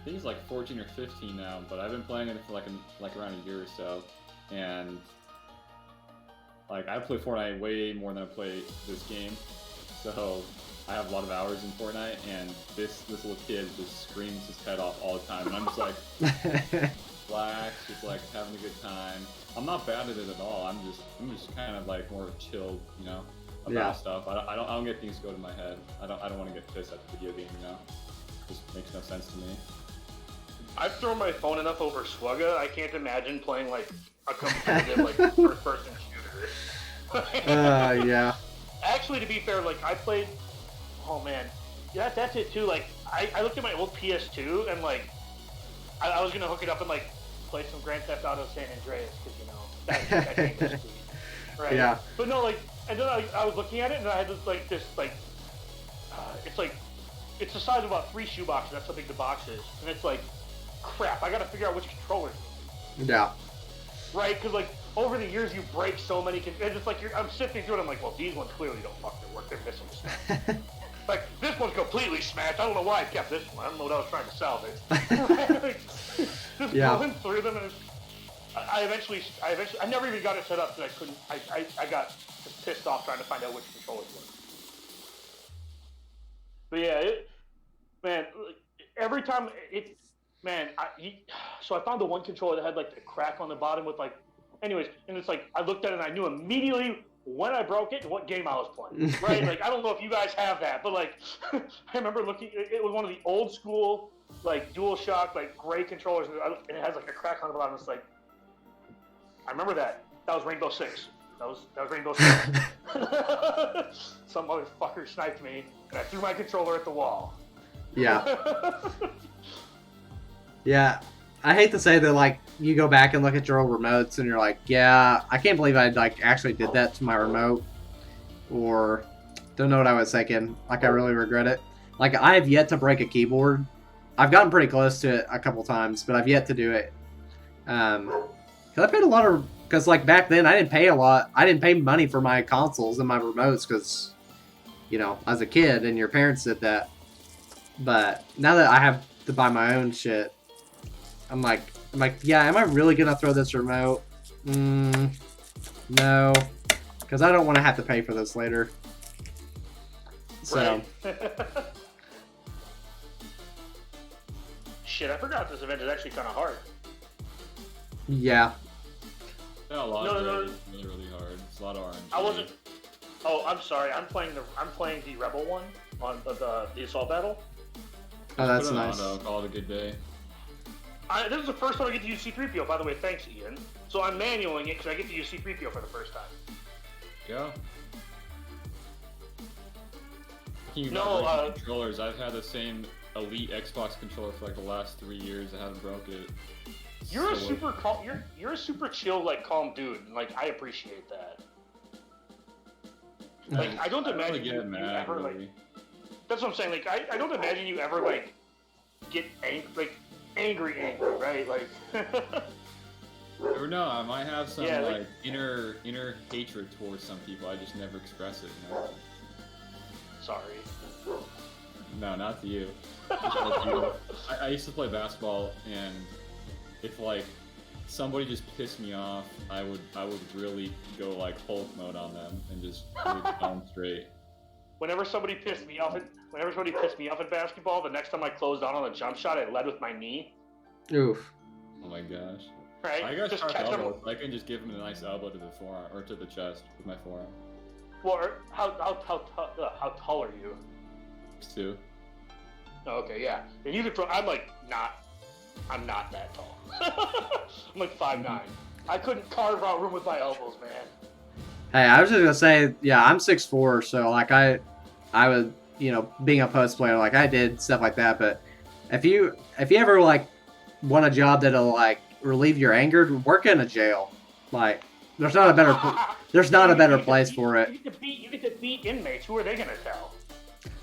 think he's like 14 or 15 now, but I've been playing it for like around a year or so, and like I play Fortnite way more than I play this game, so. I have a lot of hours in Fortnite, and this little kid just screams his head off all the time, and I'm just like, relax, just like having a good time. I'm not bad at it at all. I'm just kind of like more chilled, you know, about stuff. I don't get things go to my head. I don't want to get pissed at the video game, you know. It just makes no sense to me. I've thrown my phone enough over Swugga. I can't imagine playing like a competitive like first-person shooter. Yeah. Actually, to be fair, like I played. Oh man, yeah, that's it too. Like I looked at my old PS2 and like I was gonna hook it up and like play some Grand Theft Auto San Andreas because you know that game is sweet, right? Yeah. But no, like and then I was looking at it and I had this it's the size of about 3 shoeboxes. That's how big the box is, and it's like crap. I gotta figure out which controller. Yeah. Right, because like over the years you break so many. And it's like I'm sifting through it. I'm like, well, these ones clearly don't fucking work. They're missing stuff. Like, this one's completely smashed. I don't know why I kept this one. I don't know what I was trying to salvage. Just going through them, and I never even got it set up because I got just pissed off trying to find out which controllers work. But yeah, every time so I found the one controller that had like the crack on the bottom with like, anyways, and it's like, I looked at it and I knew immediately when I broke it and what game I was playing, right? Like, I don't know if you guys have that, but like, I remember looking, it was one of the old school, like, DualShock, like, gray controllers, and it has like a crack on the bottom. It's like, I remember that. That was Rainbow Six. That was Rainbow Six. Some motherfucker sniped me, and I threw my controller at the wall. Yeah. Yeah. I hate to say that, like, you go back and look at your old remotes and you're like, yeah, I can't believe I, like, actually did that to my remote. Or, don't know what I was thinking. Like, I really regret it. Like, I have yet to break a keyboard. I've gotten pretty close to it a couple times, but I've yet to do it. Because I paid a lot of... Because, like, back then, I didn't pay a lot. I didn't pay money for my consoles and my remotes because, you know, as a kid and your parents did that. But now that I have to buy my own shit, I'm like, yeah, am I really gonna throw this remote? No, because I don't want to have to pay for this later. So. Right. Shit, I forgot this event is actually kind of hard. Yeah. Yeah, a lot No, of no, it no. is really, really hard. It's a lot of RNG. I wasn't. Oh, I'm sorry. I'm playing the Rebel one on the assault battle. Oh, that's Put it on nice. auto, call it a good day. This is the first time I get to use C3PO, by the way. Thanks, Ian. So I'm manualing it because I get to use C3PO for the first time. Go. Speaking No, about breaking controllers, I've had the same Elite Xbox controller for like the last 3 years. I haven't broke it. You're So- a super calm. You're a super chill, like calm dude. And, like I appreciate that. Like I don't I don't imagine really get you mad, ever really. like. That's what I'm saying. Like I don't imagine you ever like get angry, right? Like. Or no, I might have some Yeah, like like- inner hatred towards some people. I just never express it. You know? Sorry. No, not to you. Just like you. I used to play basketball, and if like somebody just pissed me off, I would really go like Hulk mode on them and just really calm straight. Whenever somebody pissed me off at basketball, the next time I closed on a jump shot, I led with my knee. Oof. Oh my gosh. Right? I got Just sharp catch them. elbows. I can just give him a nice elbow to the forearm or to the chest with my forearm. Well, how tall are you? 6'2". Oh, okay, yeah. And you could throw. I'm not that tall. I'm like 5'9". I couldn't carve out room with my elbows, man. Hey, I was just gonna say, yeah, I'm 6'4", so like I would, being a post player, like I did stuff like that. But if you ever like want a job that'll like relieve your anger, work in a jail. Like there's not a better place for it. You get to beat inmates. Who are they gonna tell?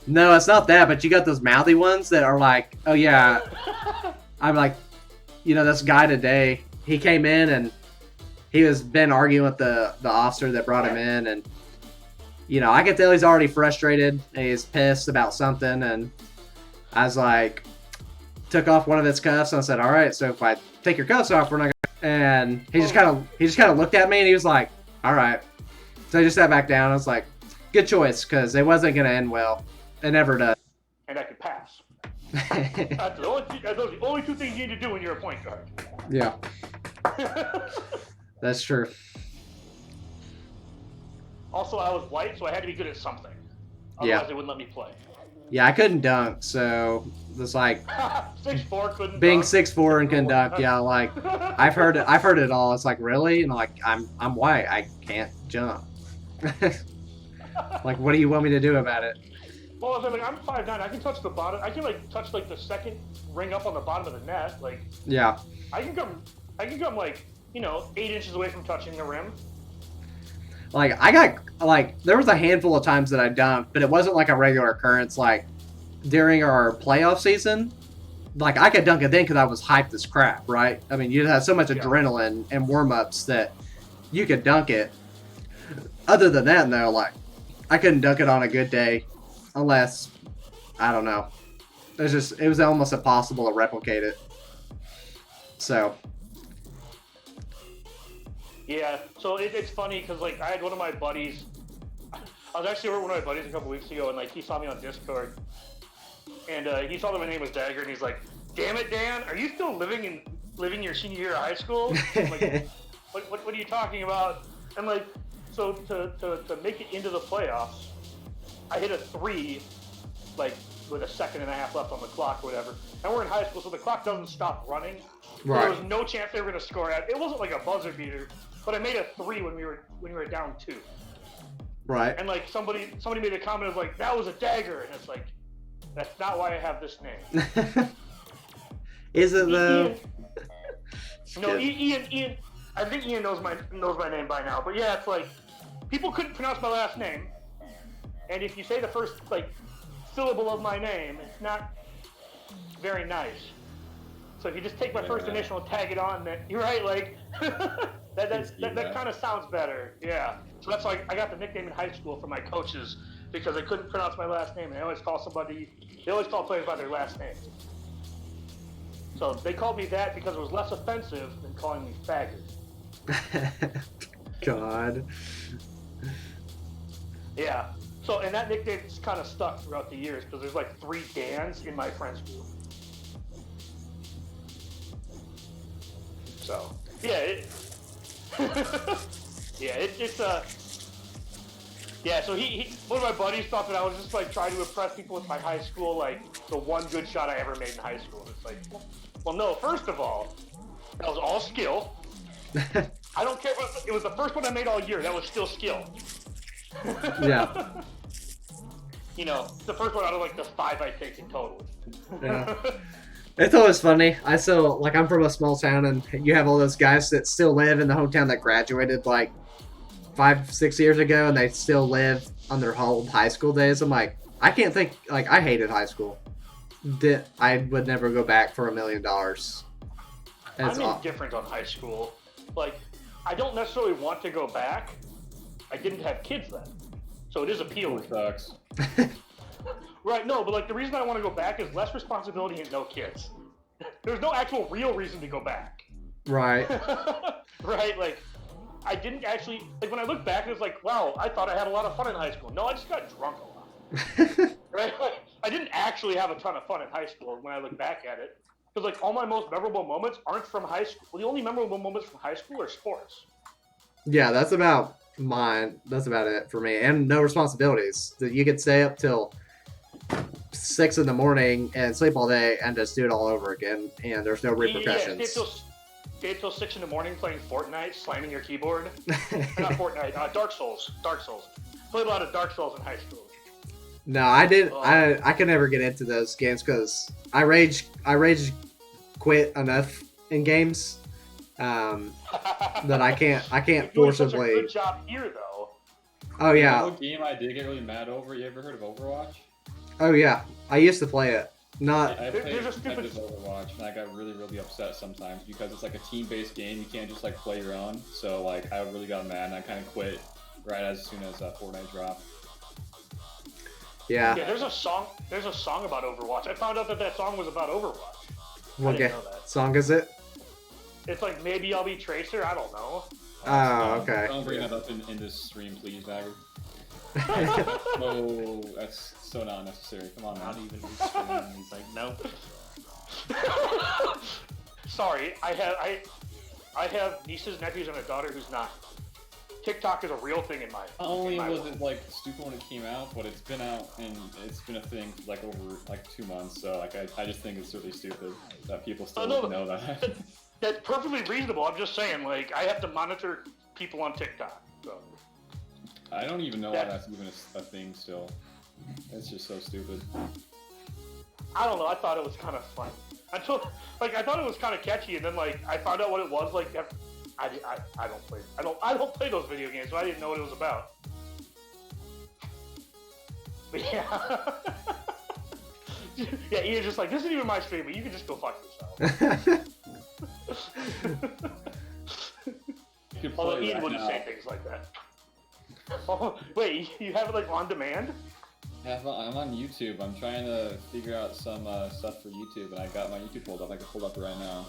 No, it's not that. But you got those mouthy ones that are like, oh yeah, I'm like, this guy today, he came in and he was been arguing with the officer that brought him in, and I could tell he's already frustrated and he's pissed about something, and I was like, took off one of his cuffs and I said, all right, so if I take your cuffs off, we're not gonna. And he just kind of looked at me and he was like, all right. So I just sat back down. I was like, good choice, because it wasn't gonna end well. It never does. And I could pass. That's those are the only two things you need to do when you're a point guard. Yeah, that's true. Also, I was white, so I had to be good at something. Otherwise, they wouldn't let me play. Yeah, I couldn't dunk, so it's like 6'4" couldn't being dunk. 6'4" and can dunk. Yeah, like I've heard it all. It's like, really? And like I'm white. I can't jump. Like, what do you want me to do about it? Well, I was like, I'm 5'9". I can touch the bottom. I can like touch like the second ring up on the bottom of the net. Like, Yeah. I can come like 8 inches away from touching the rim. Like I got like there was a handful of times that I dunked, but it wasn't like a regular occurrence. Like during our playoff season, like I could dunk it then because I was hyped as crap, right? I mean, you had so much adrenaline and warm ups that you could dunk it. Other than that, though, like I couldn't dunk it on a good day, unless I don't know. It was almost impossible to replicate it. So. Yeah, so it's funny because like I had one of my buddies. I was actually over with one of my buddies a couple weeks ago, and like he saw me on Discord, and he saw that my name was Dagger, and he's like, "Damn it, Dan, are you still living your senior year of high school?" I'm like, what are you talking about? And like, so to make it into the playoffs, I hit a 3, like with a second and a half left on the clock or whatever. And we're in high school, so the clock doesn't stop running. So Right. there was no chance they were going to score at. It wasn't like a buzzer beater, but I made a 3 when we were down 2. Right. And like somebody made a comment of like, that was a dagger, and it's like, that's not why I have this name. Is it though? Ian. I think Ian knows my name by now. But yeah, it's like people couldn't pronounce my last name, and if you say the first like syllable of my name, it's not very nice. So if you just take my first initial and tag it on, then you're right. Like that kind of sounds better. Yeah. So that's why I got the nickname in high school from my coaches because they couldn't pronounce my last name, and they always call players by their last name. So they called me that because it was less offensive than calling me faggot. God. Yeah. So, and that nickname's kind of stuck throughout the years because there's like 3 Dans in my friends group. So, yeah, yeah, so one of my buddies thought that I was just like trying to impress people with my high school, like the one good shot I ever made in high school. And it's like, well, no, first of all, that was all skill. I don't care what, it was the first one I made all year. That was still skill. Yeah. You know, the first one out of like the 5 I think in total. Yeah. It's always funny. I'm from a small town, and you have all those guys that still live in the hometown that graduated like 5-6 years ago, and they still live on their whole high school days. I'm like, I can't think. Like, I hated high school. I would never go back for $1 million. I'm indifferent on high school. Like, I don't necessarily want to go back. I didn't have kids then, so it is appealing. Sucks. Right, no, but like the reason I want to go back is less responsibility and no kids. There's no actual real reason to go back. Right. Right, like I didn't actually, like when I look back, it's like, wow, I thought I had a lot of fun in high school. No, I just got drunk a lot. Right, like I didn't actually have a ton of fun in high school when I look back at it. Because like all my most memorable moments aren't from high school. Well, the only memorable moments from high school are sports. Yeah, that's about mine. That's about it for me. And no responsibilities. You could stay up till 6 in the morning and sleep all day and just do it all over again, and there's no repercussions. Yeah, stay till 6 in the morning playing Fortnite, slamming your keyboard. Not Fortnite, Dark Souls. Played a lot of Dark Souls in high school. No, I didn't. I could never get into those games because I rage quit enough in games that I can't forcibly. You're doing such a good job here, though. Oh yeah. You know, game I did get really mad over. You ever heard of Overwatch? Oh yeah, I used to play it. Not. I played Overwatch, and I got really upset sometimes because it's like a team-based game. You can't just like play your own. So like I really got mad, and I kind of quit right as soon as Fortnite dropped. Yeah. Yeah, there's a song about Overwatch. I found out that song was about Overwatch. What song is it? It's like Maybe I'll Be Tracer. I don't know. Oh, okay. Don't bring that up in this stream, please, Dagger. Oh, that's so not necessary. Come on, Not even his stream. He's like, no. Sorry, I have nieces, nephews, and a daughter who's not. TikTok is a real thing in my. Not only was it like stupid when it came out, but it's been out and it's been a thing for like over like 2 months. So like I just think it's really stupid that people still know that. That's perfectly reasonable. I'm just saying, like I have to monitor people on TikTok. So. I don't even know why that's even a thing still. It's just so stupid. I don't know. I thought it was kind of fun. I thought it was kind of catchy, and then like I found out what it was. Like I don't play those video games, so I didn't know what it was about. But yeah, yeah. Ian's just like, this isn't even my stream, but you can just go fuck yourself. Although Ian wouldn't say things like that. Oh, wait, you have it like on demand? Yeah, I'm on YouTube. I'm trying to figure out some stuff for YouTube, and I got my YouTube pulled up. I can pull up right now.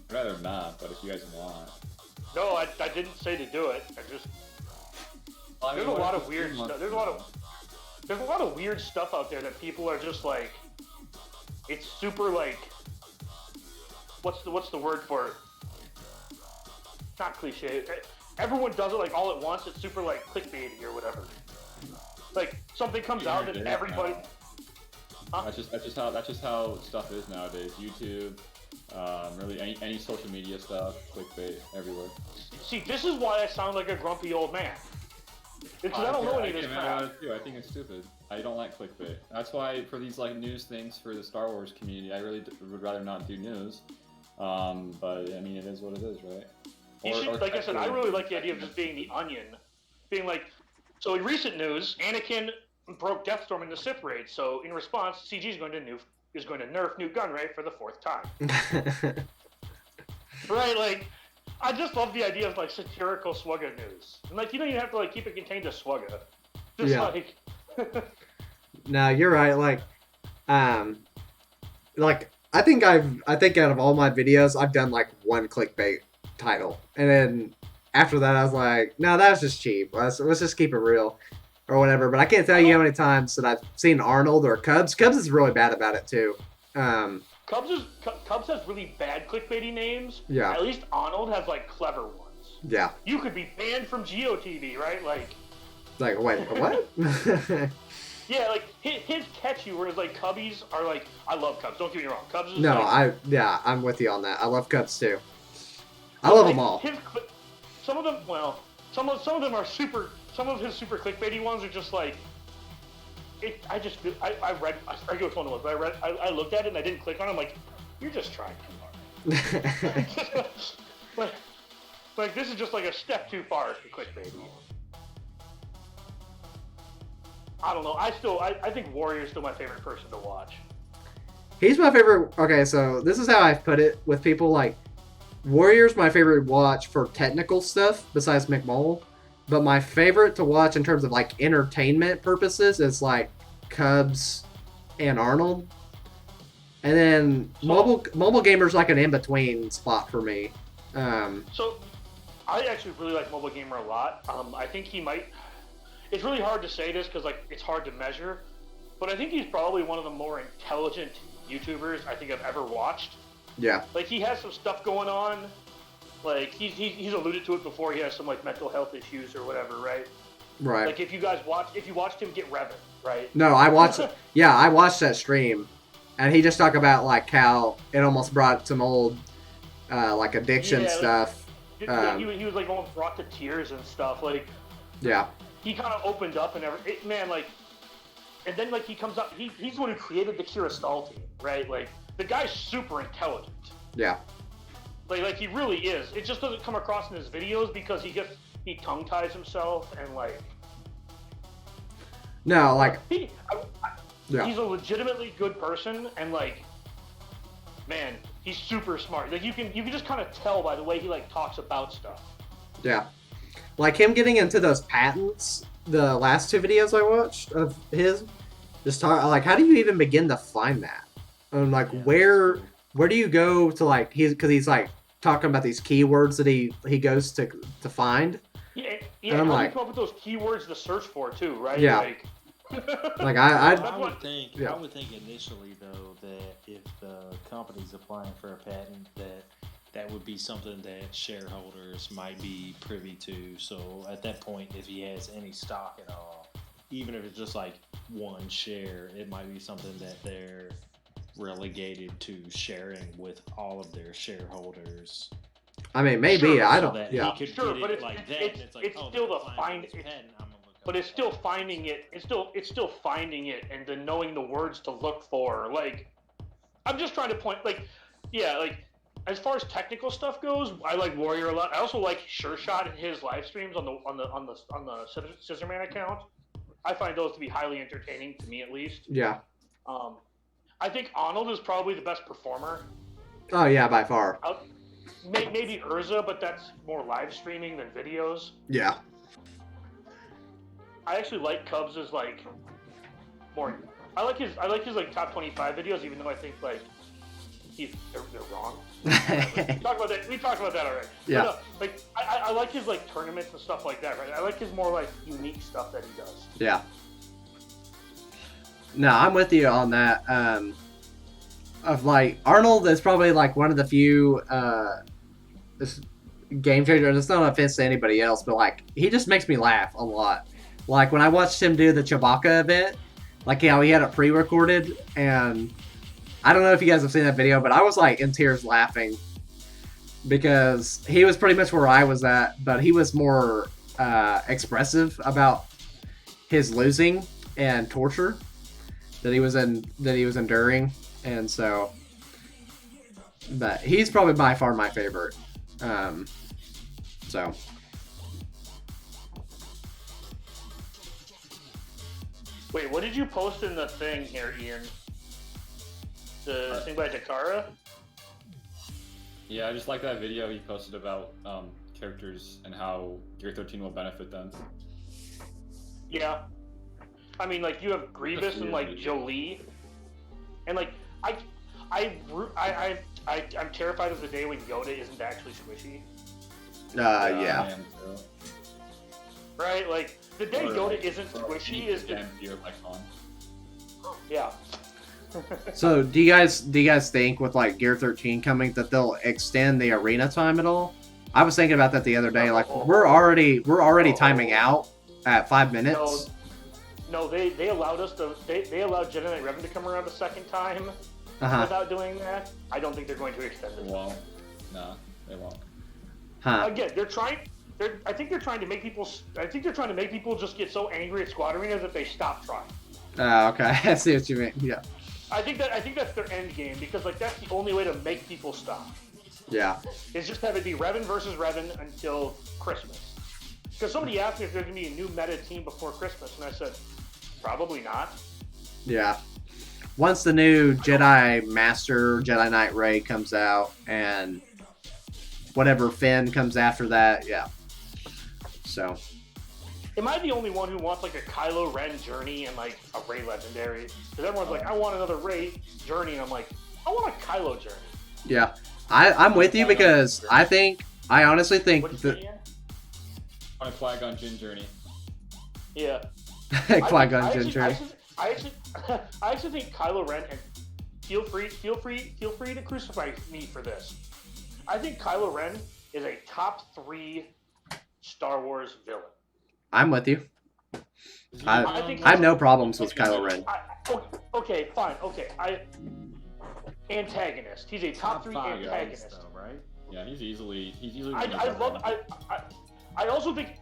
I'd rather not, but if you guys want. No, I didn't say to do it. There's a lot of weird stuff. There's a lot of weird stuff out there that people are just like. It's super like. What's the word for it? Not cliche. Everyone does it like all at once. It's super like clickbaity or whatever. Like something comes out and everybody. Huh? That's just how stuff is nowadays. YouTube, really any social media stuff, clickbait everywhere. See, this is why I sound like a grumpy old man. Because I don't know any of this crap. I think it's stupid. I don't like clickbait. That's why for these like news things for the Star Wars community, I really would rather not do news. But I mean, it is what it is, right? Like I said, I really like the idea of just being the onion. Being like, so in recent news, Anakin broke Deathstorm in the Sith raid, so in response, CG is going to nerf Newt Gunray for the 4th time. Right, like, I just love the idea of like satirical Swugga news. And like you don't even have to like keep it contained to Swugga. Just Yeah. like No, you're right. Like I think out of all my videos, I've done like one clickbait title, and then after that, I was like, no, that's just cheap. Let's just keep it real, or whatever. But I can't tell you how many times that I've seen Arnold or Cubs. Cubs is really bad about it too. Cubs has really bad clickbaity names. Yeah. At least Arnold has like clever ones. Yeah. You could be banned from GeoTV, right? Like wait, what? yeah, like his catchy whereas like Cubbies are like I love Cubs. Don't get me wrong, Cubs is No, like, I'm with you on that. I love Cubs too. I love them all. Some of them, well, some of them are super. Some of his super clickbaity ones are just like. I forget which one it was, but I looked at it and I didn't click on it. I'm like, you're just trying too hard. like this is just like a step too far for clickbaity. I don't know. I think Warrior's still my favorite person to watch. He's my favorite. Okay, so this is how I've put it with people. Like, Warrior's my favorite watch for technical stuff besides McMull. But my favorite to watch in terms of like entertainment purposes is like Cubs and Arnold. And then mobile gamer's like an in-between spot for me. So I actually really like Mobile Gamer a lot. I think he might. It's really hard to say this because like it's hard to measure, but I think he's probably one of the more intelligent YouTubers I think I've ever watched. Yeah. Like he has some stuff going on. Like he's alluded to it before. He has some like mental health issues or whatever, right? Right. Like if you watched him get Revan, right? No, I watched. Yeah, I watched that stream, and he just talked about like how it almost brought some old like addiction stuff. He was like almost brought to tears and stuff. Like yeah. He kind of opened up and man, like, and then like he comes up. He's the one who created the Kirastal team, right? Like the guy's super intelligent. Yeah. Like he really is. It just doesn't come across in his videos because he tongue ties himself and like. No, like. He's a legitimately good person and like, man, he's super smart. Like you can just kind of tell by the way he like talks about stuff. Yeah, like him getting into those patents. The last two videos I watched of his, just talk like how do you even begin to find that? And like where do you go to like he's like talking about these keywords that he goes to find. Yeah. And I'm like, come up with those keywords to search for too, right? Yeah. Like I would think initially though that if the company's applying for a patent that would be something that shareholders might be privy to. So at that point, if he has any stock at all, even if it's just like one share, it might be something that they're relegated to sharing with all of their shareholders. I mean, maybe I don't. Yeah, sure, but it's still the find. But it's still finding it. It's still finding it, and then knowing the words to look for. Like, I'm just trying to point. Like, yeah, like as far as technical stuff goes, I like Warrior a lot. I also like Sure Shot and his live streams on the Scissorman account. I find those to be highly entertaining to me, at least. Yeah. I think Arnold is probably the best performer. Oh yeah, by far. Maybe Urza, but that's more live streaming than videos. Yeah. I actually like Cubs as like more. I like his like top 25 videos, even though I think like they're wrong. We talked about that already. Yeah. But, like I like his like tournaments and stuff like that, right? I like his more like unique stuff that he does. Yeah. No, I'm with you on that. Of like Arnold is probably like one of the few game changers. It's not an offense to anybody else, but like he just makes me laugh a lot. Like when I watched him do the Chewbacca event, like how he had it pre-recorded, and I don't know if you guys have seen that video, but I was like in tears laughing because he was pretty much where I was at, but he was more expressive about his losing and torture that he was enduring, and so. But he's probably by far my favorite. So. Wait, what did you post in the thing here, Ian? The thing by Takara? Yeah, I just like that video he posted about characters and how Gear 13 will benefit them. Yeah. I mean, like, you have Grievous and, like, Jolie. And, like, I'm terrified of the day when Yoda isn't actually squishy. Yeah. I am too. Right? Like, the day Yoda isn't squishy is the... Yeah. So do you guys think with like Gear 13 coming that they'll extend the arena time at all? I was thinking about that the other day. Like we're already timing out at 5 minutes. No, they allowed us to. They allowed Jedi Knight Revan to come around a second time without doing that. I don't think they're going to extend it. Well, no, they won't. Huh? Again, I think they're trying to make people. I think they're trying to make people just get so angry at Squad Arena that they stop trying. Okay, I see what you mean. Yeah. I think that's their end game because like that's the only way to make people stop. Yeah. Is just have it be Revan versus Revan until Christmas. Because somebody asked me if there's gonna be a new meta team before Christmas, and I said, probably not. Yeah. Once the new Jedi Master, Jedi Knight Rey comes out, and whatever Finn comes after that, yeah. So. Am I the only one who wants like a Kylo Ren journey and like a Rey Legendary? Because everyone's like, I want another Rey journey, and I'm like, I want a Kylo journey. Yeah. I'm with you because I honestly think that... On a Qui-Gon Jinn journey. Yeah. Qui-Gon Jinn journey. I actually think Kylo Ren, and feel free to crucify me for this. I think Kylo Ren is a top 3 Star Wars villain. I'm with you. I have no problems with Kylo Ren. Okay, fine. Okay, antagonist. He's a top 3 antagonist, though, right? Yeah, he's easily. I also think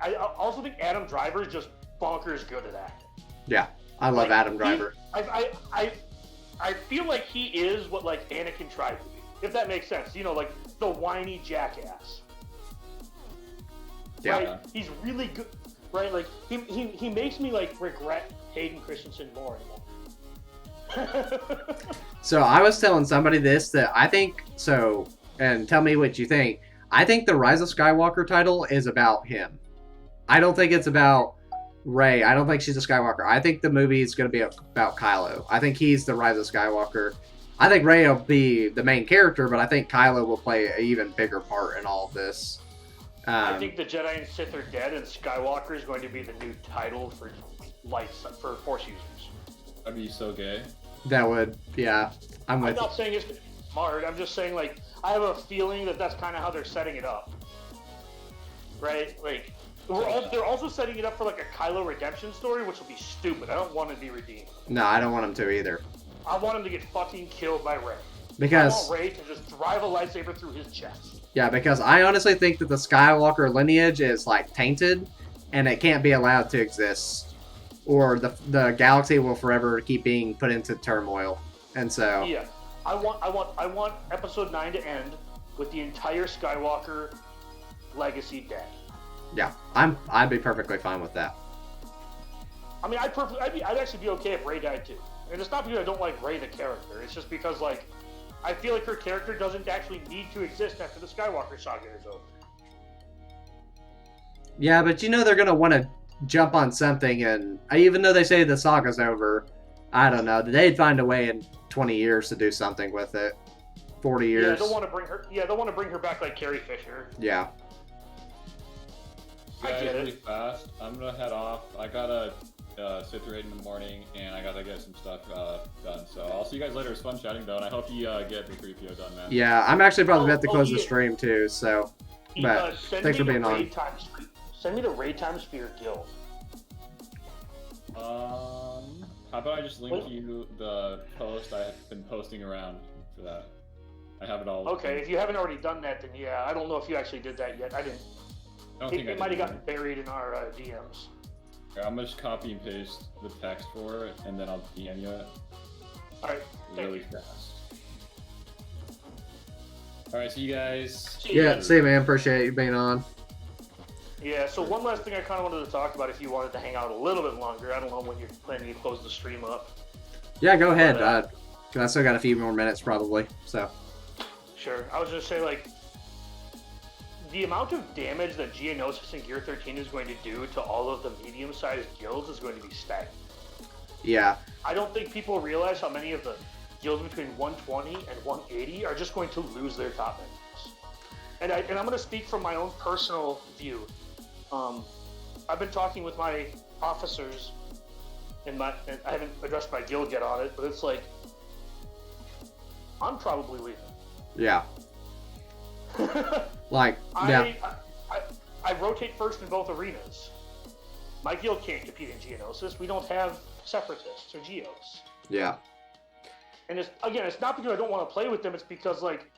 Adam Driver is just bonkers good at acting. Yeah, I love Adam Driver. I feel like he is what like Anakin tried to be, if that makes sense. You know, like the whiny jackass. Yeah. Right? He's really good. Right? Like he makes me like regret Hayden Christensen more anymore. So I was telling somebody this that I think so, and tell me what you think. I think the Rise of Skywalker title is about him. I don't think it's about Rey. I don't think she's a Skywalker. I think the movie is going to be about Kylo. I think he's the Rise of Skywalker. I think Rey will be the main character, but I think Kylo will play an even bigger part in all of this. I think the Jedi and Sith are dead, and Skywalker is going to be the new title for Force users. That'd be so gay. That would, yeah. I'm not saying it's smart. I'm just saying, like, I have a feeling that that's kind of how they're setting it up. Right? Like, they're also setting it up for, like, a Kylo redemption story, which will be stupid. I don't want him to be redeemed. No, I don't want him to either. I want him to get fucking killed by Rey. Because I want Rey to just drive a lightsaber through his chest. Yeah, because I honestly think that the Skywalker lineage is, like, tainted, and it can't be allowed to exist. Or the galaxy will forever keep being put into turmoil. And so... Yeah. I want Episode 9 to end with the entire Skywalker legacy dead. Yeah, I'd be perfectly fine with that. I mean, I'd actually be okay if Rey died too. And it's not because I don't like Rey the character. It's just because, like, I feel like her character doesn't actually need to exist after the Skywalker saga is over. Yeah, but you know they're going to want to jump on something, and even though they say the saga's over, I don't know. They'd find a way in 20 years to do something with it. 40 years. Yeah, they'll want to bring her back like Carrie Fisher. Yeah. I get really it. fast. I'm gonna head off. I gotta sit through 8 in the morning, and I gotta get some stuff done. So I'll see you guys later. It's fun chatting though, and I hope you get the C3PO done, man. Yeah, I'm actually probably about to close the stream too. So, but thanks for being on. Send me the raid times for your guild. How about I just link you the post I've been posting around for that? I have it all. Okay, if you haven't already done that, then yeah, I don't know if you actually did that yet. I didn't. It might have gotten buried in our DMs. Okay, I'm gonna just copy and paste the text for it, and then I'll DM you it. Alright, really fast. Alright, see you guys. See you, man. Appreciate you being on. Yeah, so one last thing I kind of wanted to talk about if you wanted to hang out a little bit longer. I don't know when you're planning to close the stream up. Yeah, go ahead. Cause I still got a few more minutes probably, so. Sure. I was just say like the amount of damage that Geonosis and Gear 13 is going to do to all of the medium-sized guilds is going to be staggering. Yeah. I don't think people realize how many of the guilds between 120 and 180 are just going to lose their top members. And I'm going to speak from my own personal view. I've been talking with my officers, and I haven't addressed my guild yet on it, but it's like, I'm probably leaving. Yeah. Like, yeah. I rotate first in both arenas. My guild can't compete in Geonosis. We don't have Separatists or Geos. Yeah. And it's not because I don't want to play with them. It's because, like,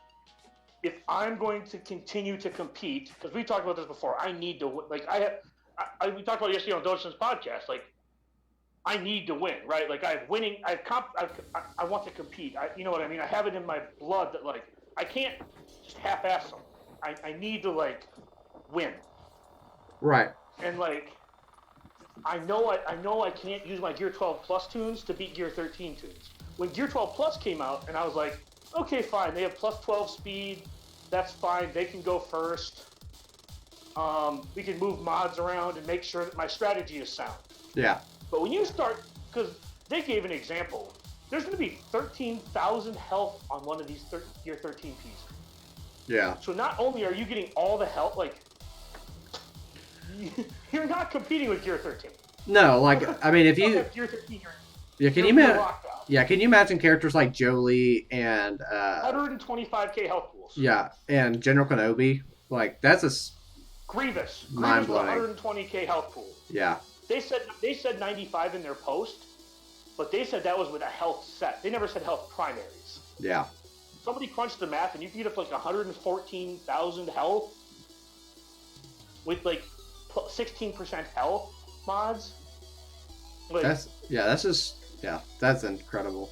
if I'm going to continue to compete, because we talked about this before, I need to, like, we talked about yesterday on Doshin's podcast, like, I need to win, right? Like, I want to compete. You know what I mean? I have it in my blood that, like, I can't just half-ass them. I need to, like, win. Right. And, like, I know I can't use my Gear 12 Plus tunes to beat Gear 13 tunes. When Gear 12 Plus came out, and I was like, okay, fine, they have plus 12 speed, that's fine, they can go first. We can move mods around and make sure that my strategy is sound. Yeah. But when you start, because they gave an example, there's going to be 13,000 health on one of these Gear 13 pieces. Yeah. So not only are you getting all the health, like, you're not competing with Gear 13. No, like, I mean, if you... Gear 13, Yeah, can you imagine characters like Jolie and 125k health pools? Yeah, and General Kenobi? Like, that's a Grievous. mind-blowing. 120k health pool. Yeah. They said 95 in their post, but they said that was with a health set. They never said health primaries. Yeah. Somebody crunched the math, and you can get up to like 114,000 health with like 16% health mods. Like, that's incredible.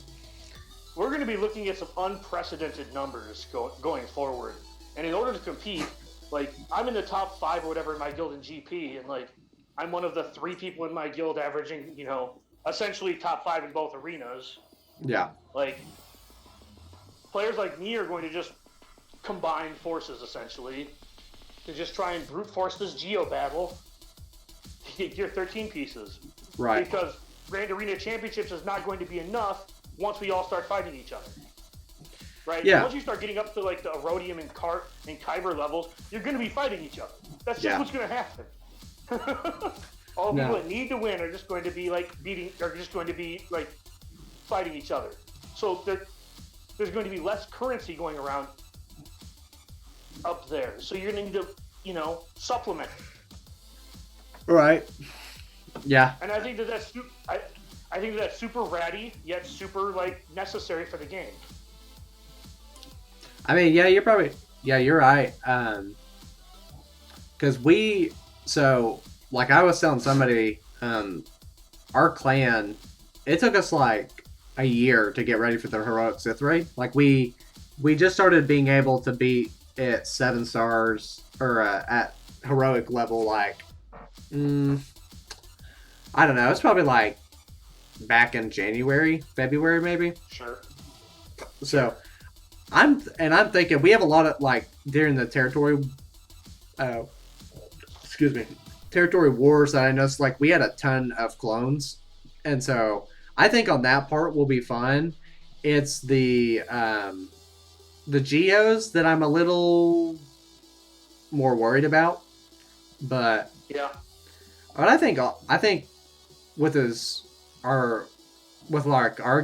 We're going to be looking at some unprecedented numbers going forward, and in order to compete, like, I'm in the top 5 or whatever in my guild in GP, and like, I'm one of the 3 people in my guild averaging, you know, essentially top 5 in both arenas. Yeah. Like, players like me are going to just combine forces, essentially, to just try and brute force this Geo battle to get Gear 13 pieces. Right. Because Grand Arena Championships is not going to be enough once we all start fighting each other. Right? Yeah. Once you start getting up to, like, the Erodium and Kyber levels, you're going to be fighting each other. That's just what's going to happen. All the people that need to win are just going to be, like, fighting each other. So there's going to be less currency going around up there. So you're going to need to, you know, supplement. Right. Yeah. And I think that's I think that's super ratty, yet super, like, necessary for the game. I mean, yeah, you're right. Because like I was telling somebody, our clan, it took us like a year to get ready for the heroic Sith raid. Like we just started being able to beat at 7 stars or at heroic level. Like, I don't know. It's probably like back in February maybe. Sure. So I'm thinking we have a lot of, like, during the territory wars that I noticed, like, we had a ton of clones, and so I think on that part we'll be fine. It's the Geos that I'm a little more worried about, but yeah. But I think with our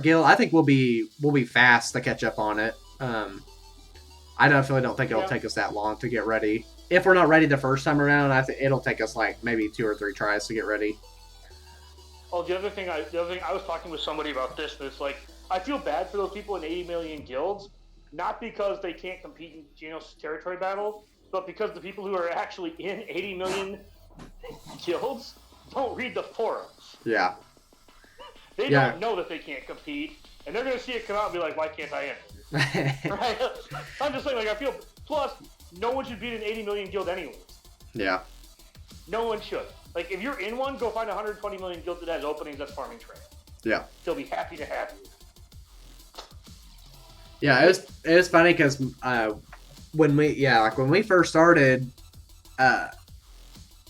guild, I think we'll be fast to catch up on it. I definitely don't think it'll take us that long to get ready. If we're not ready the first time around, I think it'll take us like maybe 2 or 3 tries to get ready. Oh, the other thing I was talking with somebody about this, and it's like, I feel bad for those people in 80 million guilds, not because they can't compete in Geonosis territory battle, but because the people who are actually in 80 million guilds don't read the forums. Yeah. They don't know that they can't compete, and they're going to see it come out and be like, why can't I enter? Right? I'm just saying, like, I feel, plus, no one should beat an 80 million guild anyways. Yeah. No one should. Like, if you're in one, go find a 120 million guild that has openings that's farming trade. Yeah. They'll be happy to have you. Yeah, it was funny because when we first started, I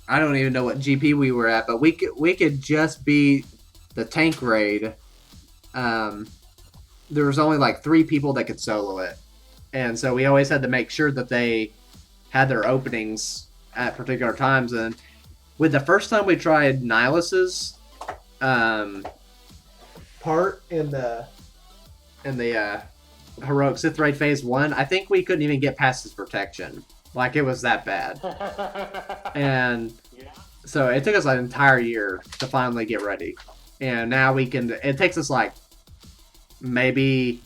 don't even know what GP we were at, but we could just beat the tank raid. There was only like 3 people that could solo it, and so we always had to make sure that they had their openings at particular times. And with the first time we tried Nihilus's part in the heroic Sith raid phase 1, I think we couldn't even get past his protection. Like, it was that bad. And so it took us an entire year to finally get ready. And now we can, it takes us like, maybe,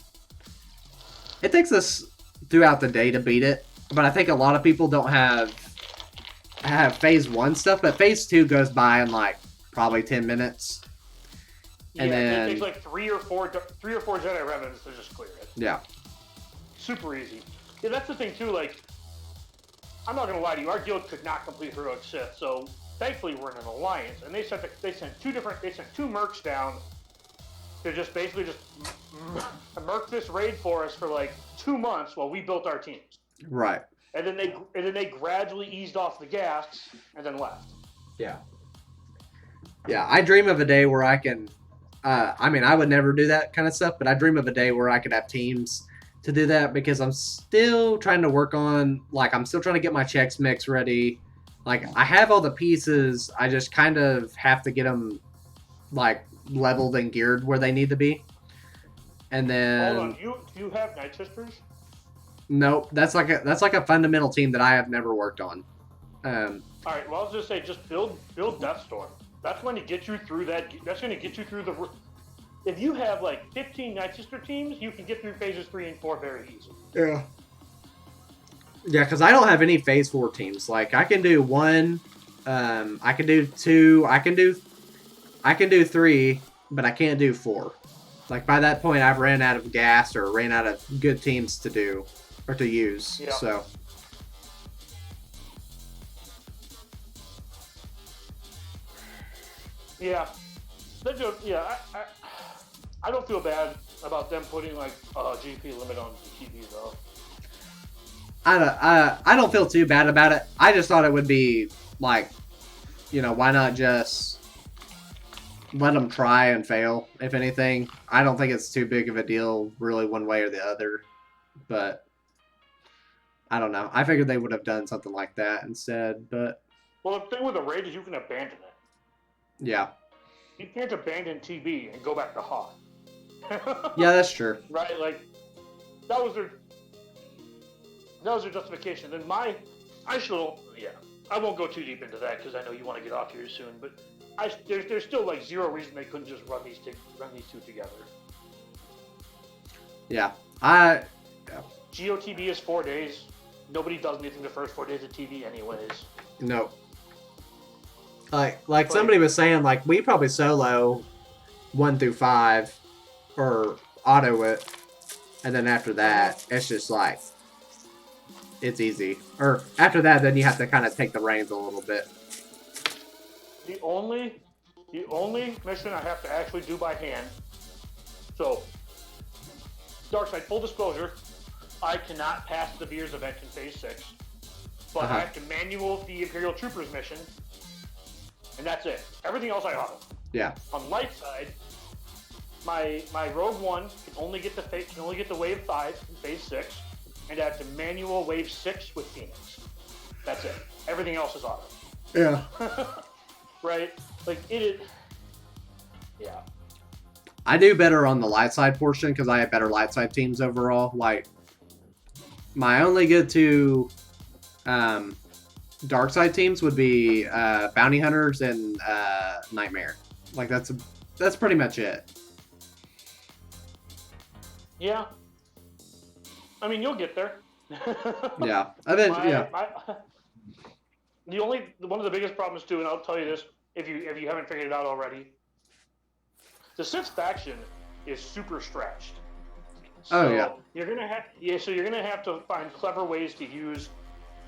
it takes us throughout the day to beat it. But I think a lot of people don't have phase 1 stuff, but phase 2 goes by in like probably 10 minutes. And then it takes like three or four Jedi remnants to just clear it. Yeah. Super easy. Yeah, that's the thing too. Like, I'm not gonna lie to you, our guild could not complete heroic Sith, so thankfully we're in an alliance, and they sent two mercs down to just basically merc this raid for us for like 2 months while we built our teams. Right. And then they gradually eased off the gas and then left. Yeah. Yeah, I dream of a day where I can. I mean, I would never do that kind of stuff, but I dream of a day where I could have teams to do that because I'm still trying to work on, like, I'm still trying to get my checks mix ready. Like, I have all the pieces. I just kind of have to get them, like, leveled and geared where they need to be. And then. Hold on, do you have Night Sisters? Nope, that's like a fundamental team that I have never worked on. All right, well, I was just say, just build Deathstorm. That's going to get you through that. That's going to get you through the. If you have like 15 Night Sister teams, you can get through phases 3 and 4 very easily. Yeah. Yeah, because I don't have any phase 4 teams. Like, I can do 1, I can do 2, I can do 3, but I can't do 4. Like, by that point, I've ran out of gas or ran out of good teams to do or to use. Yeah. So. Yeah, I don't feel bad about them putting like a GP limit on TV though. I don't feel too bad about it. I just thought it would be like, why not just let them try and fail? If anything, I don't think it's too big of a deal, really, one way or the other. But I don't know. I figured they would have done something like that instead. But well, the thing with the raid is you can abandon it. Yeah. You can't abandon TB and go back to Hawk. Yeah, that's true. Right, like that was their justification. Then I won't go too deep into that because I know you want to get off here soon. But there's still like zero reason they couldn't just run these two together. Yeah, GOTB is 4 days. Nobody does anything the first 4 days of TV, anyways. No. Like somebody was saying, like, we probably solo 1 through 5 or auto it, and then after that, it's just like, it's easy. Or after that, then you have to kind of take the reins a little bit. The only mission I have to actually do by hand. So, Darkside, full disclosure, I cannot pass the Beers event in Phase 6, but I have to manual the Imperial Troopers mission. And that's it. Everything else I auto. Yeah. On light side, my Rogue One can only get the wave 5 in phase 6, and I have to manual wave 6 with Phoenix. That's it. Everything else is auto. Yeah. Right? Like it is. Yeah. I do better on the light side portion because I have better light side teams overall. Like, my only good 2 dark side teams would be Bounty Hunters and Nightmare. Like, that's pretty much it. Yeah. I mean, you'll get there. Yeah. Yeah. One of the biggest problems too, and I'll tell you this if you haven't figured it out already, the Sith faction is super stretched. So oh yeah. You're gonna have to find clever ways to use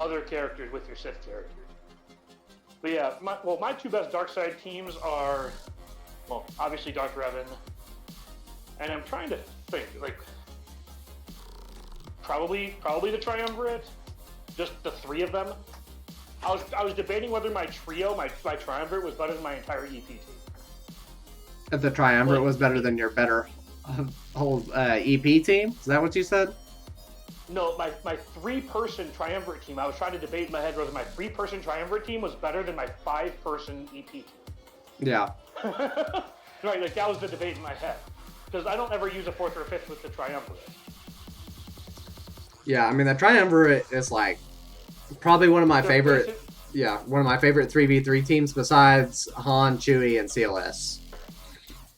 other characters with your Sith characters. But yeah, my 2 best dark side teams are, well, obviously Dark Revan, and I'm trying to think, like, probably the triumvirate, just the three of them. I was debating whether my trio, my triumvirate, was better than my entire EP team. If the triumvirate was better than your better whole EP team, is that what you said? No, my 3-person triumvirate team. I was trying to debate in my head whether my 3-person triumvirate team was better than my 5-person EP team. Yeah. Right, like that was the debate in my head. Because I don't ever use a 4th or a 5th with the triumvirate. Yeah, I mean, the triumvirate is like probably one of my favorite. Yeah, one of my favorite 3v3 teams besides Han, Chewie, and CLS.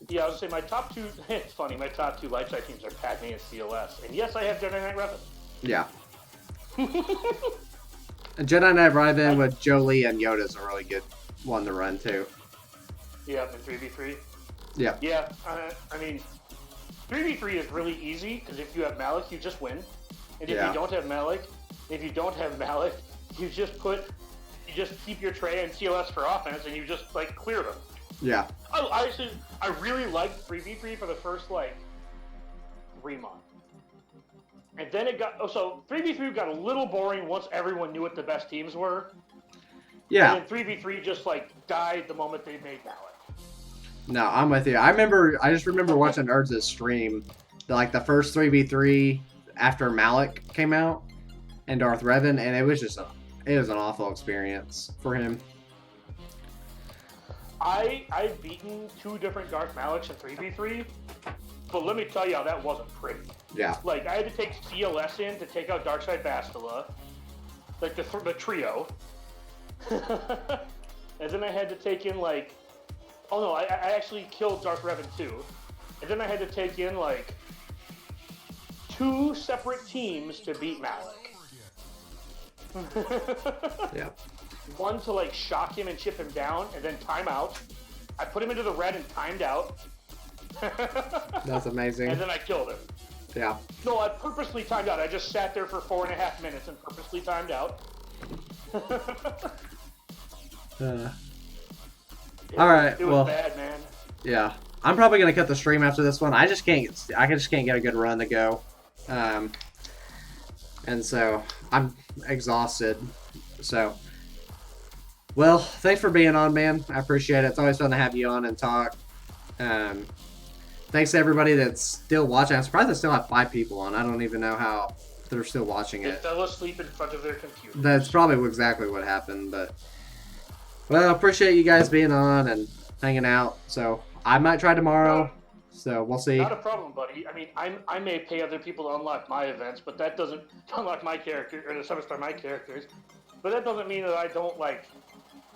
Yeah, I was saying my top 2. It's funny. My top 2 light side teams are Padme and CLS, and yes, I have Jedi Knight Revan. Yeah. And Jedi Knight Revan with Jolie and Yoda is a really good one to run too. Yeah, in 3v3. Yeah. Yeah, I mean, 3v3 is really easy because if you have Malik, you just win. And if you don't have Malik, you just keep your Trey and CLS for offense, and you just like clear them. Yeah. I really liked 3v3 for the first like 3 months. And then it got, so 3v3 got a little boring once everyone knew what the best teams were. Yeah. And then 3v3 just like died the moment they made Malik. No, I'm with you. I just remember watching Erdz's stream, like the first 3v3 after Malik came out and Darth Revan, and it was an awful experience for him. I've beaten 2 different Darth Maliks in 3v3, but let me tell you how that wasn't pretty. Yeah. Like, I had to take CLS in to take out Darkside Bastila, like the trio. And then I had to take in, like... Oh, no, I actually killed Darth Revan, too. And then I had to take in, like, 2 separate teams to beat Malik. Yeah. One to, like, shock him and chip him down, and then time out. I put him into the red and timed out. That's amazing. And then I killed him. Yeah. No, I purposely timed out. I just sat there for 4.5 minutes and purposely timed out. All right. It was bad, man. Yeah. I'm probably gonna cut the stream after this one. I just can't get a good run to go, and so I'm exhausted. So, well, thanks for being on, man. I appreciate it. It's always fun to have you on and talk. Thanks to everybody that's still watching. I'm surprised I still have 5 people on. I don't even know how they're still watching They it. fell asleep in front of their computer. That's probably exactly what happened. But, well, I appreciate you guys being on and hanging out. So I might try tomorrow. So we'll see. Not a problem, buddy. I mean, I may pay other people to unlock my events, but that doesn't unlock my character or the 7-star my characters. But that doesn't mean that I don't like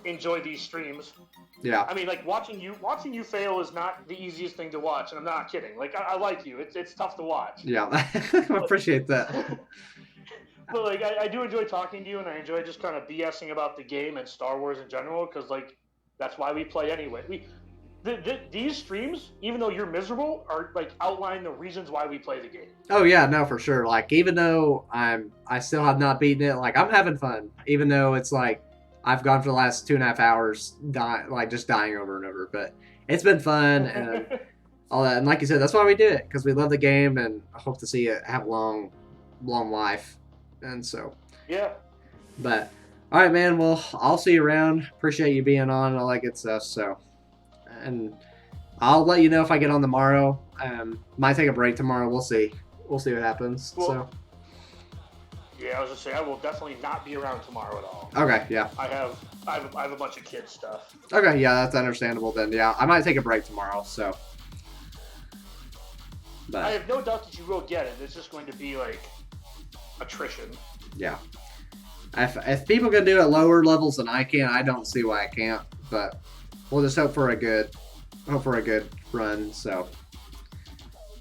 enjoy these streams. Yeah. I mean, like watching you fail is not the easiest thing to watch, and I'm not kidding. Like I like you. It's tough to watch. Yeah. I appreciate that. But like I do enjoy talking to you, and I enjoy just kind of BSing about the game and Star Wars in general, because like that's why we play anyway. These streams, even though you're miserable, are like outline the reasons why we play the game. Oh yeah, no, for sure. Like even though I still have not beaten it, like I'm having fun. Even though it's like I've gone for the last 2.5 hours, just dying over and over. But it's been fun and all that. And like you said, that's why we do it, because we love the game and I hope to see it have a long life. And so yeah. But all right, man. Well, I'll see you around. Appreciate you being on and all that good stuff. So. And I'll let you know if I get on tomorrow. Might take a break tomorrow. We'll see. We'll see what happens. Well, so. Yeah, I was gonna say I will definitely not be around tomorrow at all. Okay. Yeah. I have a bunch of kids stuff. Okay. Yeah, that's understandable then. Yeah, I might take a break tomorrow. So. But. I have no doubt that you will get it. It's just going to be like attrition. Yeah. If people can do it at lower levels than I can, I don't see why I can't. But. We'll just hope for a good run. So,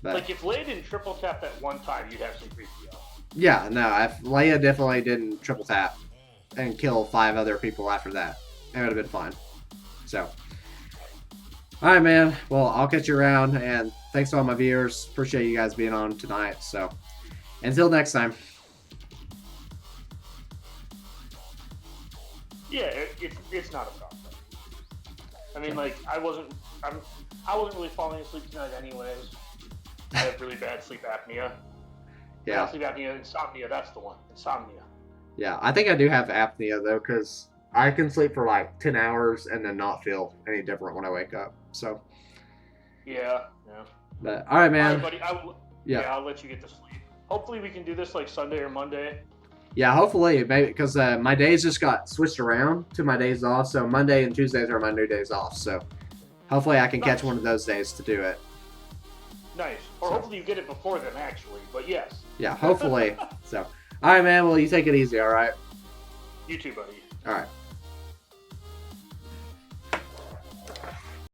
but, like if Leia didn't triple tap that one time, you'd have C3PO. Yeah, no, if Leia definitely didn't triple tap and kill 5 other people after that, it would have been fine. So, all right, man. Well, I'll catch you around, and thanks to all my viewers. Appreciate you guys being on tonight. So, until next time. Yeah, it's not a problem. I mean, like, I wasn't really falling asleep tonight anyways. I have really bad sleep apnea. Yeah. Yeah. Sleep apnea, insomnia. That's the one. Insomnia. Yeah, I think I do have apnea though, because I can sleep for like 10 hours and then not feel any different when I wake up. So. Yeah. But all right, man. All right, buddy. I'll let you get to sleep. Hopefully, we can do this like Sunday or Monday. Yeah, hopefully, maybe because my days just got switched around to my days off. So Monday and Tuesdays are my new days off. So hopefully, I can catch one of those days to do it. Nice. Or hopefully, you get it before then, actually. But yes. Yeah, hopefully. So, all right, man. Well, you take it easy. All right. You too, buddy. All right.